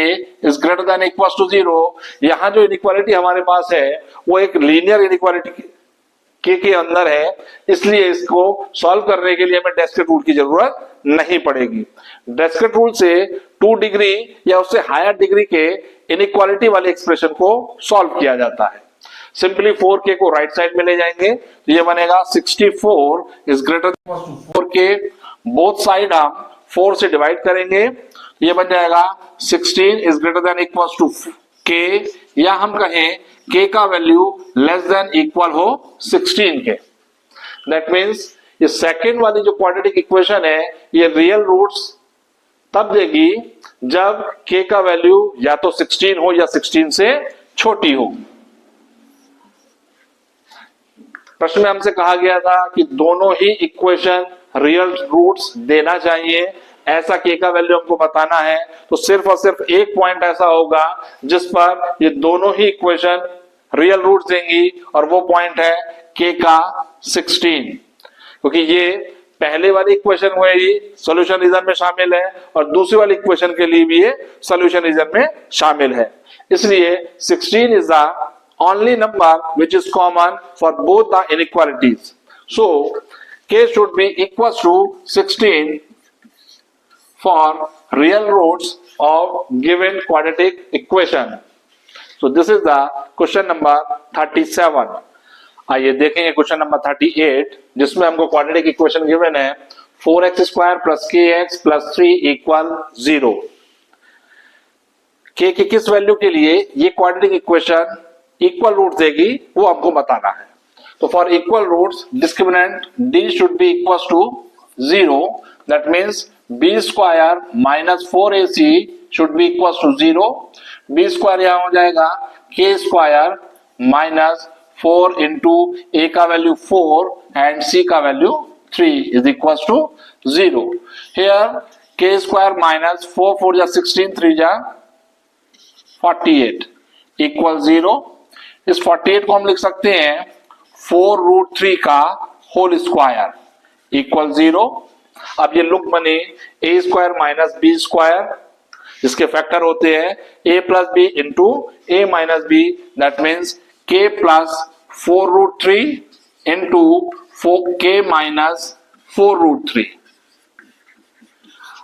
is greater than equals to 0। यहां जो इनइक्वालिटी हमारे पास है वो एक लीनियर इनइक्वालिटी k के अंदर है, इसलिए इसको सॉल्व करने के लिए हमें डिस्क्रीट रूल की जरूरत नहीं पड़ेगी। डिस्क्रीट रूल से 2 डिग्री या उससे हायर डिग्री के इनइक्वालिटी वाले एक्सप्रेशन को सॉल्व किया जाता है। सिंपली 4k को राइट साइड में ले जाएंगे तो ये बनेगा 64 is greater than 4k। Both side हम 4 से डिवाइड करेंगे, ये बन जाएगा 16 is greater than equals to k, या हम कहें k का वैल्यू लेस देन इक्वल हो 16 के। दैट मींस ये सेकंड वाली जो क्वाड्रेटिक इक्वेशन है ये रियल रूट्स तब देगी जब k का वैल्यू या तो 16 हो या 16 से छोटी हो। प्रश्न में हमसे कहा गया था कि दोनों ही इक्वेशन रियल रूट्स देना चाहिए, ऐसा k का वैल्यू हमको बताना है, तो सिर्फ और सिर्फ एक पॉइंट ऐसा होगा जिस पर ये दोनों ही इक्वेशन रियल रूट्स देंगी, और वो पॉइंट है k का 16। क्योंकि ये पहले वाली इक्वेशन हुए ही सॉल्यूशन रीजन में शामिल है और दूसरी वाली इक्वेशन के लिए भी ये सॉल्यूशन रीजन में शामिल है, इसलिए 16 is the only number which is common for both the inequalities. So k should be equals to 16 for real roots of given quadratic equation. So this is the question number 37। आइए देखेंगे क्वेश्चन नंबर 38, जिसमें हमको क्वाड्रेटिक इक्वेशन गिवन है 4x² plus kx plus 3 equal 0। k की किस वैल्यू के लिए ये क्वाड्रेटिक इक्वेशन इक्वल रूट देगी वो हमको बताना है। तो for equal roots discriminant d should be equal to 0, that means b square minus 4ac should be equal to 0। b square यहां हो जाएगा k square minus 4 into a का वैल्यू 4 एंड c का value 3 is equal to 0। Here k square minus 4 4 जा 16 3 जा 48 इक्वल 0। इस 48 को हम लिख सकते हैं 4 रूट 3 का होल स्क्वायर इक्वल 0। अब ये लुक बने a square minus B square, जिसके फैक्टर होते हैं a plus b into a minus b, that means k plus 4 root 3 into 4k minus 4 root 3।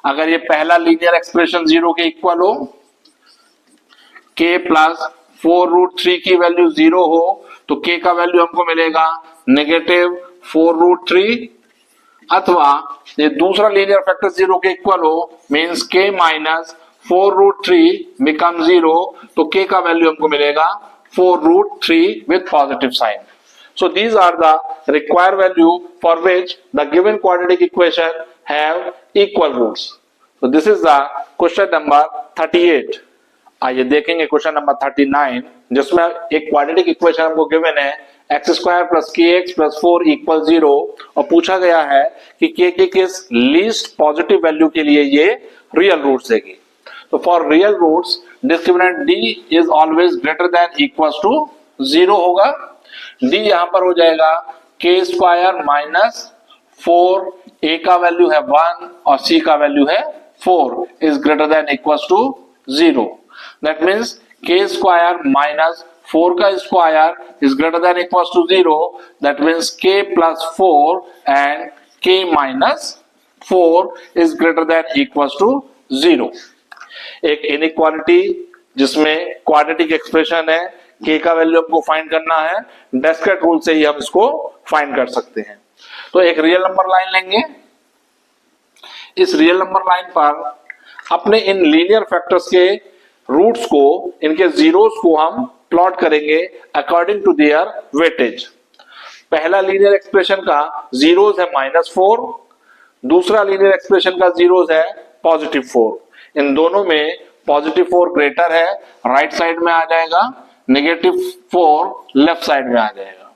अगर ये पहला लीनियर एक्सप्रेशन 0 के इक्वल हो, k प्लस 4 रूट 3 की वैल्यू 0 हो, तो k का वैल्यू हमको मिलेगा नेगेटिव 4 रूट 3, अथवा ये दूसरा लीनियर फैक्टर 0 के इक्वल हो, means k minus 4 root 3 become 0, तो k का वैल्यू हमको मिलेगा 4 root 3 with positive sign. So these are the required value for which the given quadratic equation have equal roots. So this is the question number 38. आइए देखेंगे क्वेश्चन नंबर 39, जिसमें एक क्वाड्रेटिक इक्वेशन हमको गिवन है x² plus kx plus 4 equal 0, और पूछा गया है कि k के किस लीस्ट पॉजिटिव वैल्यू के लिए ये रियल रूट्स देगी। तो for real roots discriminant d is always greater than equal to 0 होगा। d यहां पर हो जाएगा k स्क्वायर माइनस 4, a का वैल्यू है 1 और c का वैल्यू है 4 is greater than equal to 0। That means k square minus 4 का square is greater than equal to 0, that means k plus 4 and k minus 4 is greater than equal to 0। एक इनइक्वालिटी जिसमें क्वाड्रेटिक एक्सप्रेशन है, k का वैल्यू हमको फाइंड करना है, डिस्क्रीट रूल से ही हम इसको फाइंड कर सकते हैं। तो एक रियल नंबर लाइन लेंगे, इस रियल नंबर लाइन पर अपने इन लीनियर फैक्टर्स के रूट्स को, इनके जीरोस को हम प्लॉट करेंगे अकॉर्डिंग टू देयर वेटेज। पहला लीनियर एक्सप्रेशन का जीरोस है -4, दूसरा लीनियर एक्सप्रेशन का जीरोस है +4। इन दोनों में +4 ग्रेटर है, राइट साइड में आ जाएगा, -4 लेफ्ट साइड में आ जाएगा।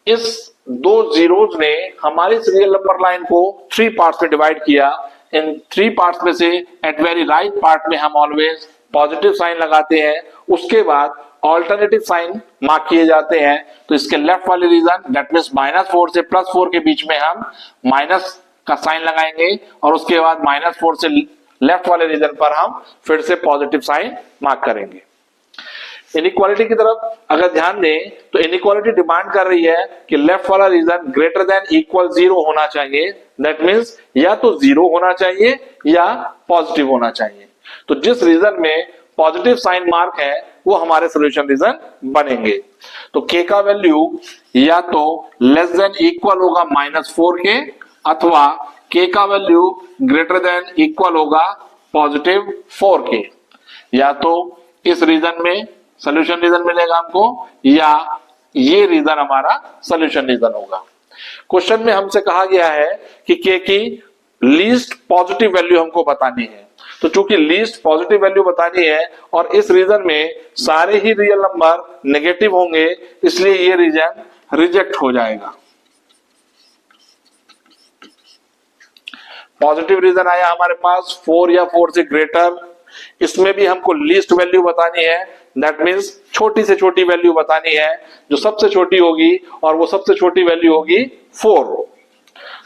इस दो जीरोस ने हमारी रियल नंबर लाइन को 3 पार्ट्स में डिवाइड किया। इन 3 पार्ट्स में से एट वेरी राइट पार्ट में हम ऑलवेज पॉजिटिव साइन लगाते हैं, उसके बाद ऑल्टरनेटिव साइन मार्क किए जाते हैं। तो इसके लेफ्ट वाले रीजन दैट मीन्स -4 से +4 के बीच में हम माइनस का साइन लगाएंगे, और उसके बाद -4 से लेफ्ट वाले रीजन पर हम फिर से पॉजिटिव साइन मार्क करेंगे। इनइक्वालिटी की तरफ अगर ध्यान दें तो इनइक्वालिटी डिमांड कर रही है कि लेफ्ट वाला रीजन ग्रेटर देन इक्वल 0 होना चाहिए। दैट मीन्स या तो 0 होना चाहिए या पॉजिटिव होना चाहिए। तो जिस रीजन में पॉजिटिव साइन मार्क है वो हमारे सोल्यूशन रीजन बनेंगे। तो k का वैल्यू या तो लेस देन इक्वल होगा -4 के, अथवा k का वैल्यू ग्रेटर देन इक्वल होगा +4 के। या तो इस रीजन में सोल्यूशन रीजन मिलेगा हमको, या ये रीजन हमारा सोल्यूशन रीजन होगा। क्वेश्चन में हमसे कहा गया है कि k की लीस्ट पॉजिटिव वैल्यू हमको बतानी है। तो चूंकि लीस्ट पॉजिटिव वैल्यू बतानी है और इस रीजन में सारे ही रियल नंबर नेगेटिव होंगे, इसलिए ये रीजन रिजेक्ट हो जाएगा। पॉजिटिव रीजन आया हमारे पास 4 या 4 से ग्रेटर, इसमें भी हमको लीस्ट वैल्यू बतानी है। दैट मीन्स छोटी से छोटी वैल्यू बतानी है, जो सबसे छोटी होगी, और वो सबसे छोटी वैल्यू होगी 4।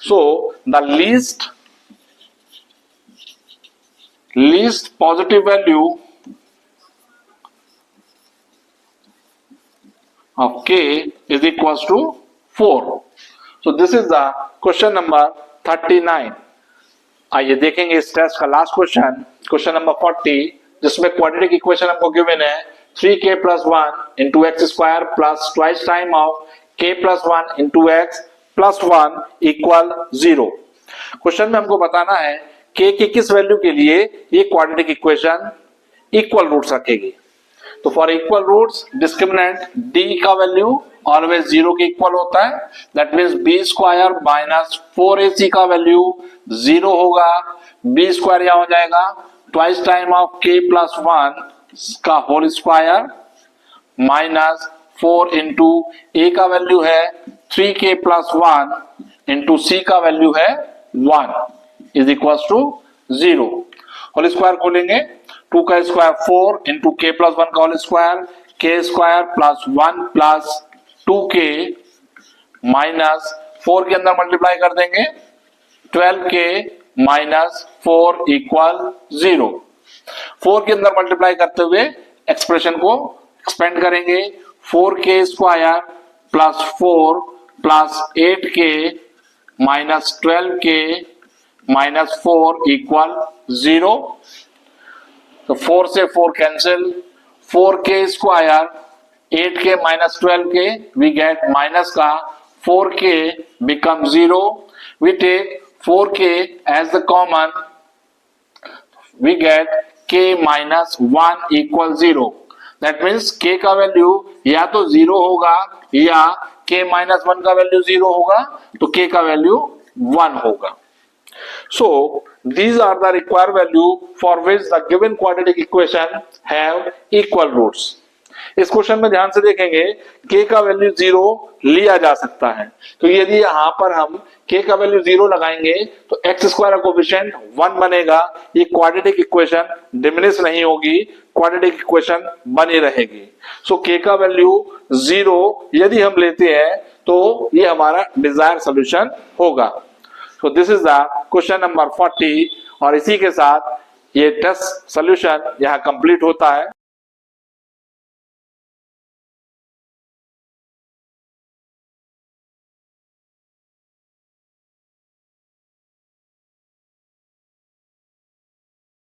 So the least positive value of k is equal to 4। So this is the question number 39। आइए देखेंगे इस टेस्ट का लास्ट क्वेश्चन, क्वेश्चन नंबर 40, जिसमें क्वाड्रेटिक इक्वेशन हमको गिवन है 3k plus 1 into x square plus twice time of k plus 1 into x plus 1 equal 0। Question में हमको बताना है k की किस वैल्यू के लिए ये क्वाड्रेटिक इक्वेशन इक्वल रूट्स रखेगी। तो for equal roots discriminant d का वैल्यू ऑलवेज 0 के इक्वल होता है, that means b square minus 4ac का वैल्यू 0 होगा। b स्क्वायर यहां हो जाएगा twice time of k plus 1 का whole square minus 4 into a का वैल्यू है 3k प्लस 1 इंटू c का वैल्यू है 1 is equal to 0। Whole square खोलेंगे 2 का स्क्वायर 4 इंटू k प्लस 1 का whole square k square plus 1 plus 2k minus 4 के अंदर मल्टीप्लाई कर देंगे 12k माइनस 4 इक्वल 0। 4 के अंदर मल्टीप्लाई करते हुए एक्सप्रेशन को एक्सपेंड करेंगे 4k square plus 4 plus 8k minus 12k minus 4 equal 0। तो 4 से 4 cancel 4k square 8k minus 12k we get minus का 4k become 0। We take 4k as the common we get k minus 1 equal 0। That means k का वैल्यू या तो 0 होगा या k माइनस 1 का वैल्यू 0 होगा, तो k का वैल्यू 1 होगा। So these are the required value for which the given quadratic equation have equal roots। इस क्वेश्चन में ध्यान से देखेंगे k का वैल्यू 0 लिया जा सकता है, तो यदि यहां पर हम k का वैल्यू 0 लगाएंगे तो x स्क्वायर का कोएफिशिएंट 1 बनेगा। ये क्वाड्रेटिक इक्वेशन डिमिनिश नहीं होगी, क्वाड्रेटिक इक्वेशन बनी रहेगी। सो k का वैल्यू 0 यदि हम लेते हैं तो ये हमारा डिजायर सॉल्यूशन होगा। So this is the question number 40 और इसी के साथ ये टेस्ट सॉल्यूशन यहाँ कंप्लीट होता है।